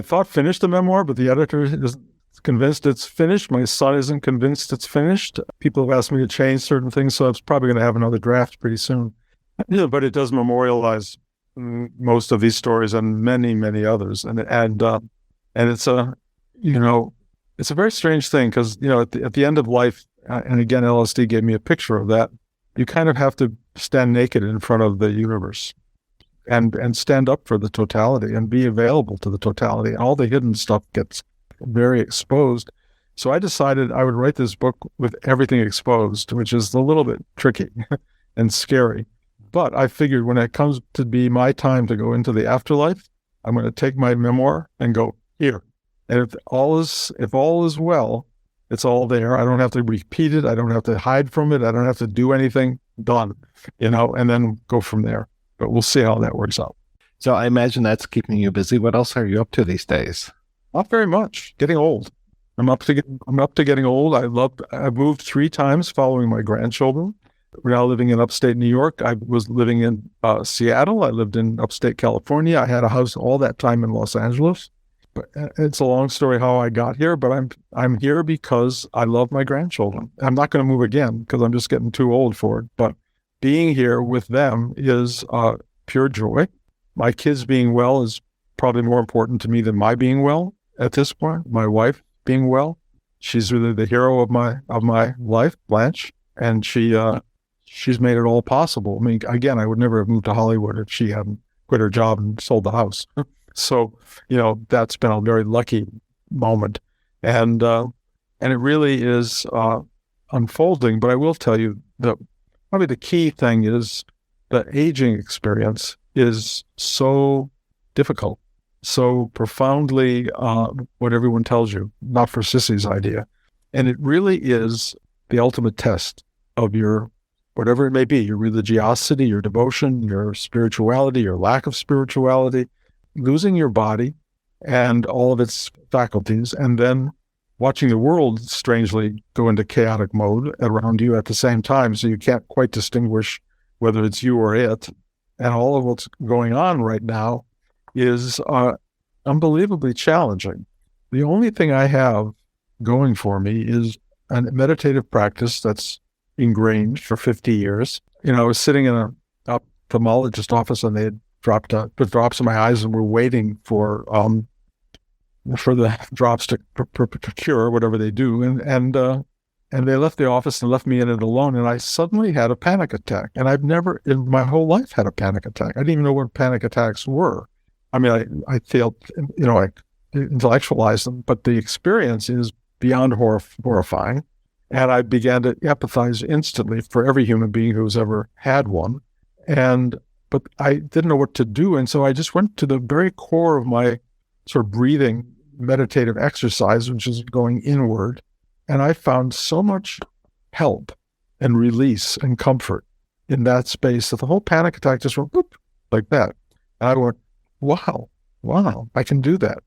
thought finished the memoir, but the editor is convinced it's finished. My son isn't convinced it's finished. People have asked me to change certain things, so I'm probably going to have another draft pretty soon. But it does memorialize most of these stories and many, many others. And it's it's a very strange thing because, at the end of life, and again, LSD gave me a picture of that, you kind of have to stand naked in front of the universe and stand up for the totality and be available to the totality. And all the hidden stuff gets very exposed. So I decided I would write this book with everything exposed, which is a little bit tricky and scary. But I figured when it comes to be my time to go into the afterlife, I'm going to take my memoir and go here. And if all is well, it's all there. I don't have to repeat it. I don't have to hide from it. I don't have to do anything. Done, and then go from there. But we'll see how that works out. So I imagine that's keeping you busy. What else are you up to these days? Not very much. Getting old. I'm up to getting old. I've moved 3 times following my grandchildren. We're now living in upstate New York. I was living in Seattle. I lived in upstate California. I had a house all that time in Los Angeles. But it's a long story how I got here, but I'm here because I love my grandchildren. I'm not going to move again because I'm just getting too old for it. But being here with them is pure joy. My kids being well is probably more important to me than my being well at this point. My wife being well, she's really the hero of my life, Blanche, and she's made it all possible. I mean, again, I would never have moved to Hollywood if she hadn't quit her job and sold the house. So, that's been a very lucky moment. And it really is unfolding. But I will tell you that probably the key thing is the aging experience is so difficult, so profoundly what everyone tells you, not for sissies idea. And it really is the ultimate test of your, whatever it may be, your religiosity, your devotion, your spirituality, your lack of spirituality, losing your body and all of its faculties, and then watching the world strangely go into chaotic mode around you at the same time, so you can't quite distinguish whether it's you or it. And all of what's going on right now is unbelievably challenging. The only thing I have going for me is a meditative practice that's ingrained for 50 years. I was sitting in an ophthalmologist office and they had put drops in my eyes and were waiting for the drops to cure whatever they do. And they left the office and left me in it alone. And I suddenly had a panic attack. And I've never in my whole life had a panic attack. I didn't even know what panic attacks were. I mean, I failed, I intellectualized them, but the experience is beyond horrifying. And I began to empathize instantly for every human being who's ever had one. But I didn't know what to do. And so I just went to the very core of my sort of breathing meditative exercise, which is going inward. And I found so much help and release and comfort in that space that the whole panic attack just went whoop, like that. And I went, wow, I can do that.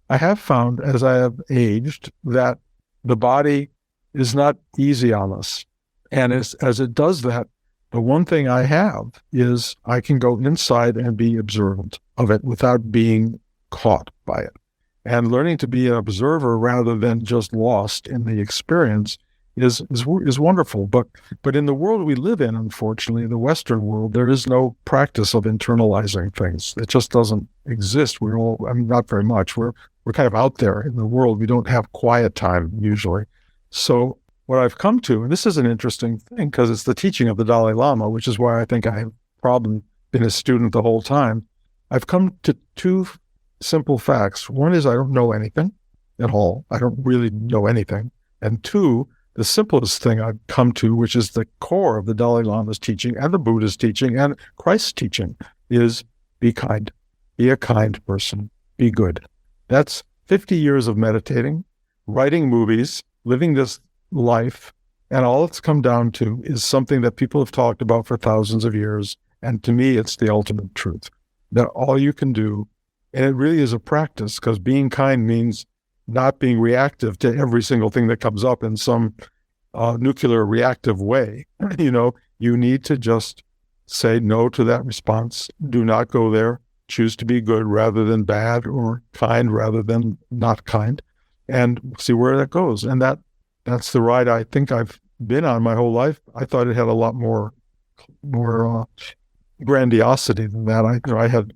I have found as I have aged that the body is not easy on us. And as it does that, the one thing I have is I can go inside and be observant of it without being caught by it. And learning to be an observer rather than just lost in the experience is wonderful. But in the world we live in, unfortunately, the Western world, there is no practice of internalizing things. It just doesn't exist. We're all, I mean, not very much. We're kind of out there in the world. We don't have quiet time usually. So what I've come to, and this is an interesting thing because it's the teaching of the Dalai Lama, which is why I think I have probably been a student the whole time. I've come to two simple facts. One is I don't know anything at all. I don't really know anything. And two, the simplest thing I've come to, which is the core of the Dalai Lama's teaching and the Buddha's teaching and Christ's teaching, is be kind. Be a kind person. Be good. That's 50 years of meditating, writing movies, living this life, and all it's come down to is something that people have talked about for thousands of years. And to me, it's the ultimate truth, that all you can do, and it really is a practice, because being kind means not being reactive to every single thing that comes up in some nuclear reactive way. You need to just say no to that response. Do not go there. Choose to be good rather than bad, or kind rather than not kind, and see where that goes. And that's the ride I think I've been on my whole life. I thought it had a lot more grandiosity than that. I had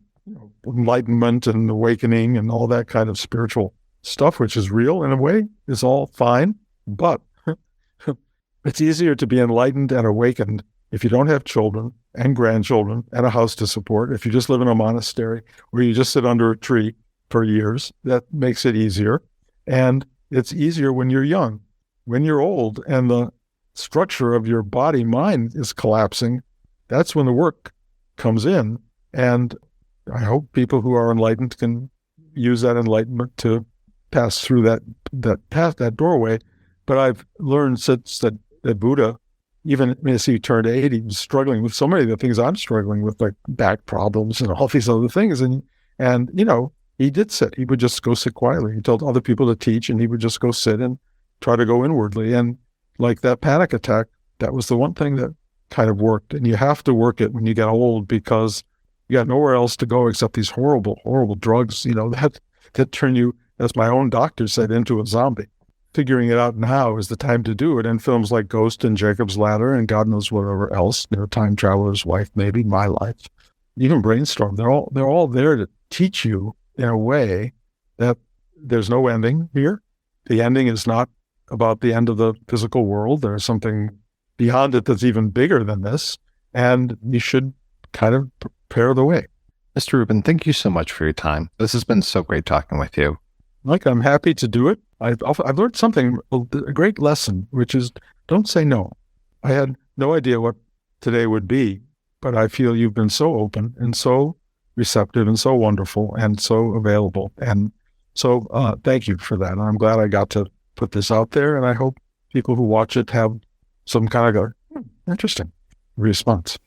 enlightenment and awakening and all that kind of spiritual stuff, which is real in a way, is all fine. But it's easier to be enlightened and awakened if you don't have children and grandchildren and a house to support. If you just live in a monastery where you just sit under a tree for years, that makes it easier. And it's easier when you're young. When you're old and the structure of your body, mind is collapsing, that's when the work comes in. And I hope people who are enlightened can use that enlightenment to pass through that path, that doorway. But I've learned since that Buddha, even as he turned 80, was struggling with so many of the things I'm struggling with, like back problems and all these other things. And he did sit. He would just go sit quietly. He told other people to teach, and he would just go sit and try to go inwardly. And like that panic attack, that was the one thing that kind of worked. And you have to work it when you get old, because you got nowhere else to go except these horrible, horrible drugs, that turn you, as my own doctor said, into a zombie. Figuring it out now is the time to do it. And films like Ghost and Jacob's Ladder and God knows whatever else, Time Traveler's Wife, maybe My Life, even Brainstorm, they're all there to teach you in a way that there's no ending here. The ending is not about the end of the physical world. There's something beyond it that's even bigger than this, and you should kind of prepare the way. Mr. Rubin, thank you so much for your time. This has been so great talking with you. Mike, I'm happy to do it. I've learned something, a great lesson, which is don't say no. I had no idea what today would be, but I feel you've been so open and so receptive and so wonderful and so available. And so thank you for that. And I'm glad I got to put this out there, and I hope people who watch it have some kind of interesting response.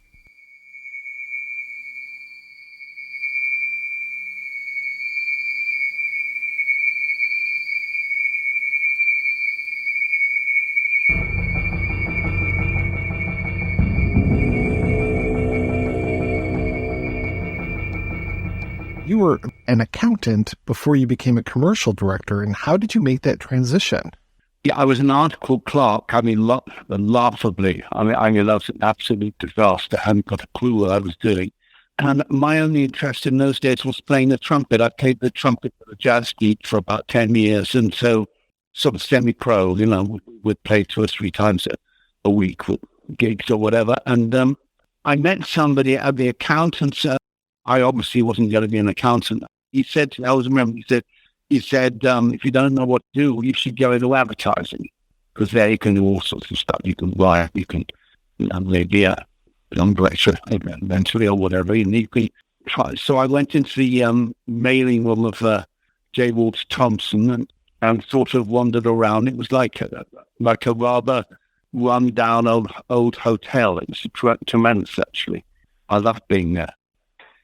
You were an accountant before you became a commercial director, and how did you make that transition? Yeah, I was an article clerk. Laughably. I mean, that was an absolute disaster. I hadn't got a clue what I was doing. And my only interest in those days was playing the trumpet. I played the trumpet at a jazz gig for about 10 years. And so sort of semi-pro, would play 2 or 3 times a week with gigs or whatever. And I met somebody at the accountant's. I obviously wasn't going to be an accountant. He said, I always remember, he said, if you don't know what to do, you should go into advertising, because there you can do all sorts of stuff. You can write, you can maybe a young director eventually or whatever, and you can try. So I went into the mailing room of J. Walter Thompson and sort of wandered around. It was like a rather run-down old hotel. It was tremendous, actually. I loved being there.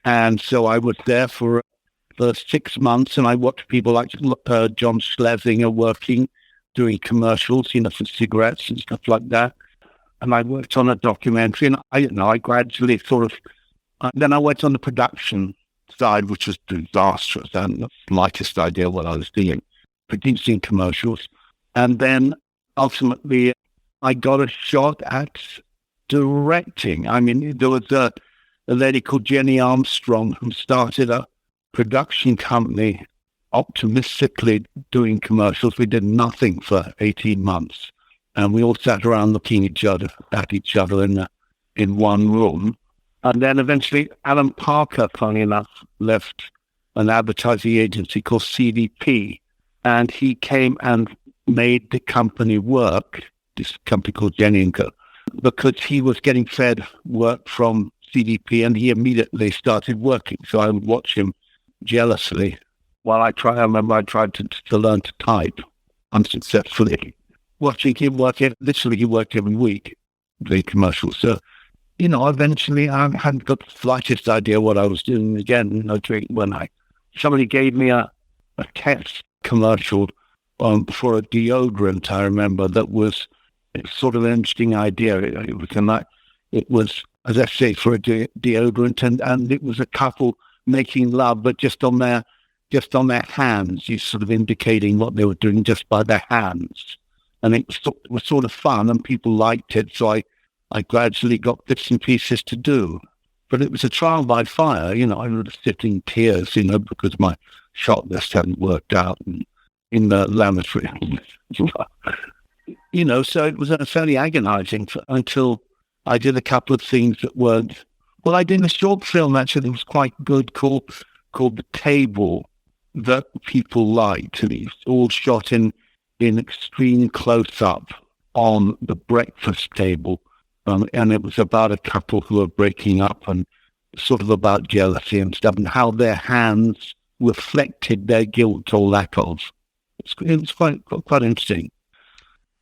And so I was there for 6 months, and I watched people like John Schlesinger working, doing commercials, for cigarettes and stuff like that. And I worked on a documentary, and I gradually sort of, then I went on the production side, which was disastrous. I had the slightest idea what I was doing, producing commercials. And then ultimately I got a shot at directing. I mean, there was a lady called Jenny Armstrong who started a production company optimistically doing commercials. We did nothing for 18 months. And we all sat around looking at each other in one room. And then eventually Alan Parker, funny enough, left an advertising agency called CDP. And he came and made the company work, this company called Jenny & Co., because he was getting fed work from CDP, and he immediately started working. So I would watch him jealously while I remember I tried to learn to type unsuccessfully. Watching him work, literally he worked every week, the commercials. So, eventually I hadn't got the slightest idea what I was doing again, when somebody gave me a test commercial for a deodorant, I remember, that was sort of an interesting idea. It was, as I say, for a deodorant, and it was a couple making love, but just on their hands, you sort of indicating what they were doing just by their hands. And it was sort of fun, and people liked it, so I gradually got bits and pieces to do. But it was a trial by fire, I would sit in tears, because my shot list hadn't worked out in the laboratory. So it was fairly agonizing until I did a couple of things that weren't. Well, I did a short film, actually, that was quite good, called The Table, that people liked. And it's all shot in extreme close-up on the breakfast table. And it was about a couple who were breaking up, and sort of about jealousy and stuff, and how their hands reflected their guilt or lack of. It was quite interesting.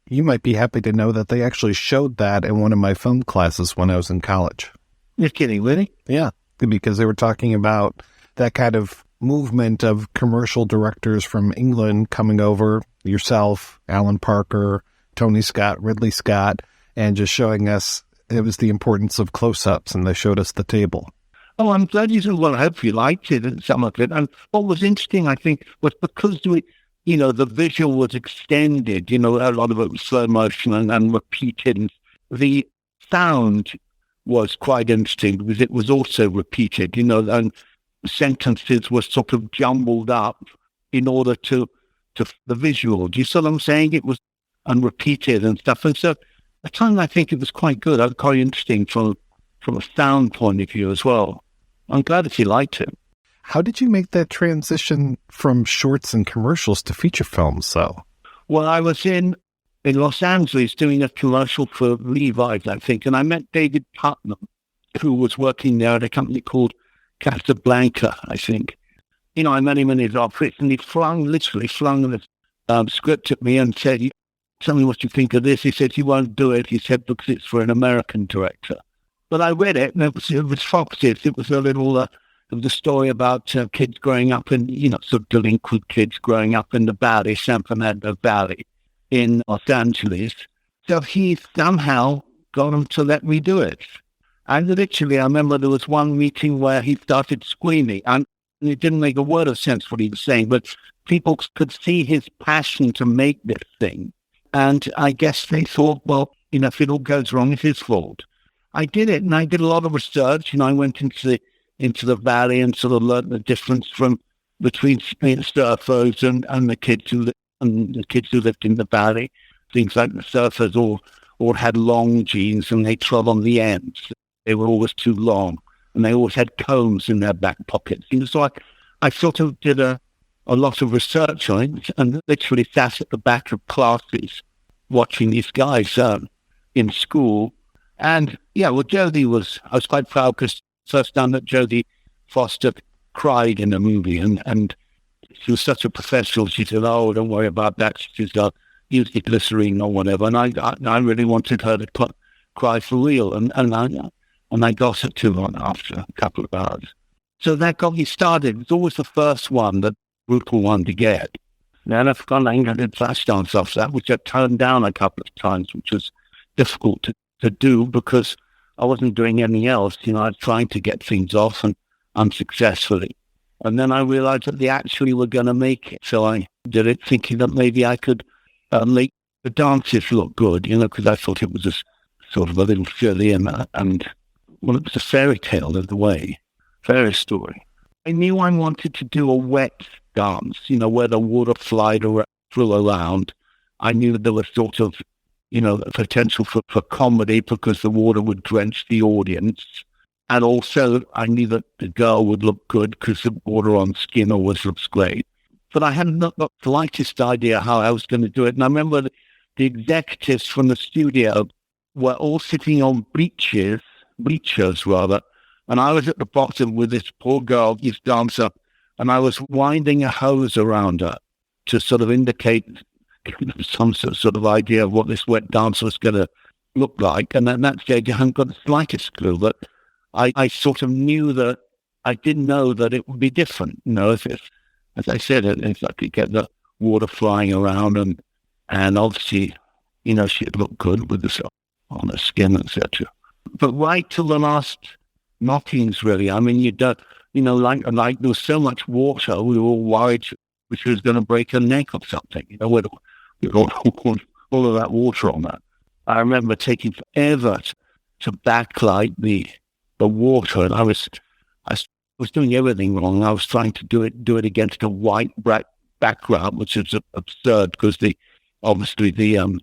You might be happy to know that they actually showed that in one of my film classes when I was in college. You're kidding, really? Yeah, because they were talking about that kind of movement of commercial directors from England coming over, yourself, Alan Parker, Tony Scott, Ridley Scott, and just showing us it was the importance of close-ups, and they showed us the table. Oh, I'm glad you said, well, I hope you liked it and some of it. And what was interesting, I think, was because the visual was extended, a lot of it was slow motion and repeated. The sound was quite interesting because it was also repeated, and sentences were sort of jumbled up in order to the visual. Do you see what I'm saying? It was unrepeated and stuff. And so at the time, I think it was quite good. It was quite interesting from a sound point of view as well. I'm glad that you liked it. How did you make that transition from shorts and commercials to feature films, though? Well, I was in Los Angeles doing a commercial for Levi's, I think, and I met David Putnam, who was working there at a company called Casablanca, I think. I met him in his office, and he literally flung the script at me and said, "Tell me what you think of this." He said, "You won't do it." He said, "Because it's for an American director." But I read it, and it was Fox's. It was a little... of the story about kids growing up in, sort of delinquent kids growing up in the valley, San Fernando Valley in Los Angeles. So he somehow got them to let me do it. And literally, I remember there was one meeting where he started screaming, and it didn't make a word of sense what he was saying, but people could see his passion to make this thing. And I guess they thought, well, if it all goes wrong, it's his fault. I did it, and I did a lot of research. I went into the valley and sort of learned the difference between surfers and the kids who lived in the valley. Things like the surfers all had long jeans, and they trod on the ends. They were always too long, and they always had combs in their back pockets. So I sort of did a lot of research on it, and literally sat at the back of classes watching these guys in school. And yeah, well, I was quite proud because first time that Jodie Foster cried in a movie, and she was such a professional. She said, "Oh, don't worry about that." She said, use the glycerine or whatever. And I really wanted her to cry for real. And I got it to her after a couple of hours. So that got me started. It's always the first one, the brutal one to get. Then I did Flashdance after that, which I turned down a couple of times, which was difficult to do because I wasn't doing anything else. I was trying to get things off and unsuccessfully. And then I realized that they actually were going to make it. So I did it thinking that maybe I could make the dances look good, because I thought it was just sort of a little silly and it was a fairy tale in the way, fairy story. I knew I wanted to do a wet dance, where the water flew around. I knew that there was sort of, potential for comedy because the water would drench the audience. And also I knew that the girl would look good because the water on skin always looks great. But I hadn't got the slightest idea how I was going to do it. And I remember the executives from the studio were all sitting on bleachers, and I was at the bottom with this poor girl, this dancer, and I was winding a hose around her to sort of indicate some sort of idea of what this wet dance was going to look like. And at that stage, I hadn't got the slightest clue, but I sort of knew that I didn't know that it would be different. If as I said, if I could get the water flying around and obviously, she'd look good with this on her skin, etc. But right till the last knockings, really. I mean, like there was so much water, we were all worried she was going to break her neck or something, with all of that water on that. I remember taking forever to backlight the water, and I was doing everything wrong. I was trying to do it against a white background, which is absurd because obviously the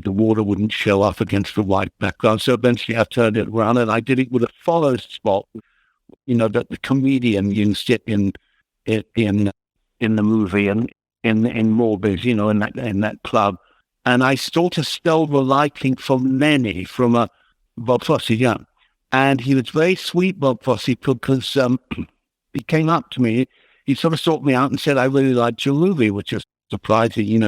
water wouldn't show up against the white background. So eventually I turned it around and I did it with a follow spot, that the comedian used it in the movie and in Robbins, in that club. And I sort of stole the lighting from Lenny, from Bob Fosse, yeah. And he was very sweet, Bob Fosse, because he came up to me. He sort of sought me out and said, "I really liked your movie," which is surprising,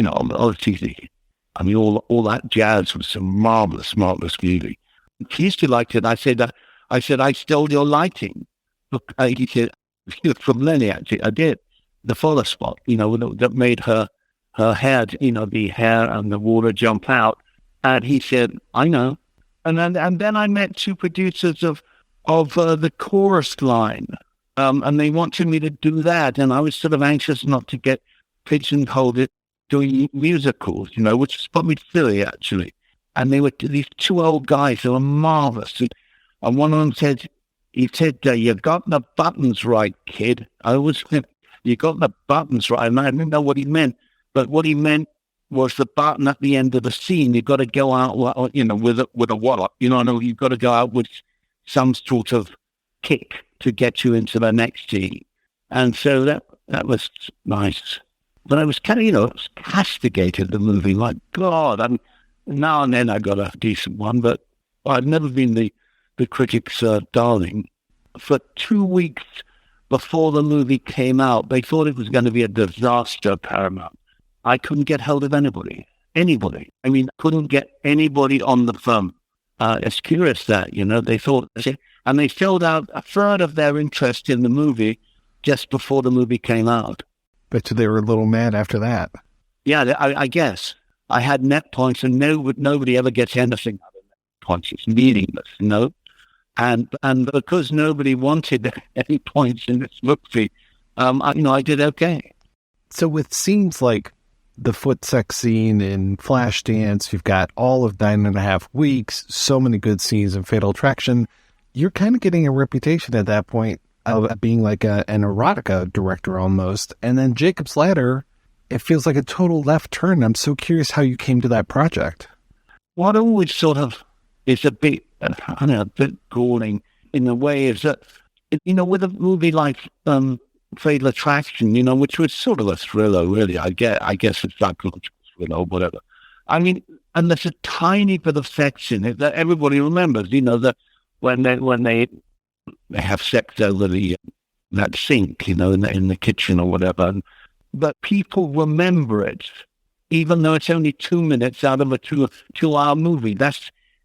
obviously, I mean, all that jazz was some marvelous movie. He used to like it. I said, "I stole your lighting." Look, he said, from Lenny, actually, I did. The follow spot, that made her hair, the hair and the water jump out. And he said, "I know." And then I met two producers of the chorus line, and they wanted me to do that. And I was sort of anxious not to get pigeonholed doing musicals, which is probably silly, actually. And they were these two old guys who were marvelous. And one of them said, "You got the buttons right, kid." You got the buttons right. And I didn't know what he meant, but what he meant was the button at the end of the scene. You've got to go out, with a wallop. You've got to go out with some sort of kick to get you into the next scene. And so that was nice. But I was kind of, castigated the movie. Like, God, and now and then I got a decent one, but I'd never been the critics' darling. For 2 weeks before the movie came out, they thought it was going to be a disaster, Paramount. I couldn't get hold of anybody. I mean, couldn't get anybody on the phone. It's curious that, they thought, and they filled out a third of their interest in the movie just before the movie came out. Bet you they were a little mad after that. Yeah, I guess. I had net points, and nobody ever gets anything out of net points. It's meaningless, And because nobody wanted any points in this movie, I did okay. So with scenes like the foot sex scene in Flashdance, you've got all of 9.5 Weeks, so many good scenes in Fatal Attraction, you're kind of getting a reputation at that point of being like an erotica director almost. And then Jacob's Ladder, it feels like a total left turn. I'm so curious how you came to that project. What always sort of is a bit galling in a way is that, with a movie like Fatal Attraction, which was sort of a thriller, really. I guess it's psychological thriller or whatever. I mean, and there's a tiny bit of sex in it that everybody remembers, that when they have sex over that sink, in the kitchen or whatever. But people remember it even though it's only 2 minutes out of a 2-hour movie.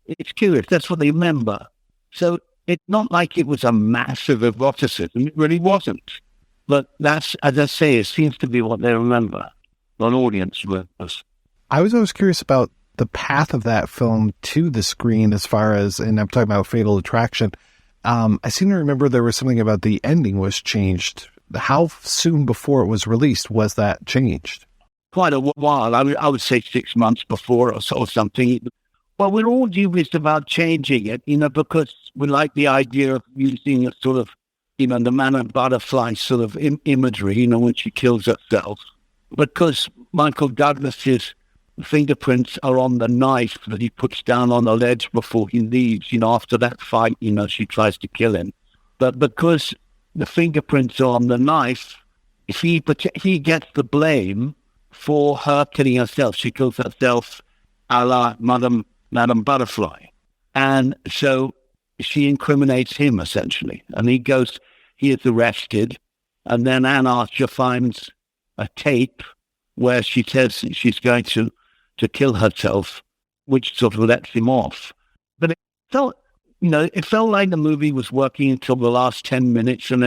It's curious. That's what they remember. So it's not like it was a massive eroticism. It really wasn't. But that's, as I say, it seems to be what they remember. An audience remembers. I was always curious about the path of that film to the screen as far as, and I'm talking about Fatal Attraction. I seem to remember there was something about the ending was changed. How soon before it was released was that changed? Quite a while. I would say 6 months before or something. Well, we're all dubious about changing it, because we like the idea of using a sort of, the man and butterfly sort of imagery, when she kills herself. Because Michael Douglas's fingerprints are on the knife that he puts down on the ledge before he leaves, after that fight, she tries to kill him. But because the fingerprints are on the knife, he gets the blame for her killing herself. She kills herself a la Madame Butterfly. And so she incriminates him, essentially. And he is arrested. And then Anne Archer finds a tape where she says she's going to kill herself, which sort of lets him off. But it felt like the movie was working until the last 10 minutes, and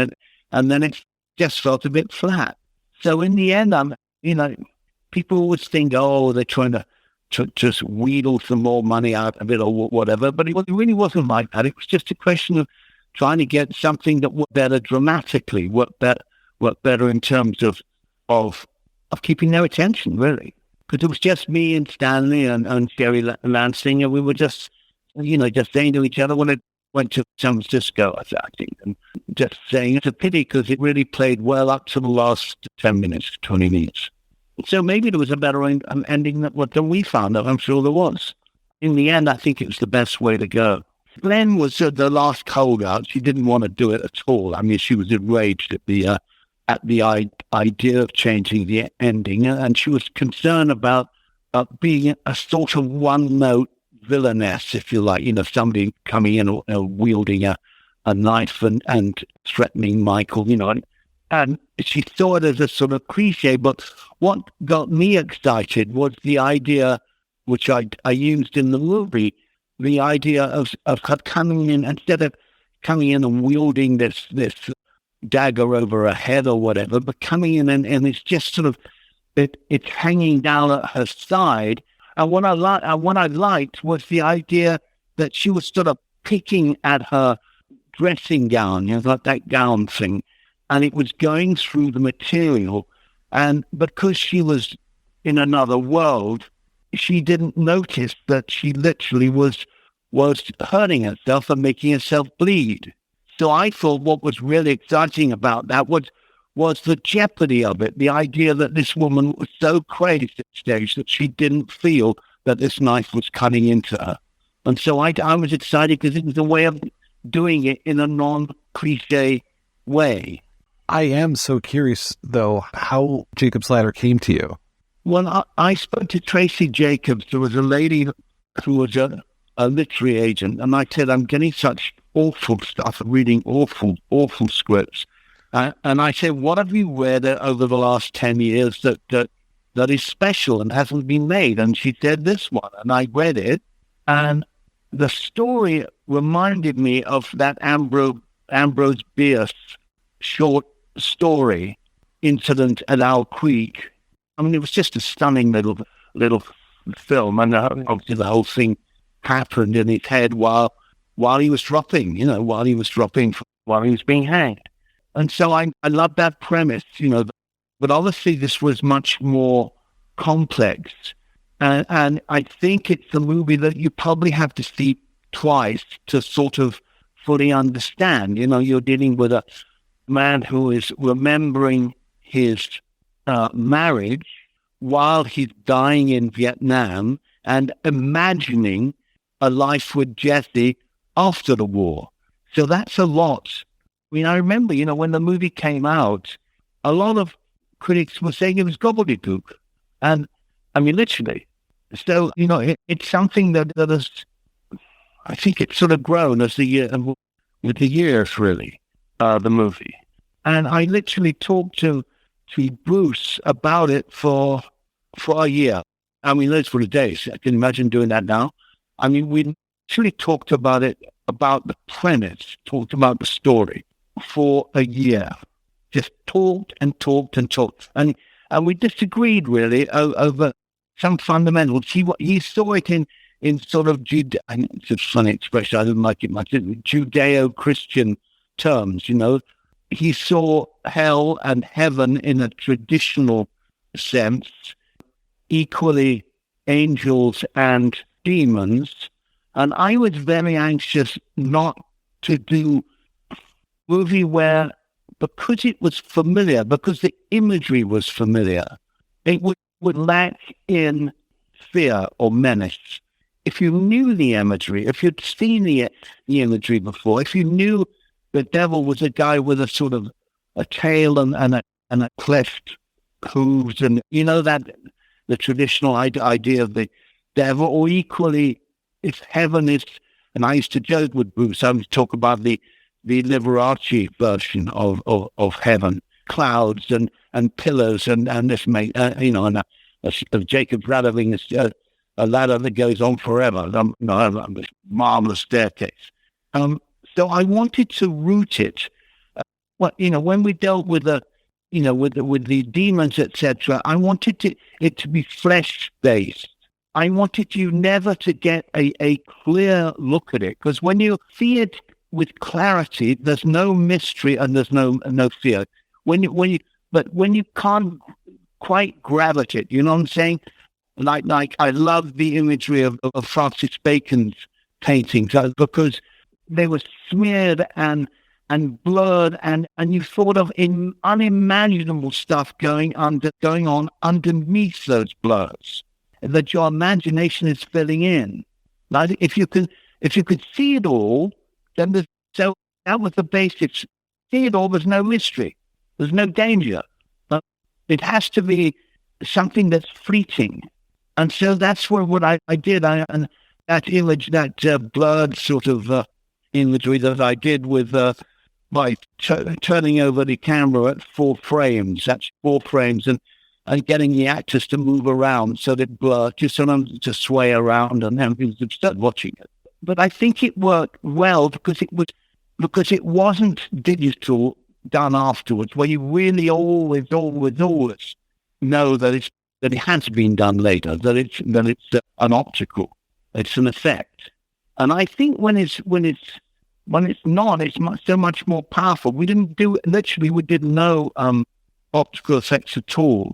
then it just felt a bit flat. So in the end, people always think, oh, they're trying to just wheedle some more money out of it or whatever, but it really wasn't like that. It was just a question of trying to get something that worked better dramatically, worked better in terms of keeping their attention, really. Because it was just me and Stanley and Sherry Lansing, and we were just saying to each other when it went to San Francisco, I think, and just saying it's a pity because it really played well up to the last 10 minutes, 20 minutes. So maybe there was a better ending than we found out. I'm sure there was. In the end, I think it was the best way to go. Glenn was the last holdout. She didn't want to do it at all. I mean, she was enraged at the idea of changing the ending, and she was concerned about being a sort of one-note villainess, if you like, somebody coming in wielding a knife and threatening Michael, and she saw it as a sort of cliche. But what got me excited was the idea, which I used in the movie, the idea of her coming in, instead of coming in and wielding this dagger over her head or whatever, but coming in and it's just sort of it's hanging down at her side. And what I liked was the idea that she was sort of picking at her dressing gown, like that gown thing, and it was going through the material. And because she was in another world, she didn't notice that she literally was hurting herself and making herself bleed. So I thought what was really exciting about that was the jeopardy of it, the idea that this woman was so crazy at this stage that she didn't feel that this knife was cutting into her. And so I was excited because it was a way of doing it in a non-cliche way. I am so curious, though, how Jacob's Ladder came to you. Well, I spoke to Tracy Jacobs. There was a lady who was a literary agent, and I said, I'm getting such awful stuff, reading awful scripts. And I said, what have you read over the last 10 years that is special and hasn't been made? And she said this one, and I read it, and the story reminded me of that Ambrose Bierce short story, Incident at Owl Creek. I mean, it was just a stunning little film, and obviously the whole thing happened in his head while he was dropping, while he was being hanged. And so I love that premise, but obviously this was much more complex. And I think it's a movie that you probably have to see twice to sort of fully understand. You're dealing with a man who is remembering his marriage while he's dying in Vietnam and imagining a life with Jesse after the war. So that's a lot. I mean, I remember, when the movie came out, a lot of critics were saying it was gobbledygook. And, I mean, literally. So, it's something that has, I think it's sort of grown as with the years, really, the movie. And I literally talked to Bruce about it for a year. I mean, those were the days. I can imagine doing that now. I mean, we actually talked about it, about the premise, talked about the story for a year. Just talked and talked and talked. And we disagreed really over some fundamentals. He saw it in sort of, it's a funny expression, I didn't like it much, Judeo-Christian terms, you know. He saw hell and heaven in a traditional sense, equally angels and demons. And I was very anxious not to do a movie where, because it was familiar, because the imagery was familiar, it would lack in fear or menace. If you knew the imagery, if you'd seen the imagery before, if you knew the devil was a guy with a sort of a tail and a cleft hooves, and you know that the traditional idea of the devil, or equally, if heaven is, and I used to joke with Bruce, I would talk about the Liberace version of heaven, clouds and pillars and this you know, and of Jacob rattling a ladder that goes on forever, a marvelous staircase. So I wanted to root it. When we dealt with with the demons, etc., I wanted it to be flesh based. I wanted you never to get a clear look at it, because when you see it with clarity, there's no mystery and there's no fear. When you can't quite grab it, you know what I'm saying? Like I love the imagery of Francis Bacon's paintings because they were smeared and blurred, and you thought of unimaginable stuff going on underneath those blurs that your imagination is filling in. Like if you could see it all, then that was the basics. See it all, there's no mystery, there's no danger. But it has to be something that's fleeting. And so that's what I did. And that image, that blurred sort of imagery that I did with by turning over the camera at 4 frames. That's 4 frames, and getting the actors to move around so that blur, just so them to sway around, and then people would start watching it. But I think it worked well because it wasn't digital done afterwards, where you really always know that it has been done later, that it's an optical, it's an effect. And I think when it's not, it's so much more powerful. We didn't know optical effects at all.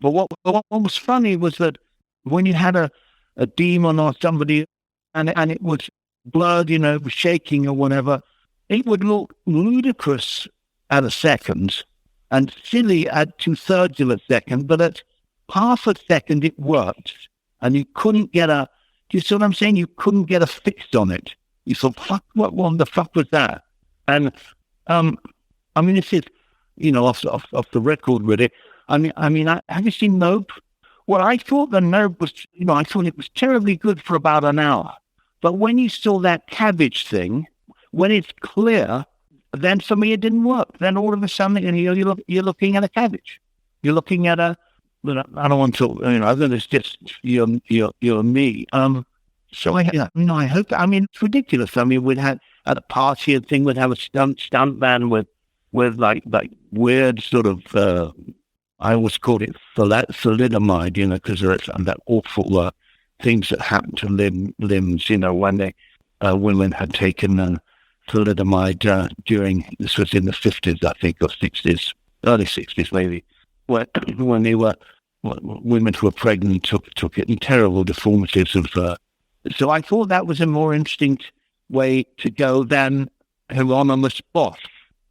But what was funny was that when you had a demon or somebody and it was blurred, shaking or whatever, it would look ludicrous at a second and silly at 2/3 of a second, but at half a second it worked, and you couldn't get do you see what I'm saying? You couldn't get a fix on it. You thought, what the fuck was that? And I mean, this is off the record really. I mean, have you seen Nope? Well, I thought the Nope was, I thought it was terribly good for about an hour. But when you saw that cabbage thing, when it's clear, then for me it didn't work. Then all of a sudden, you're looking at a cabbage. You're looking at I don't want to, I think it's just you're me. So I hope. I mean, it's ridiculous. I mean, we'd had at a party and thing, we'd have a stunt band with like weird sort of. I always called it thalidomide, because there's that awful things that happen to limbs, when women had taken thalidomide during, this was in the 50s, I think, or 60s, early 60s maybe, when they were, women who were pregnant took it, and terrible deformities of. So I thought that was a more interesting way to go than Hieronymus Bosch,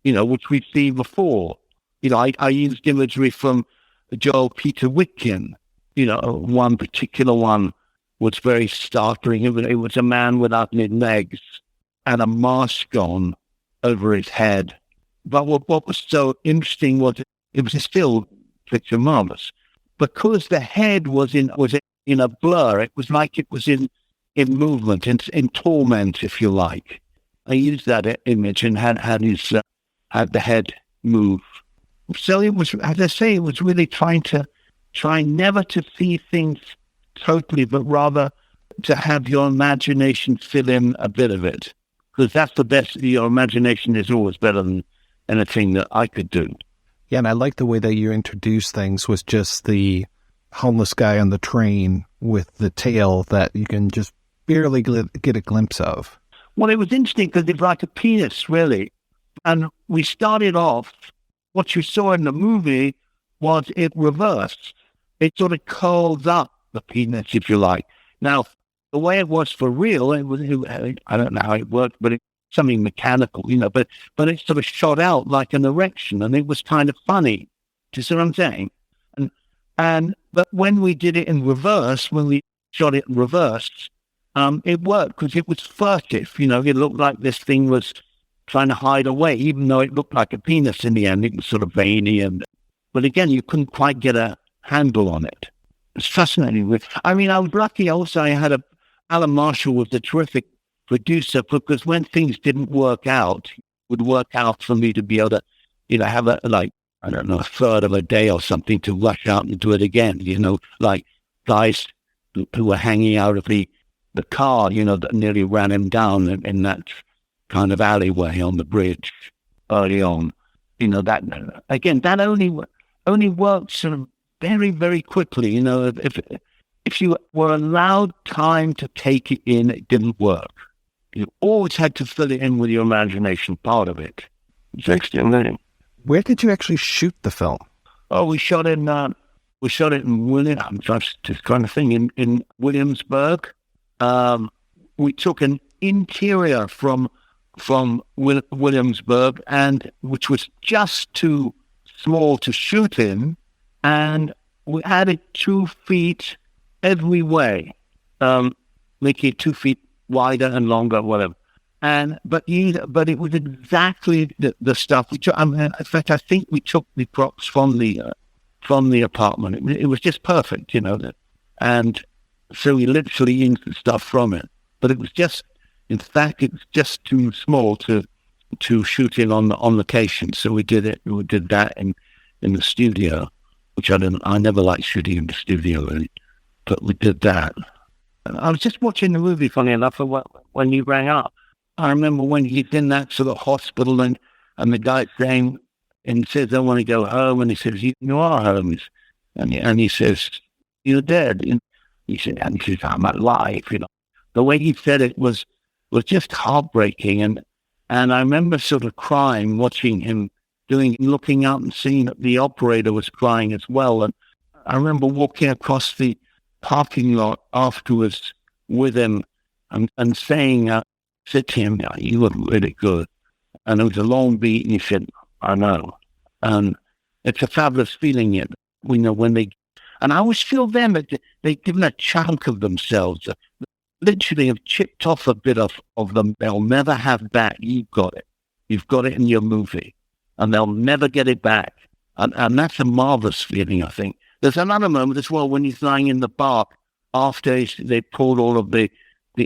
which we've seen before. I used imagery from Joel Peter Witkin. One particular one was very startling. It was a man without any legs and a mask on over his head. But what was so interesting was it was still picture marvelous because the head was in a blur. It was like it was in movement, in torment, if you like. I used that image and had the head move. So it was, as I say, it was really trying never to see things totally, but rather to have your imagination fill in a bit of it. Because that's the best. Your imagination is always better than anything that I could do. Yeah, and I like the way that you introduced things with just the homeless guy on the train with the tail that you can just barely get a glimpse of. Well, it was interesting because it's like a penis, really. And we started off, what you saw in the movie was it reversed. It sort of curls up, the penis, if you like. Now, the way it was for real, I don't know how it worked, but it's something mechanical, but it sort of shot out like an erection, and it was kind of funny. Do you see what I'm saying? But when we did it in reverse, when we shot it in reverse, it worked because it was furtive. It looked like this thing was trying to hide away, even though it looked like a penis in the end. It was sort of veiny, but again, you couldn't quite get a handle on it. It's fascinating. I was lucky also. I had Alan Marshall was a terrific producer, because when things didn't work out, it would work out for me to be able to, have a third of a day or something to rush out and do it again. Like guys who were hanging out of the car, that nearly ran him down in that kind of alleyway on the bridge early on. That again, that only worked sort of very, very quickly. If you were allowed time to take it in, it didn't work. You always had to fill it in with your imagination part of it. It's extraordinary. Where did you actually shoot the film? Oh, we shot it in Williams. I'm just trying to think, in Williamsburg. We took an interior from Williamsburg, and which was just too small to shoot in, and we added 2 feet every way, making it 2 feet wider and longer, whatever. But it was exactly the stuff we took. In fact, I think we took the props from the apartment. It was just perfect, and so we literally used the stuff from it. But it was just, in fact, it was just too small to shoot in on location. So we did it. We did that in the studio, which I never liked shooting in the studio, really. But we did that. I was just watching the movie, funny enough, when you rang up. I remember when he's in that sort of hospital and the guy's saying, and he says, I want to go home. And he says, you are home. And he says, you're dead. And he says, I'm alive. The way he said it was just heartbreaking. And I remember sort of crying, watching him looking out and seeing that the operator was crying as well. And I remember walking across the parking lot afterwards with him and saying, said to him, you look really good. And it was a long beat, and he said, I know. And it's a fabulous feeling, when they, and I always feel them, they've given a chunk of themselves, literally have chipped off a bit of them. They'll never have back. You've got it. You've got it in your movie, and they'll never get it back. And that's a marvelous feeling, I think. There's another moment as well when he's lying in the bark after they poured all of the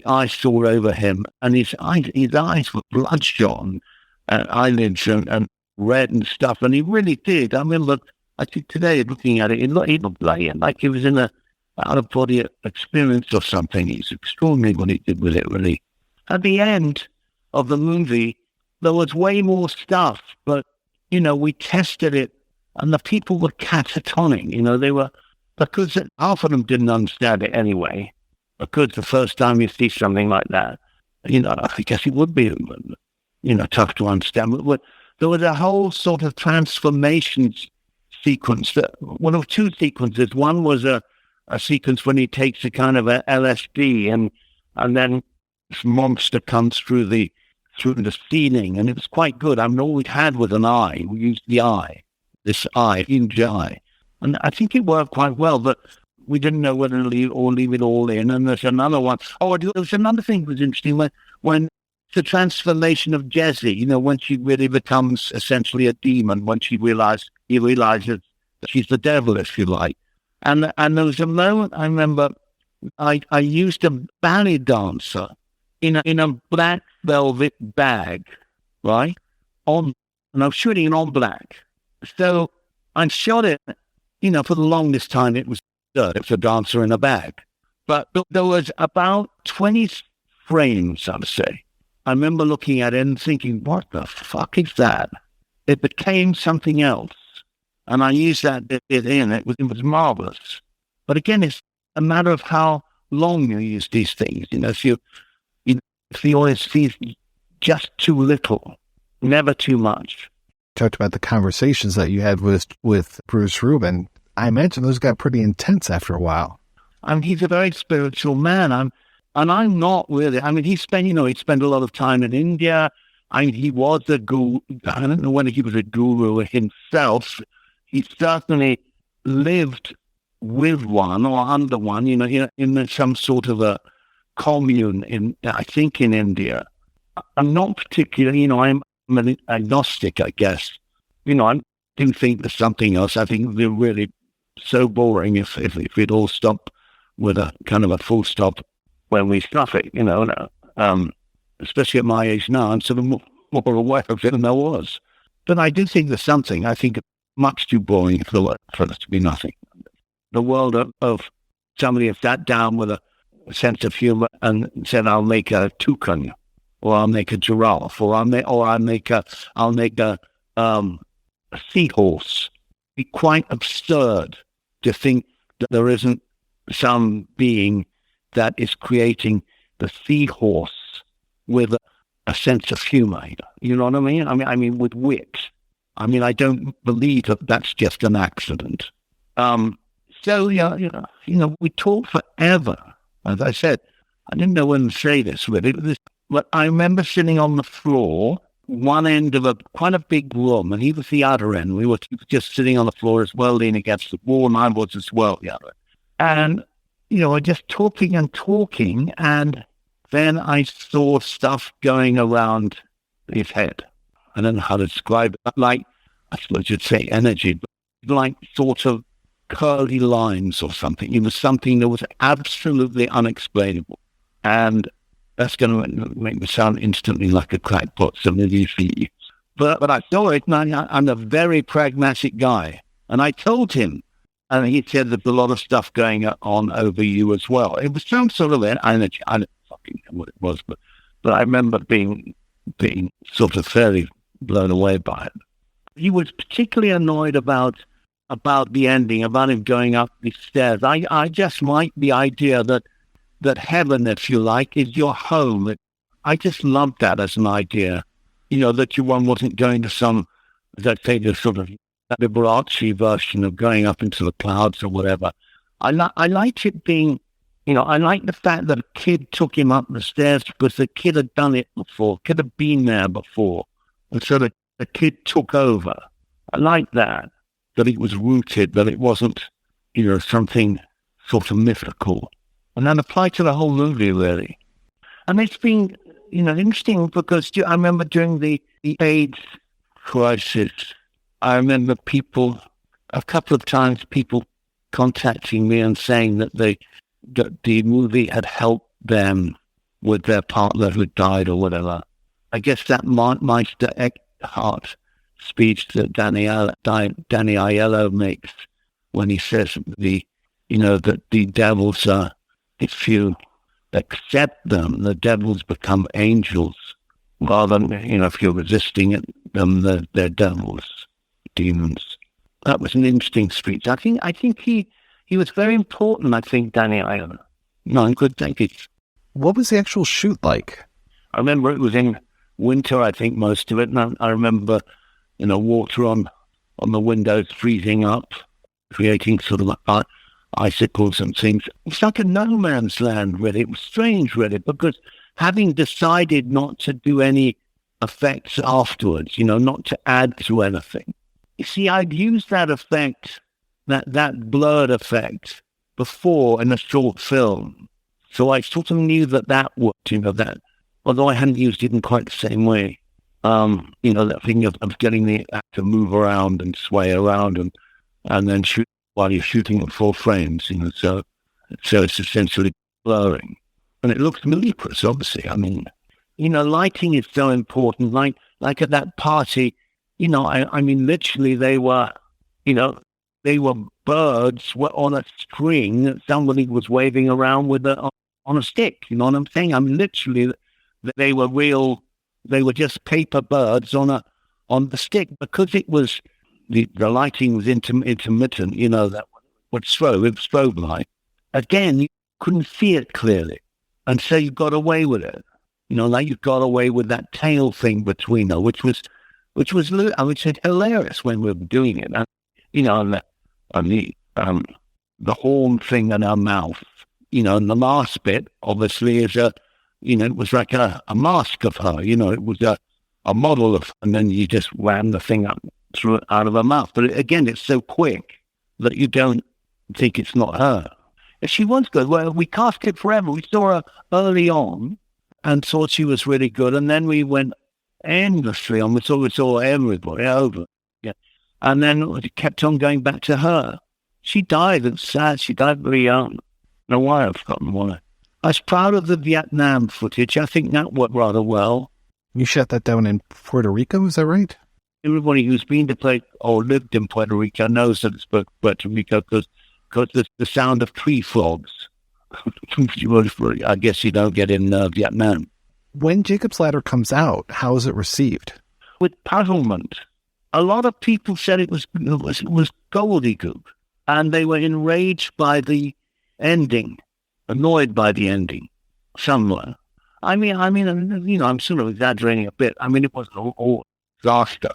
ice all over him, and his eyes were bloodshot and eyelids and red and stuff, and he really did. I remember, I think today, looking at it, he looked like he was in a out-of-body experience or something. It's extraordinary what he did with it, really. At the end of the movie, there was way more stuff, but, we tested it, and the people were catatonic. They were, because half of them didn't understand it anyway, because the first time you see something like that, I guess it would be, tough to understand. But there was a whole sort of transformation sequence. There were 2 sequences. One was a sequence when he takes a kind of a LSD, and then this monster comes through the ceiling, and it was quite good. All we had was an eye. We used the eye, this eye, huge eye, and I think it worked quite well. But we didn't know whether to leave it all in. And there's another one. Oh, there was another thing that was interesting when the transformation of Jezzy, when she really becomes essentially a demon, when he realizes she's the devil, if you like. And there was a moment I remember I used a ballet dancer in a black velvet bag, right? And I was shooting it on black. So I shot it, for the longest time it was a dancer in a bag. But there was about 20 frames, I would say. I remember looking at it and thinking, what the fuck is that? It became something else. And I used that bit in. It was marvelous. But again, it's a matter of how long you use these things. If the audience sees just too little, never too much. Talked about the conversations that you had with Bruce Rubin. I imagine those got pretty intense after a while. He's a very spiritual man. I'm not really. He spent a lot of time in India. He was a guru. I don't know whether he was a guru himself. He certainly lived with one or under one, in some sort of a commune I think in India. I'm not particularly, I'm an agnostic, I guess. I do think there's something else. I think they're really so boring if it all stopped with a kind of a full stop when we stuff it, especially at my age now, I'm sort of more aware of it than I was. But I do think there's something. I think it's much too boring for us to be nothing. The world of somebody has sat down with a sense of humor and said, I'll make a toucan, or I'll make a giraffe, or I'll make a seahorse. It'd be quite absurd to think that there isn't some being that is creating the seahorse with a sense of humor. You know what I mean? I mean with wit. I don't believe that that's just an accident. So we talked forever. As I said, I didn't know when to say this really, but I remember sitting on the floor, one end of quite a big room, and he was the other end. We were just sitting on the floor as well, leaning against the wall, and I was as well the other. And, just talking, and then I saw stuff going around his head. I don't know how to describe it, like, I suppose you'd say energy, but like sort of curly lines or something. It was something that was absolutely unexplainable. And that's going to make me sound instantly like a crackpot, so maybe you see. But I saw it, and I'm a very pragmatic guy. And I told him, and he said there's a lot of stuff going on over you as well. It was some sort of energy. I don't fucking know what it was, but I remember being sort of fairly blown away by it. He was particularly annoyed about the ending, about him going up the stairs. I just like the idea that heaven, if you like, is your home. I just loved that as an idea, that one wasn't going to some, as I say, the sort of Liberace version of going up into the clouds or whatever. I liked it being, I liked the fact that a kid took him up the stairs because the kid had done it before, kid had been there before. And so the kid took over. I liked that it was rooted, that it wasn't, something sort of mythical. And that applied to the whole movie, really. And it's been, interesting because I remember during the AIDS crisis, I remember a couple of times people contacting me and saying that the movie had helped them with their partner who died or whatever. I guess that Meister Eckhart speech that Danny Aiello makes when he says that the devils are, if you accept them, the devils become angels, rather than, if you're resisting them, they're devils, demons. That was an interesting speech. I think he was very important, Danny Aiello. No, good, thank you. What was the actual shoot like? I remember it was in winter, I think, most of it, and I remember, water on the windows freezing up, creating sort of like icicles and things. It's like a no man's land, really. It was strange, really, because having decided not to do any effects afterwards, not to add to anything. You see, I'd used that effect, that blurred effect, before in a short film. So I sort of knew that worked, that, although I hadn't used it in quite the same way. That thing of getting the actor move around and sway around and then shoot while you're shooting at 4 frames, so it's essentially blurring. And it looks ludicrous, obviously. Lighting is so important. Like at that party, literally they were birds were on a string that somebody was waving around with on a stick. You know what I'm saying? I mean, literally, they were just paper birds on the stick, because it was the lighting was intermittent. You know, that would strobe light. Again, you couldn't see it clearly, and so you got away with it. You know, like you got away with that tail thing between her, which was I would say hilarious when we were doing it. And, you know, and the horn thing in her mouth. You know, and the last bit obviously is it was like a mask of her. You know, it was a model of, and then you just ran the thing up through it out of her mouth. But again, it's so quick that you don't think it's not her. And she was good. Well, we cast it forever. We saw her early on and thought she was really good, and then we went endlessly on. We saw everybody over, yeah. And then it kept on going back to her. She died. It's sad. She died very young. No, why I've forgotten why. I was proud of the Vietnam footage. I think that worked rather well. You shot that down in Puerto Rico, is that right? Everybody who's been to play or lived in Puerto Rico knows that it's Puerto Rico because the sound of tree frogs. I guess you don't get in Vietnam. When Jacob's Ladder comes out, how is it received? With puzzlement. A lot of people said it was gobbledygook, and they were enraged by the ending, annoyed by the ending, somewhere. I mean, you know, I'm sort of exaggerating a bit. I mean, it wasn't all disaster,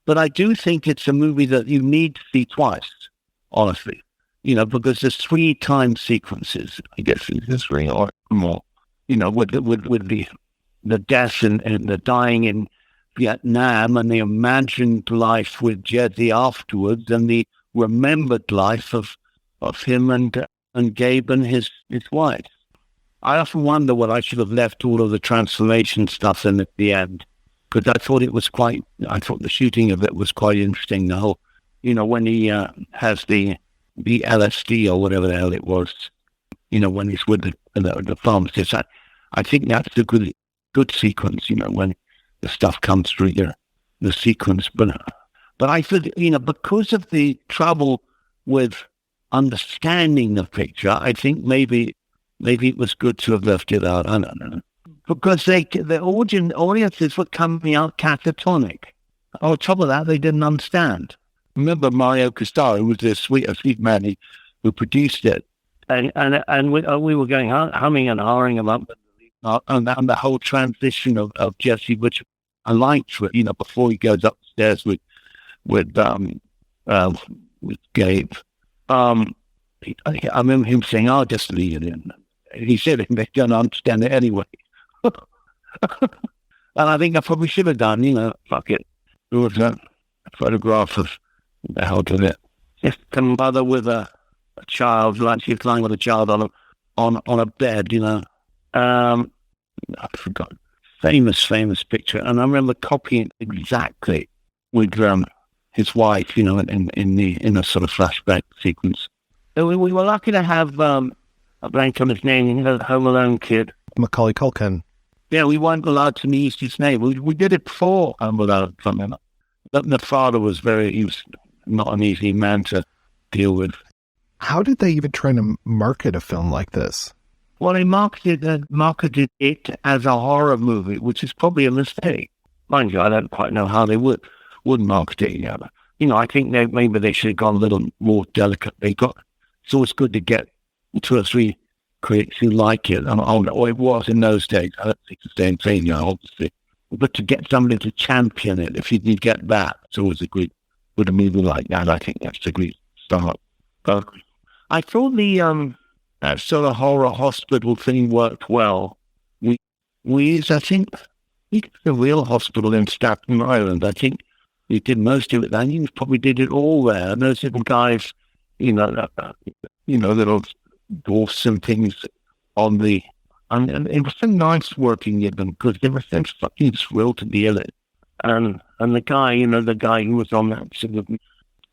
but I do think it's a movie that you need to see twice, honestly. You know, because there's 3 time sequences, I guess, in this ring or more. You know, with the death and the dying in Vietnam, and the imagined life with Jesse afterwards, and the remembered life of him and Gabe and his wife. I often wonder what I should have left all of the transformation stuff in at the end, because I thought the shooting of it was quite interesting. The whole, you know, when he has the LSD or whatever the hell it was, you know, when he's with the pharmacist. I think that's a good sequence, you know, when the stuff comes through the sequence. But I think, you know, because of the trouble with understanding the picture, I think maybe it was good to have left it out. I don't know. Because the audiences were coming out catatonic. On top of that, they didn't understand. Remember Mario Castaro was a sweet man who produced it, and we were going humming and hawing about and the whole transition of Jesse, which I liked, you know, before he goes upstairs with Gabe. I remember him saying, "I'll just leave it in." He said they're going to understand it anyway. And I think I probably should have done, you know, fuck it. There was a photograph of the hell to it. Just a mother with a child, like she's lying with a child on a bed, you know. I forgot. Famous picture. And I remember copying exactly with his wife, you know, in a sort of flashback sequence. So we were lucky to have a blank on his name, the Home Alone kid. Macaulay Culkin. Yeah, we weren't allowed to use his name. We did it before Home Alone, something. The father he was not an easy man to deal with. How did they even try to market a film like this? Well, they marketed it as a horror movie, which is probably a mistake. Mind you, I don't quite know how they would market it. You know, I think maybe they should have gone a little more delicate. It's always good to get 2 or 3 critics who like it. Or it was in those days. I don't think it's the same thing, you know, obviously. But to get somebody to champion it, if you can get that, it's always a great, with a movie like that, I think that's a great start. But I thought the that sort of horror hospital thing worked well. We used, I think, the real hospital in Staten Island. I think we did most of it. I think we probably did it all there. And those little guys, you know, little dwarfs and things on the. And it was so nice working with them because they were so fucking thrilled to be in it. And the guy, you know, the guy who was on that sort of,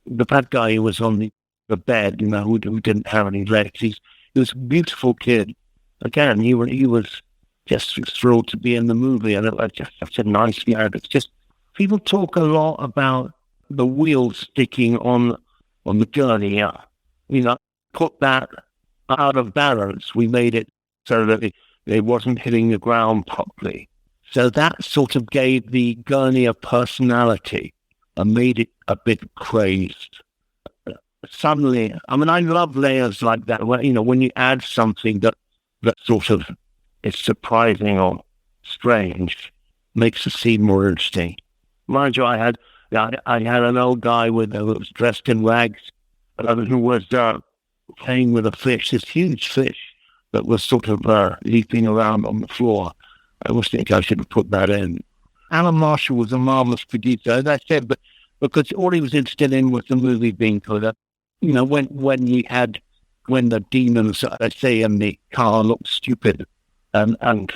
the bad guy who was on the bed, you know, who didn't have any legs. He was a beautiful kid. Again, he was just thrilled to be in the movie, and it was just such a nice yard. It's just people talk a lot about the wheels sticking on the gurney, put that out of balance. We made it so that it wasn't hitting the ground properly. So that sort of gave the gurney a personality and made it a bit crazed. Suddenly, I love layers like that, where, when you add something that sort of is surprising or strange, makes the scene more interesting. Mind you, I had an old guy who was dressed in rags, who was playing with a fish, this huge fish that was sort of leaping around on the floor. I always think I should have put that in. Alan Marshall was a marvelous producer, as I said, but because all he was interested in was the movie being good. When the demons, let's say, in the car looked stupid, and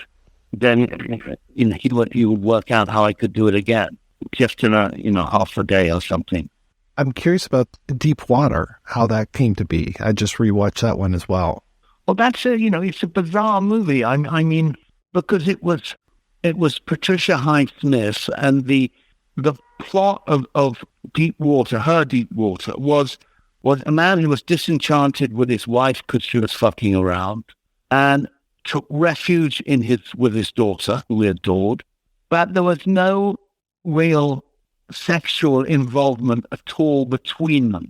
then he would work out how I could do it again, just in half a day or something. I'm curious about Deep Water, how that came to be. I just rewatched that one as well. Well, that's it's a bizarre movie. I mean, because it was Patricia Highsmith, and the plot of Deep Water, her Deep Water, was a man who was disenchanted with his wife because she was fucking around, and took refuge with his daughter, who he adored, but there was no real sexual involvement at all between them.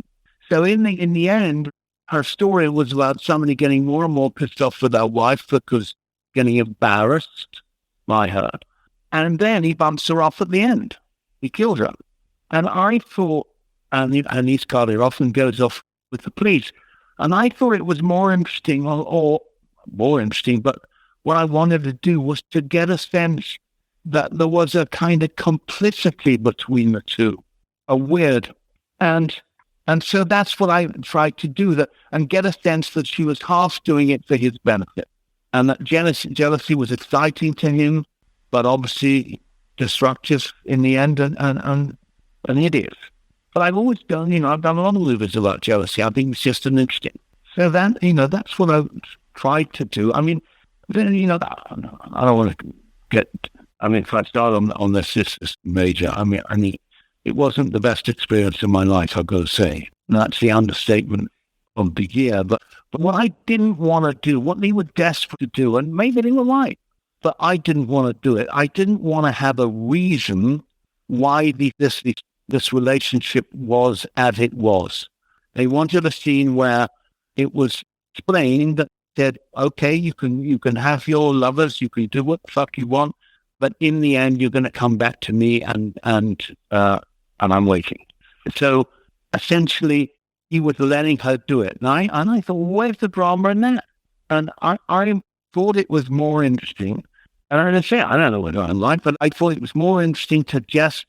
So in the end, her story was about somebody getting more and more pissed off with their wife because getting embarrassed by her. And then he bumps her off at the end. He kills her. And I thought, and he's got her off and goes off with the police. And I thought it was more interesting, or more interesting, but what I wanted to do was to get a sense that there was a kind of complicity between the two, a weird, and so that's what I tried to do, that and get a sense that she was half doing it for his benefit, and that jealousy was exciting to him, but obviously destructive in the end, and an idiot. But I've always done, I've done a lot of movies about jealousy. I think it's just an interesting. So that, that's what I tried to do. I mean, then, I don't want to get. If I start on this is major. I mean, it wasn't the best experience of my life, I've got to say. And that's the understatement of the year. But what I didn't want to do, what they were desperate to do, and maybe they were right, but I didn't want to do it. I didn't want to have a reason why this relationship was as it was. They wanted a scene where it was explained that said, okay, you can have your lovers, you can do what the fuck you want, but in the end, you're going to come back to me, and I'm waiting. So essentially, he was letting her do it, and I thought, where's the drama in that? And I thought it was more interesting. And I don't know what I'm like, but I thought it was more interesting to just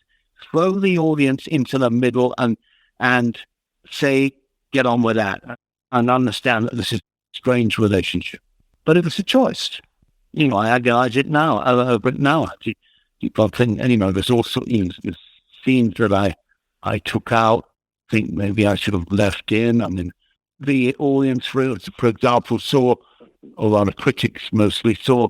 throw the audience into the middle and say, get on with that, and understand that this is a strange relationship. But it was a choice. I agonize it now, but now people think, there's also there's scenes that I took out, think maybe I should have left in. I mean, the audience, for example, saw, a lot of critics mostly saw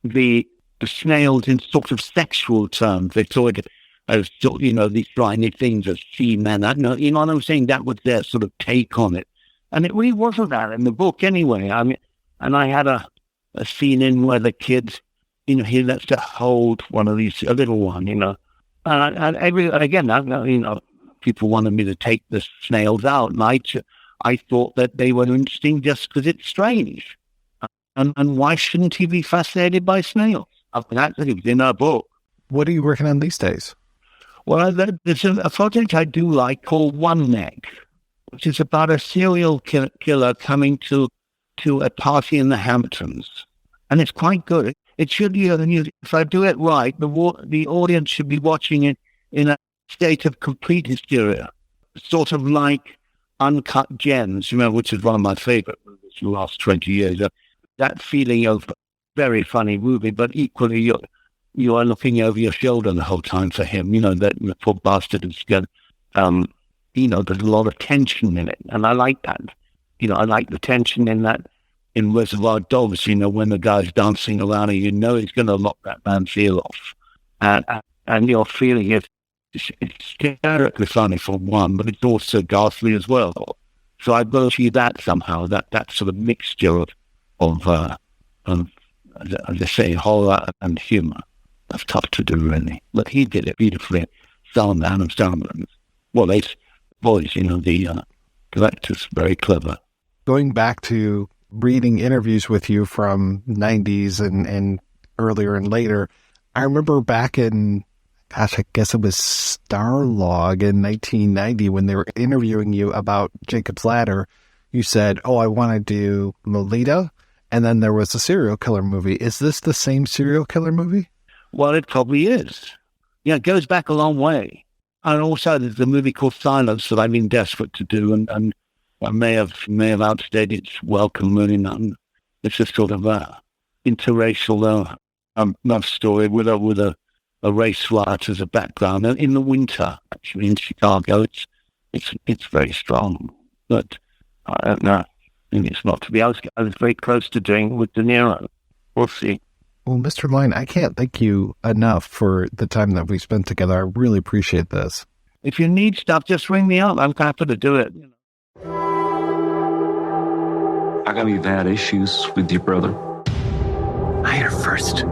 the snails in sort of sexual terms. They saw it as, these slimy things as she-men. You know what I'm saying? That was their sort of take on it. And it really wasn't that in the book anyway. I mean, and I had a scene in where the kid, he lets her hold one of these, a little one, and people wanted me to take the snails out, and I thought that they were interesting just because it's strange. And why shouldn't he be fascinated by snails? I mean, actually, it was in our book. What are you working on these days? Well, there's a project I do like called One Neck, which is about a serial killer coming to a party in the Hamptons. And it's quite good. It should be, if I do it right, the audience should be watching it in a state of complete hysteria, sort of like Uncut Gems, which is one of my favorite movies in the last 20 years. That feeling of very funny movie, but equally you are looking over your shoulder the whole time for him. That the poor bastard is good. There's a lot of tension in it, and I like that. I like the tension in that. In Reservoir Dogs, when the guy's dancing around and he's going to lock that man's ear off. And your feeling is it's hysterically funny for one, but it's also ghastly as well. So I've got to see that somehow, that sort of mixture of as I say, horror and humor. That's tough to do, really. But he did it beautifully. Starman and Starman. Well, they boys, the director's very clever. Going back to reading interviews with you from 90s and earlier and later, I remember back in, I guess it was Starlog in 1990 when they were interviewing you about Jacob's Ladder. You said, I want to do Lolita, and then there was a serial killer movie. Is this the same serial killer movie? Well, it probably is. Yeah, it goes back a long way. And also there's a movie called Silence that I've been desperate to do, and I may have outstayed its welcome, really. It's a sort of interracial love story with a race riot as a background. And in the winter, actually, in Chicago, it's very strong. But I don't know. Maybe it's not to be. I was very close to doing it with De Niro. We'll see. Well, Mr. Lyne, I can't thank you enough for the time that we spent together. I really appreciate this. If you need stuff, just ring me up. I'm happy to do it. I got any bad issues with your brother? I hit her first.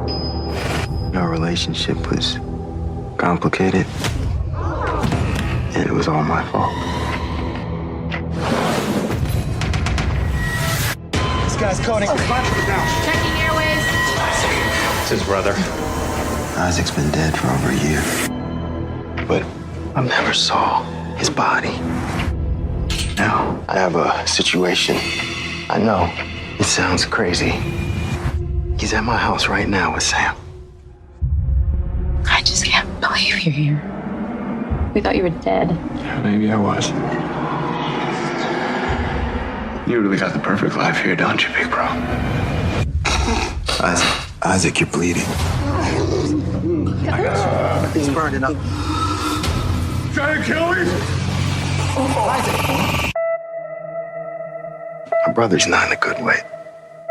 Our relationship was complicated, and it was all my fault. This guy's coding. Checking airways. It's his brother. Isaac's been dead for over a year, but I never saw his body. Now, I have a situation. I know it sounds crazy. He's at my house right now with Sam. I just can't believe you're here. We thought you were dead. Yeah, maybe I was. You really got the perfect life here, don't you, big bro? Isaac, you're bleeding. I got you. He's burning up. Trying to kill me? Isaac. My brother's not in a good way.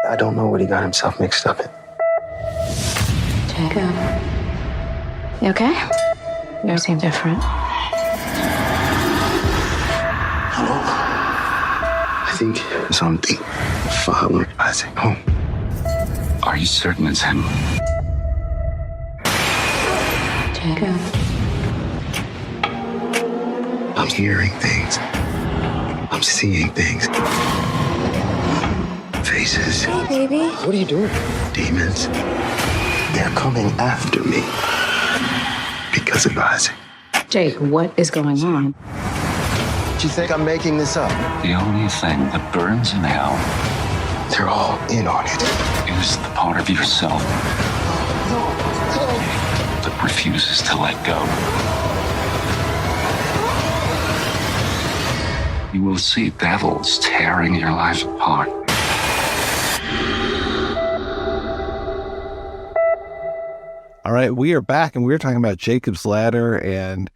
I don't know what he got himself mixed up in. Jacob. You okay? You seem different. Hello? I think something followed Isaac home. Are you certain it's him? Jacob. I'm hearing things. I'm seeing things. Faces. Hey, baby. What are you doing? Demons. They're coming after me. Because of Isaac. Jake, what is going on? Do you think I'm making this up? The only thing that burns in hell, they're all in on it, is the part of yourself that refuses to let go. You will see devils tearing your life apart. All right, we are back, and we're talking about Jacob's Ladder. And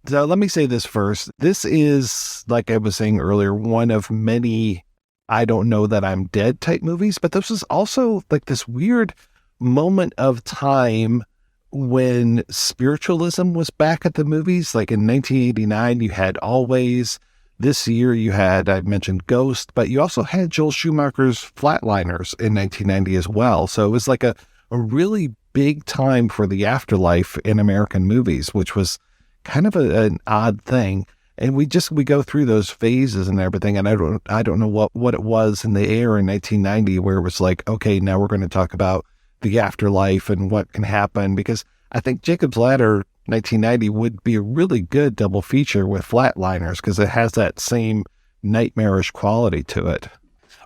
so let me say this first. This is, like I was saying earlier, one of many I don't know that I'm dead type movies, but this is also like this weird moment of time when spiritualism was back at the movies. Like in 1989, you had Always. This year, you had, I mentioned Ghost, but you also had Joel Schumacher's Flatliners in 1990 as well. So it was like a really big time for the afterlife in American movies, which was kind of an odd thing. And we go through those phases and everything. And I don't know what it was in the air in 1990 where it was like, okay, now we're going to talk about the afterlife and what can happen, because I think Jacob's Ladder 1990 would be a really good double feature with Flatliners because it has that same nightmarish quality to it.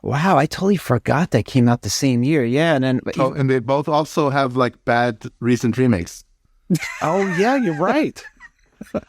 Wow, I totally forgot that came out the same year. Yeah, and then and they both also have like bad recent remakes. Oh yeah, you're right.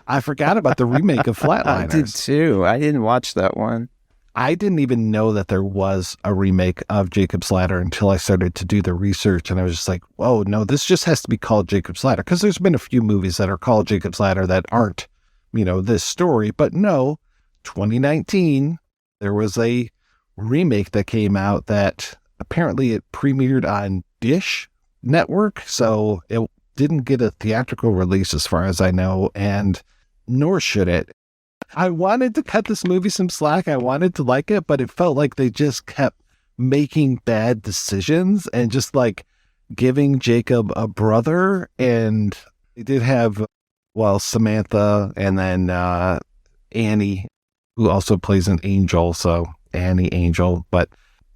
I forgot about the remake of Flatliners. I did too. I didn't watch that one. I didn't even know that there was a remake of Jacob's Ladder until I started to do the research, and I was just like, "Whoa, no, this just has to be called Jacob's Ladder," because there's been a few movies that are called Jacob's Ladder that aren't, this story. But no, 2019, there was a remake that came out that apparently it premiered on Dish Network, so it didn't get a theatrical release as far as I know, and nor should it. I wanted to cut this movie some slack. I wanted to like it, but it felt like they just kept making bad decisions and just like giving Jacob a brother. And they did have, well, Samantha and then Annie, who also plays an angel. So Annie Angel, but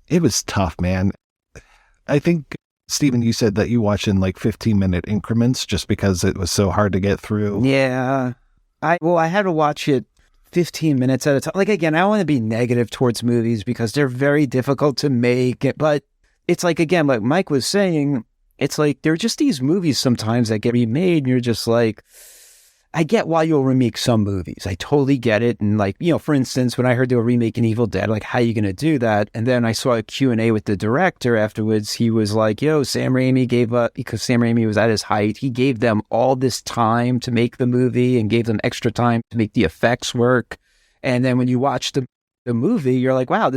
it was tough, man. I think, Stephen, you said that you watched in like 15-minute increments just because it was so hard to get through. Yeah. I had to watch it 15 minutes at a time. Like, again, I don't want to be negative towards movies because they're very difficult to make. But it's like, again, like Mike was saying, it's like there are just these movies sometimes that get remade and you're just like, I get why you'll remake some movies. I totally get it. And like, you know, for instance, when I heard they were remaking Evil Dead, like, how are you going to do that? And then I saw a Q&A with the director afterwards. He was like, yo, Sam Raimi gave up, because Sam Raimi was at his height. He gave them all this time to make the movie and gave them extra time to make the effects work. And then when you watch the movie, you're like, wow,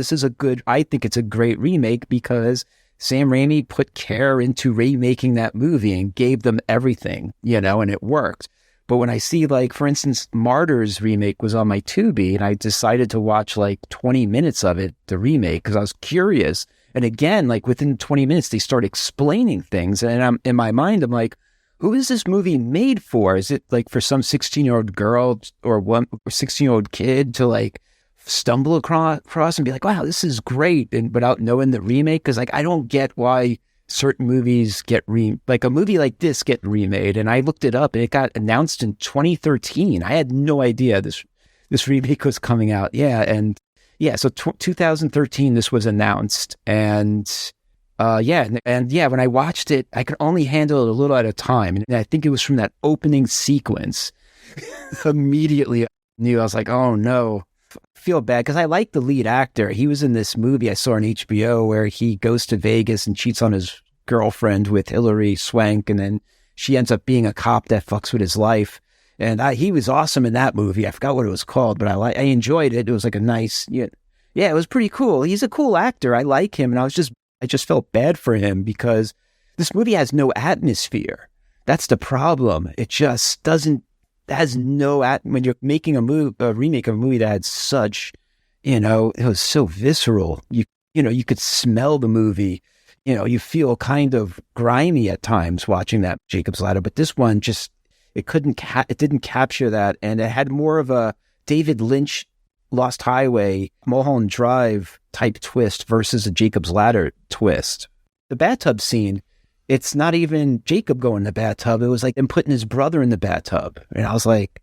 I think it's a great remake because Sam Raimi put care into remaking that movie and gave them everything, you know, and it worked. But when I see, like, for instance, Martyrs remake was on my Tubi, and I decided to watch like 20 minutes of it, the remake, because I was curious. And again, like within 20 minutes, they start explaining things. And I'm in my mind, I'm like, who is this movie made for? Is it like for some 16-year-old girl or 16-year-old kid to like stumble across and be like, wow, this is great, and without knowing the remake? Because like I don't get why certain movies like a movie like this get remade. And I looked it up and it got announced in 2013. I had no idea this remake was coming out. Yeah. And yeah, so 2013, this was announced. And when I watched it, I could only handle it a little at a time. And I think it was from that opening sequence. Immediately I knew, I was like, oh no. Feel bad because I like the lead actor. He was in this movie I saw on HBO where he goes to Vegas and cheats on his girlfriend with Hilary Swank, and then she ends up being a cop that fucks with his life. And he was awesome in that movie. I forgot what it was called, but I enjoyed it. It was like a nice, yeah, it was pretty cool. He's a cool actor. I like him, and I just felt bad for him because this movie has no atmosphere. That's the problem. It just doesn't. Has no when you're making a remake of a movie that had such, you know, it was so visceral. You know, you could smell the movie. You know, you feel kind of grimy at times watching that Jacob's Ladder. But this one it didn't capture that, and it had more of a David Lynch Lost Highway, Mulholland Drive type twist versus a Jacob's Ladder twist. The bathtub scene. It's not even Jacob going in the bathtub. It was like him putting his brother in the bathtub. And I was like,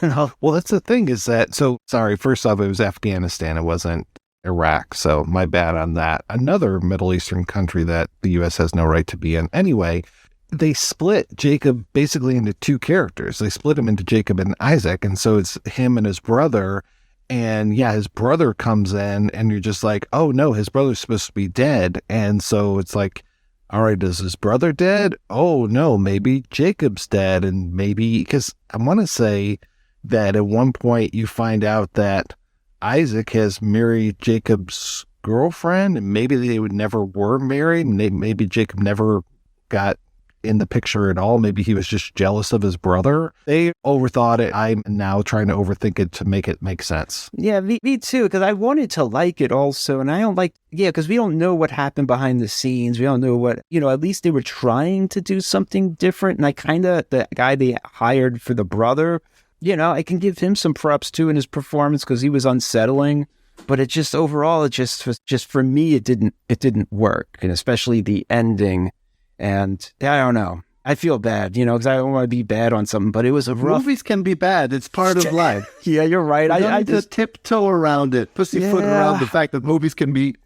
well, that's the thing is that, so sorry, first off, it was Afghanistan. It wasn't Iraq. So my bad on that. Another Middle Eastern country that the U.S. has no right to be in. Anyway, they split Jacob basically into two characters. They split him into Jacob and Isaac. And so it's him and his brother. And yeah, his brother comes in and you're just like, oh no, his brother's supposed to be dead. And so it's like, all right, is his brother dead? Oh, no, maybe Jacob's dead. And maybe, because I want to say that at one point you find out that Isaac has married Jacob's girlfriend, and maybe they never were married. Maybe Jacob never got in the picture at all. Maybe he was just jealous of his brother. They overthought it. I'm now trying to overthink it to make it make sense. Yeah, me too, because I wanted to like it also. And I don't like, because we don't know what happened behind the scenes. We don't know what, at least they were trying to do something different. And the guy they hired for the brother, I can give him some props too in his performance because he was unsettling. But it just overall, it just for me, it didn't work. And especially the ending. And I don't know. I feel bad, because I don't want to be bad on something, but it was a rough... Movies can be bad. It's part of life. Yeah, you're right. I just tiptoe around it, pussyfoot around the fact that movies can be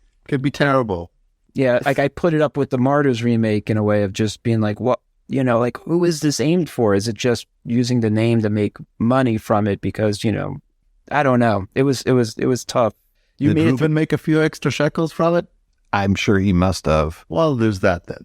terrible. Yeah, like I put it up with the Martyrs remake in a way of just being like, what, who is this aimed for? Is it just using the name to make money from it? Because, I don't know. It was tough. Did Rubin make a few extra shekels from it? I'm sure he must have. Well, there's that then.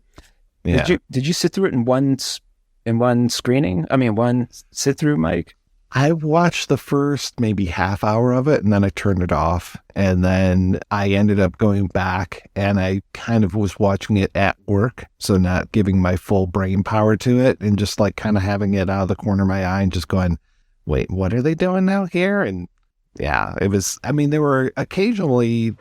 Yeah. Did you sit through it in one screening? I mean, one sit through, Mike? I watched the first maybe half hour of it and then I turned it off. And then I ended up going back and I kind of was watching it at work. So not giving my full brain power to it and just like kind of having it out of the corner of my eye and just going, wait, what are they doing now here? And yeah, it was, I mean, there were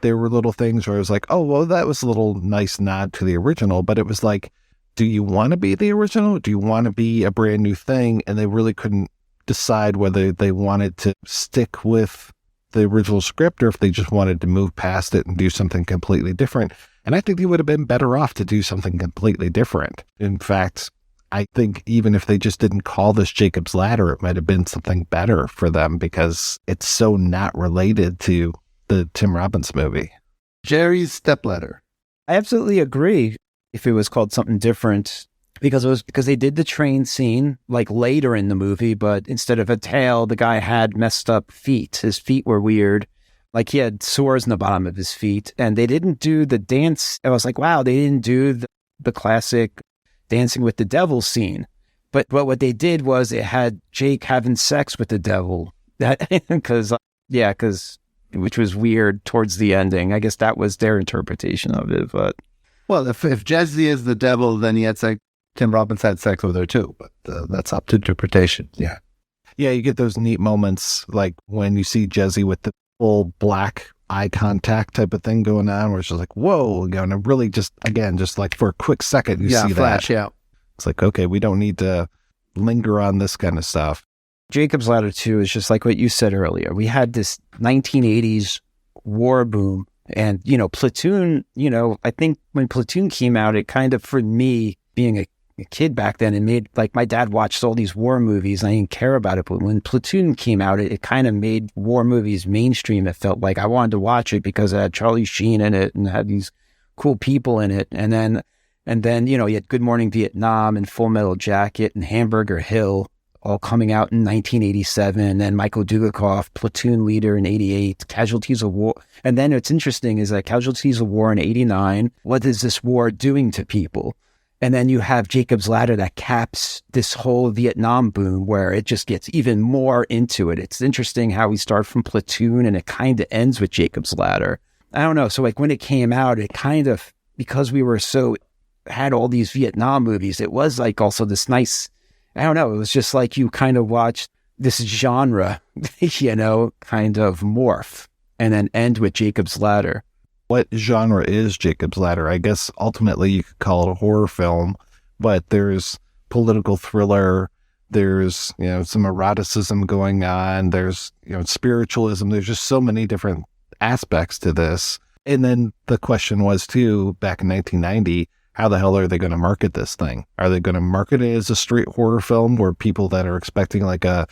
little things where I was like, oh, well, that was a little nice nod to the original, but it was like, do you want to be the original? Do you want to be a brand new thing? And they really couldn't decide whether they wanted to stick with the original script or if they just wanted to move past it and do something completely different. And I think they would have been better off to do something completely different. In fact, I think even if they just didn't call this Jacob's Ladder, it might have been something better for them because it's so not related to the Tim Robbins movie. Jerry's stepladder. I absolutely agree if it was called something different because they did the train scene like later in the movie, but instead of a tail, the guy had messed up feet. His feet were weird. Like he had sores in the bottom of his feet and they didn't do the dance. I was like, wow, they didn't do the classic dancing with the devil scene. But what they did was it had Jake having sex with the devil. Which was weird towards the ending. I guess that was their interpretation of it. But well, if Jezzy is the devil, then he had sex. Tim Robbins had sex with her too. But that's up to interpretation. Yeah. Yeah, you get those neat moments like when you see Jezzy with the full black eye contact type of thing going on where it's just like, whoa, and it really just like for a quick second you see flash, that. Yeah. It's like, okay, we don't need to linger on this kind of stuff. Jacob's Ladder 2 is just like what you said earlier. We had this 1980s war boom and, Platoon, I think when Platoon came out, it kind of, for me, being a kid back then, it made, like, my dad watched all these war movies and I didn't care about it. But when Platoon came out, it kind of made war movies mainstream. It felt like I wanted to watch it because it had Charlie Sheen in it and had these cool people in it. And then, you had Good Morning Vietnam and Full Metal Jacket and Hamburger Hill all coming out in 1987. And then Michael Dudikoff, Platoon leader in 88, Casualties of War. And then what's interesting is that Casualties of War in 89, what is this war doing to people? And then you have Jacob's Ladder that caps this whole Vietnam boom where it just gets even more into it. It's interesting how we start from Platoon and it kind of ends with Jacob's Ladder. I don't know. So like when it came out, it kind of, because we were had all these Vietnam movies, it was like also this nice, I don't know, it was just like you kind of watched this genre, kind of morph and then end with Jacob's Ladder. What genre is Jacob's Ladder? I guess ultimately you could call it a horror film, but there's political thriller, there's, some eroticism going on, there's, spiritualism, there's just so many different aspects to this. And then the question was too, back in 1990, how the hell are they going to market this thing? Are they going to market it as a straight horror film where people that are expecting like a,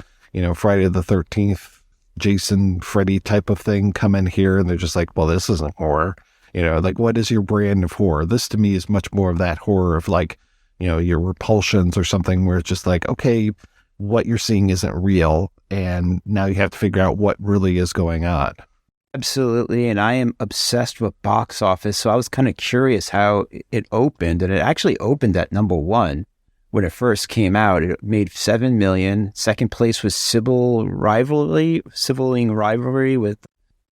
Friday the 13th, Jason, Freddy type of thing come in here and they're just like, well, this isn't horror. Like what is your brand of horror? This to me is much more of that horror of like, your Repulsions or something where it's just like, okay, what you're seeing isn't real. And now you have to figure out what really is going on. Absolutely. And I am obsessed with box office. So I was kind of curious how it opened. And it actually opened at number 1 when it first came out. It made $7 million. Second place was Sibling Rivalry with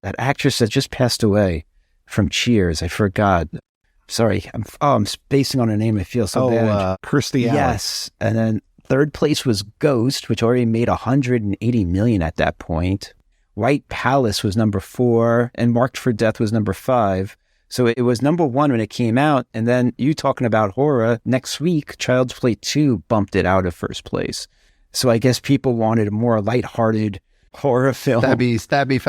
that actress that just passed away from Cheers. I forgot. Sorry. I'm spacing on her name. I feel so bad. Kirstie Alley. Yes. And then third place was Ghost, which already made $180 million at that point. White Palace was number 4, and Marked for Death was number 5. So it was number 1 when it came out, and then you talking about horror, next week, Child's Play 2 bumped it out of first place. So I guess people wanted a more lighthearted horror film. Stabby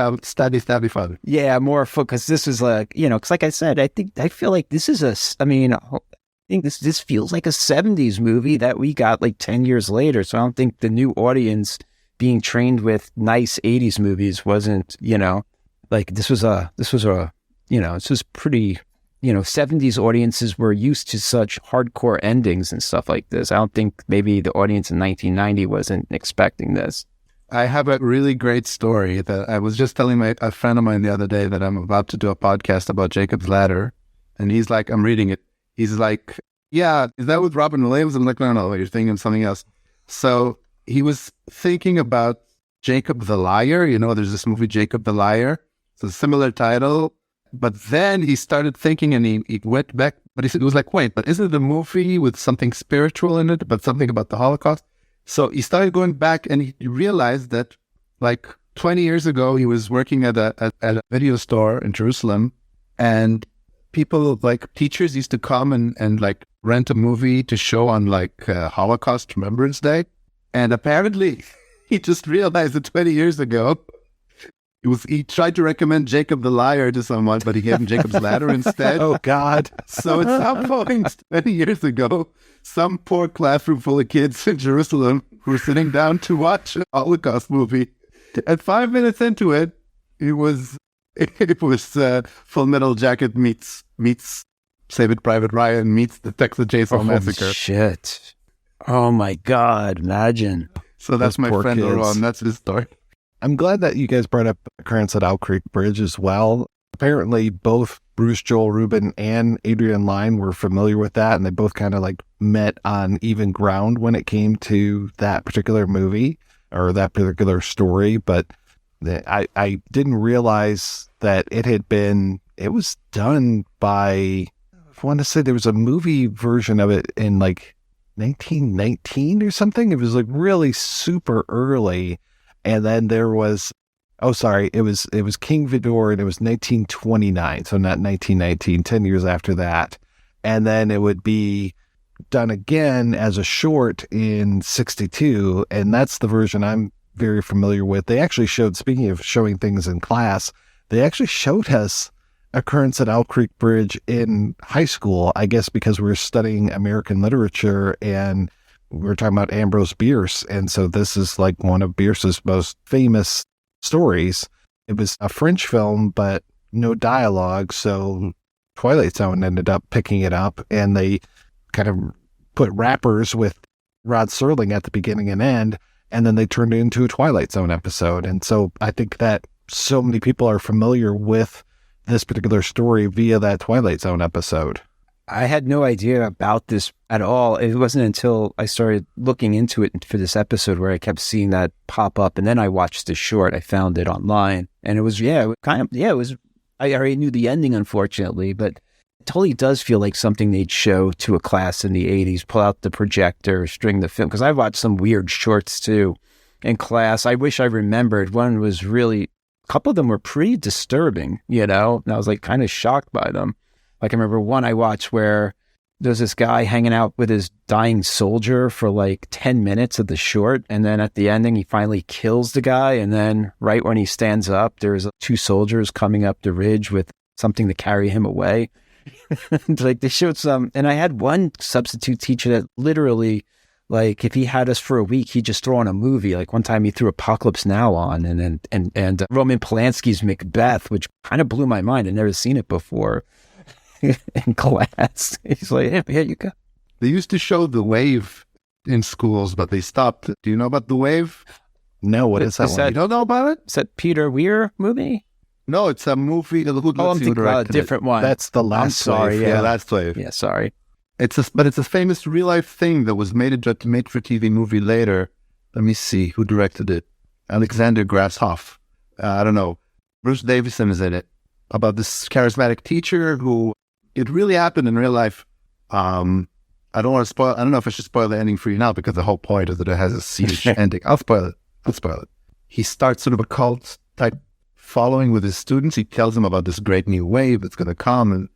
father. Yeah, more because this is like, because like I said, I feel like this is this feels like a 70s movie that we got like 10 years later. So I don't think the new audience being trained with nice 80s movies wasn't, like this was pretty, 70s audiences were used to such hardcore endings and stuff like this. I don't think maybe the audience in 1990 wasn't expecting this. I have a really great story that I was just telling a friend of mine the other day that I'm about to do a podcast about Jacob's Ladder. And he's like, I'm reading it. He's like, yeah, is that with Robin Williams? I'm like, no, you're thinking of something else. So he was thinking about Jacob the Liar. There's this movie, Jacob the Liar. It's a similar title. But then he started thinking and he went back. But he was like, wait, but isn't it a movie with something spiritual in it, but something about the Holocaust? So he started going back, and he realized that like 20 years ago, he was working at a video store in Jerusalem, and people, like teachers, used to come and like rent a movie to show on like Holocaust Remembrance Day. And apparently he just realized that 20 years ago, he tried to recommend Jacob the Liar to someone, but he gave him Jacob's Ladder instead. Oh, God. So at some point 20 years ago, some poor classroom full of kids in Jerusalem were sitting down to watch a Holocaust movie. And 5 minutes into it, it was Full Metal Jacket meets Saving Private Ryan meets the Texas Chainsaw Massacre. Shit. Oh, my God. Imagine. So that's my friend Ron. That's his story. I'm glad that you guys brought up occurrence at Owl Creek Bridge as well. Apparently, both Bruce Joel Rubin and Adrian Lyne were familiar with that, and they both kind of like met on even ground when it came to that particular movie or that particular story. But I didn't realize that it was done by, I want to say there was a movie version of it in like 1919 or something. It was like really super early. And then there was, it was King Vidor, and it was 1929, so not 1919, 10 years after that. And then it would be done again as a short in 62, and that's the version I'm very familiar with. They actually showed, speaking of showing things in class, they actually showed us Occurrence at Owl Creek Bridge in high school, I guess because we were studying American literature, and we were talking about Ambrose Bierce, and so this is like one of Bierce's most famous stories. It was a French film, but no dialogue, so Twilight Zone ended up picking it up, and they kind of put rappers with Rod Serling at the beginning and end, and then they turned it into a Twilight Zone episode. And so I think that so many people are familiar with this particular story via that Twilight Zone episode. I had no idea about this at all. It wasn't until I started looking into it for this episode where I kept seeing that pop up. And then I watched the short. I found it online. And it was, I already knew the ending, unfortunately, but it totally does feel like something they'd show to a class in the 80s, pull out the projector, string the film. Because I watched some weird shorts too in class. I wish I remembered. One was really, a couple of them were pretty disturbing, and I was like kind of shocked by them. Like I remember one I watched where there's this guy hanging out with his dying soldier for like 10 minutes of the short. And then at the ending, he finally kills the guy. And then right when he stands up, there's 2 soldiers coming up the ridge with something to carry him away. Like they showed some, and I had one substitute teacher that literally, like if he had us for a week, he'd just throw on a movie. Like one time he threw Apocalypse Now on and Roman Polanski's Macbeth, which kind of blew my mind. I'd never seen it before. In class. He's like, hey, here you go. They used to show The Wave in schools, but they stopped. Do you know about The Wave? No, what is that one? You don't know about it? Is that Peter Weir movie? No, it's a movie. I'm thinking about a different one. That's The Last Wave. Yeah, Last Wave. Yeah, sorry. But it's a famous real life thing that was made for TV movie later. Let me see who directed it. Alexander Grasshoff. I don't know. Bruce Davison is in it. About this charismatic teacher who, it really happened in real life. I don't want to spoil. I don't know if I should spoil the ending for you now, because the whole point is that it has a huge ending. I'll spoil it. He starts sort of a cult type following with his students. He tells them about this great new wave that's going to come, and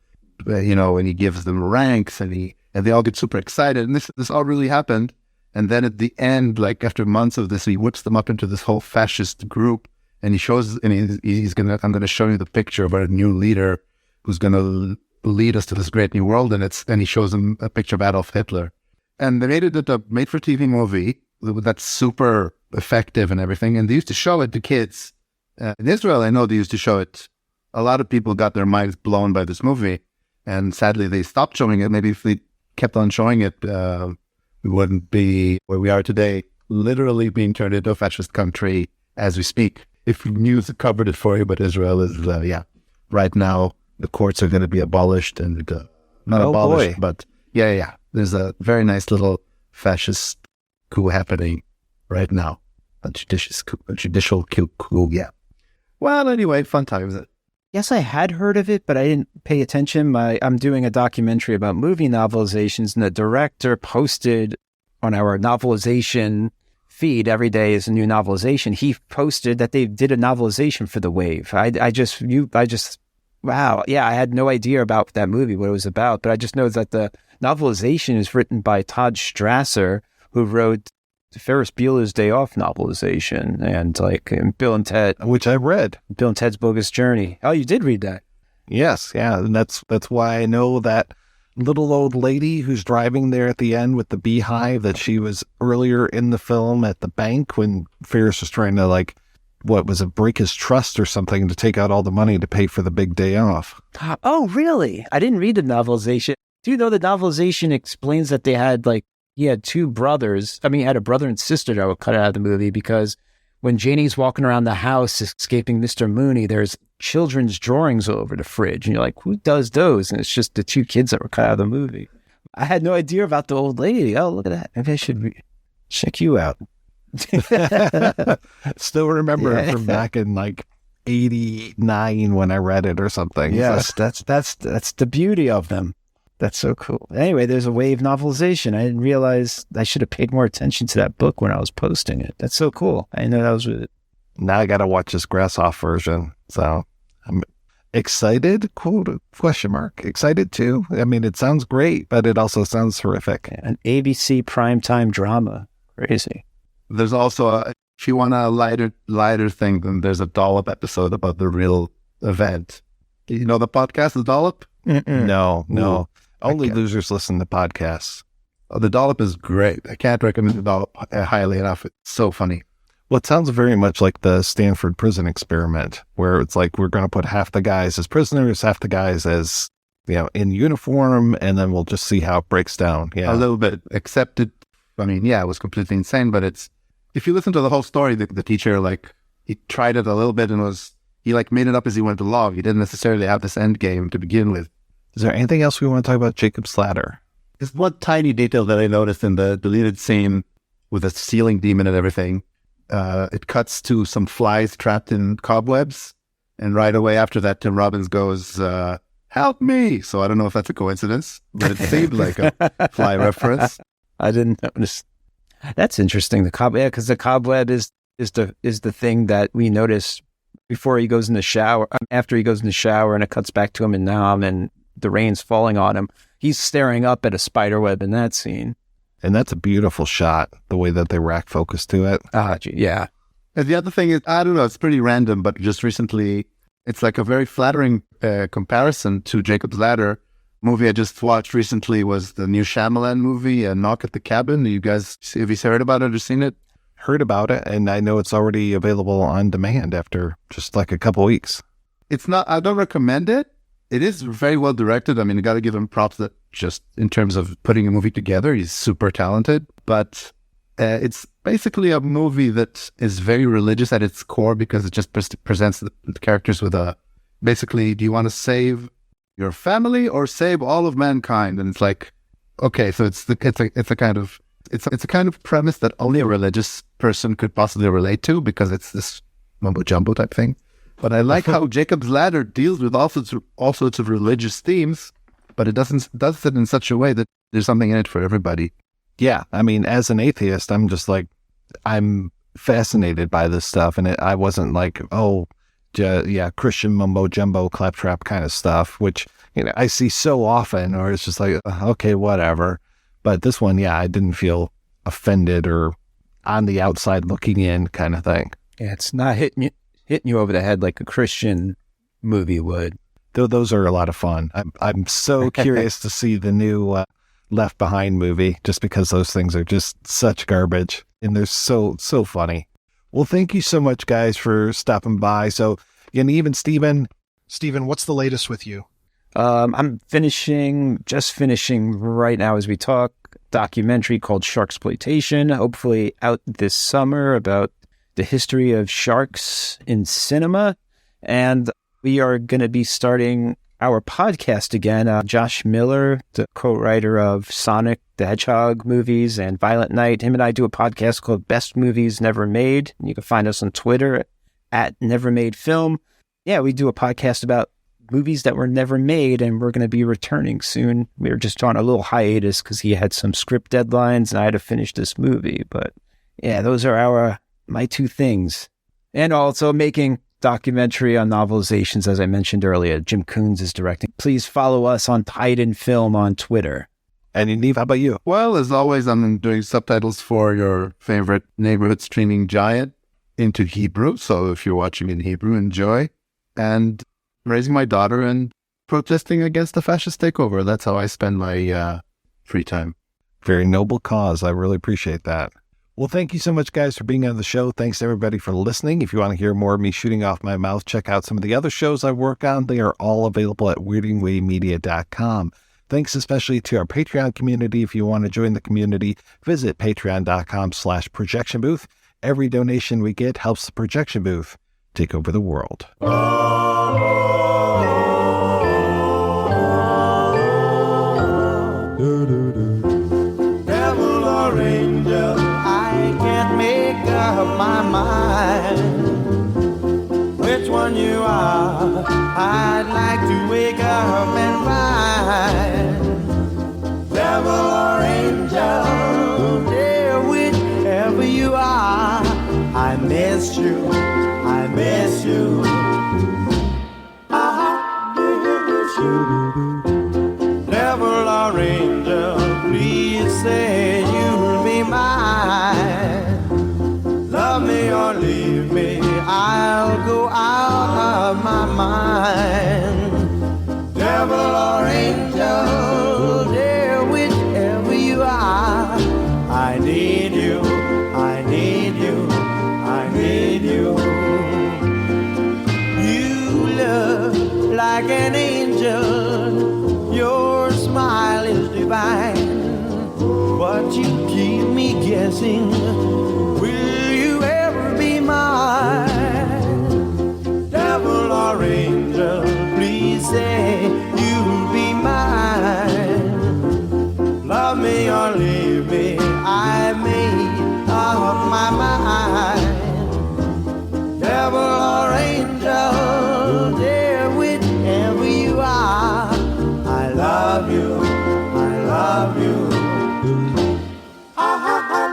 and he gives them ranks, and they all get super excited. And this all really happened. And then at the end, like after months of this, he whips them up into this whole fascist group, and he shows, and I'm going to show you the picture of a new leader who's going to lead us to this great new world, and he shows them a picture of Adolf Hitler. And they made it a made-for-TV movie that's super effective and everything, and they used to show it to kids. In Israel, I know they used to show it. A lot of people got their minds blown by this movie, and sadly they stopped showing it. Maybe if they kept on showing it, we wouldn't be where we are today, literally being turned into a fascist country as we speak. If news covered it for you, but Israel is, right now, the courts are going to be abolished, and not abolished, but there's a very nice little fascist coup happening right now. A judicial coup, yeah. Well, anyway, fun times. Yes, I had heard of it, but I didn't pay attention. I'm doing a documentary about movie novelizations, and the director posted on our novelization feed every day is a new novelization. He posted that they did a novelization for The Wave. Wow. Yeah, I had no idea about that movie, what it was about, but I just know that the novelization is written by Todd Strasser, who wrote Ferris Bueller's Day Off novelization and Bill and Ted. Which I read. Bill and Ted's Bogus Journey. Oh, you did read that? Yes, yeah. And that's why I know that little old lady who's driving there at the end with the beehive, that she was earlier in the film at the bank when Ferris was trying to break his trust or something to take out all the money to pay for the big day off. Oh, really? I didn't read the novelization. Do you know the novelization explains that he had two brothers. I mean, he had a brother and sister that were cut out of the movie because when Janie's walking around the house escaping Mr. Mooney, there's children's drawings all over the fridge. And you're like, who does those? And it's just the two kids that were cut out of the movie. I had no idea about the old lady. Oh, look at that. Maybe I should check you out. Still remember it from back in 89 when I read it or something. Yes, that's the beauty of them. That's so cool. Anyway, there's a Wave novelization. I didn't realize I should have paid more attention to that book when I was posting it. That's so cool. I didn't know that was with it. Now I got to watch this grass off version. So I'm excited, question mark. Excited too. I mean, it sounds great, but it also sounds horrific. An ABC primetime drama. Crazy. There's also, if you want a lighter thing, then there's a Dollop episode about the real event. You know the podcast, The Dollop? No. Only losers listen to podcasts. Oh, The Dollop is great. I can't recommend The Dollop highly enough. It's so funny. Well, it sounds very much like the Stanford prison experiment, where it's like we're going to put half the guys as prisoners, half the guys as, in uniform, and then we'll just see how it breaks down. Yeah, a little bit. Except it was completely insane. But if you listen to the whole story, the teacher, he tried it a little bit and he made it up as he went along. He didn't necessarily have this end game to begin with. Is there anything else we want to talk about Jacob's Ladder? There's one tiny detail that I noticed in the deleted scene with the ceiling demon and everything. It cuts to some flies trapped in cobwebs. And right away after that, Tim Robbins goes, help me. So I don't know if that's a coincidence, but it seemed like a fly reference. I didn't notice. That's interesting. The cobweb, because the cobweb is the thing that we notice before he goes in the shower, after he goes in the shower, and it cuts back to him in Nam, and the rain's falling on him. He's staring up at a spider web in that scene. And that's a beautiful shot, the way that they rack focus to it. Yeah. And the other thing is, I don't know, it's pretty random, but just recently, it's like a very flattering comparison to Jacob's Ladder. Movie I just watched recently was the new Shyamalan movie, Knock at the Cabin. You guys, have you heard about it or seen it? Heard about it, and I know it's already available on demand after just a couple weeks. It's not, I don't recommend it. It is very well directed. I mean, you got to give him props that just in terms of putting a movie together, he's super talented. But it's basically a movie that is very religious at its core because it just presents the characters with basically, do you want to save your family or save all of mankind? And it's like, okay, so it's a kind of premise that only a religious person could possibly relate to because it's this mumbo jumbo type thing. But I like how Jacob's Ladder deals with all sorts of religious themes, but it does it in such a way that there's something in it for everybody. Yeah, I mean, as an atheist, I'm just I'm fascinated by this stuff, and I wasn't Christian mumbo jumbo claptrap kind of stuff, which I see so often, or it's just okay, whatever. But this one, I didn't feel offended or on the outside looking in kind of thing. Yeah, it's not hitting you over the head like a Christian movie would. Though those are a lot of fun. I'm so curious to see the new Left Behind movie, just because those things are just such garbage and they're so funny. Well, thank you so much, guys, for stopping by. So, Yaniv and Steven, what's the latest with you? I'm just finishing right now as we talk, documentary called Sharksploitation, hopefully out this summer, about the history of sharks in cinema. And we are going to be starting our podcast again. Josh Miller, the co-writer of Sonic the Hedgehog movies and Violent Night, him and I do a podcast called Best Movies Never Made. You can find us on Twitter at Never Made Film. Yeah, we do a podcast about movies that were never made, and we're going to be returning soon. We were just on a little hiatus because he had some script deadlines and I had to finish this movie, but Yeah, those are my two things. And also making documentary on novelizations, as I mentioned earlier. Jim Coons is directing. Please follow us on Titan Film on Twitter. And Yaniv, how about you? Well, as always, I'm doing subtitles for your favorite neighborhood streaming giant into Hebrew. So if you're watching in Hebrew, enjoy. And raising my daughter and protesting against the fascist takeover. That's how I spend my free time. Very noble cause. I really appreciate that. Well, thank you so much, guys, for being on the show. Thanks to everybody for listening. If you want to hear more of me shooting off my mouth, check out some of the other shows I work on. They are all available at weirdingwaymedia.com. Thanks especially to our Patreon community. If you want to join the community, visit patreon.com/projection booth. Every donation we get helps the projection booth take over the world. Devil or angel, I can't make up my mind which one you are. I'd like to wake up and find. Devil or angel, dear, whichever you are, I miss you, I miss you. I miss you. Devil or angel, please say you'll be mine. Love me or leave me, I'll go out of my mind. Devil or angel, dear, whichever you are, I need you, I need you, I need you. You look like an angel, your smile is divine, but you keep me guessing, will you ever be mine? Devil or angel, please say you'll be mine. Love me or leave me, I made up my mind. Devil or angel, dear, whichever you are, I love you, I love you. I love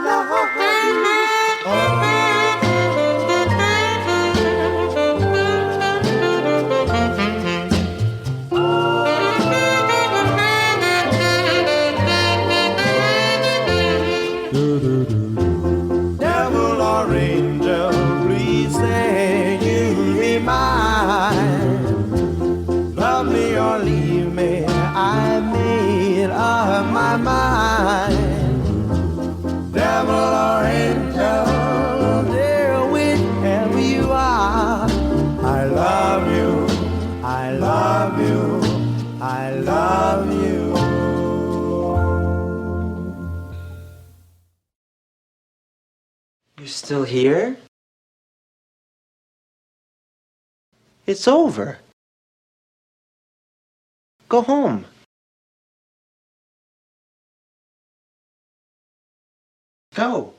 Devil or angel, please say you'll be mine. Love me or leave me, I made up my mind. Devil or angel, dear, whichever you are, I love you, I love you, I love you. You're still here? It's over. Go home. Go.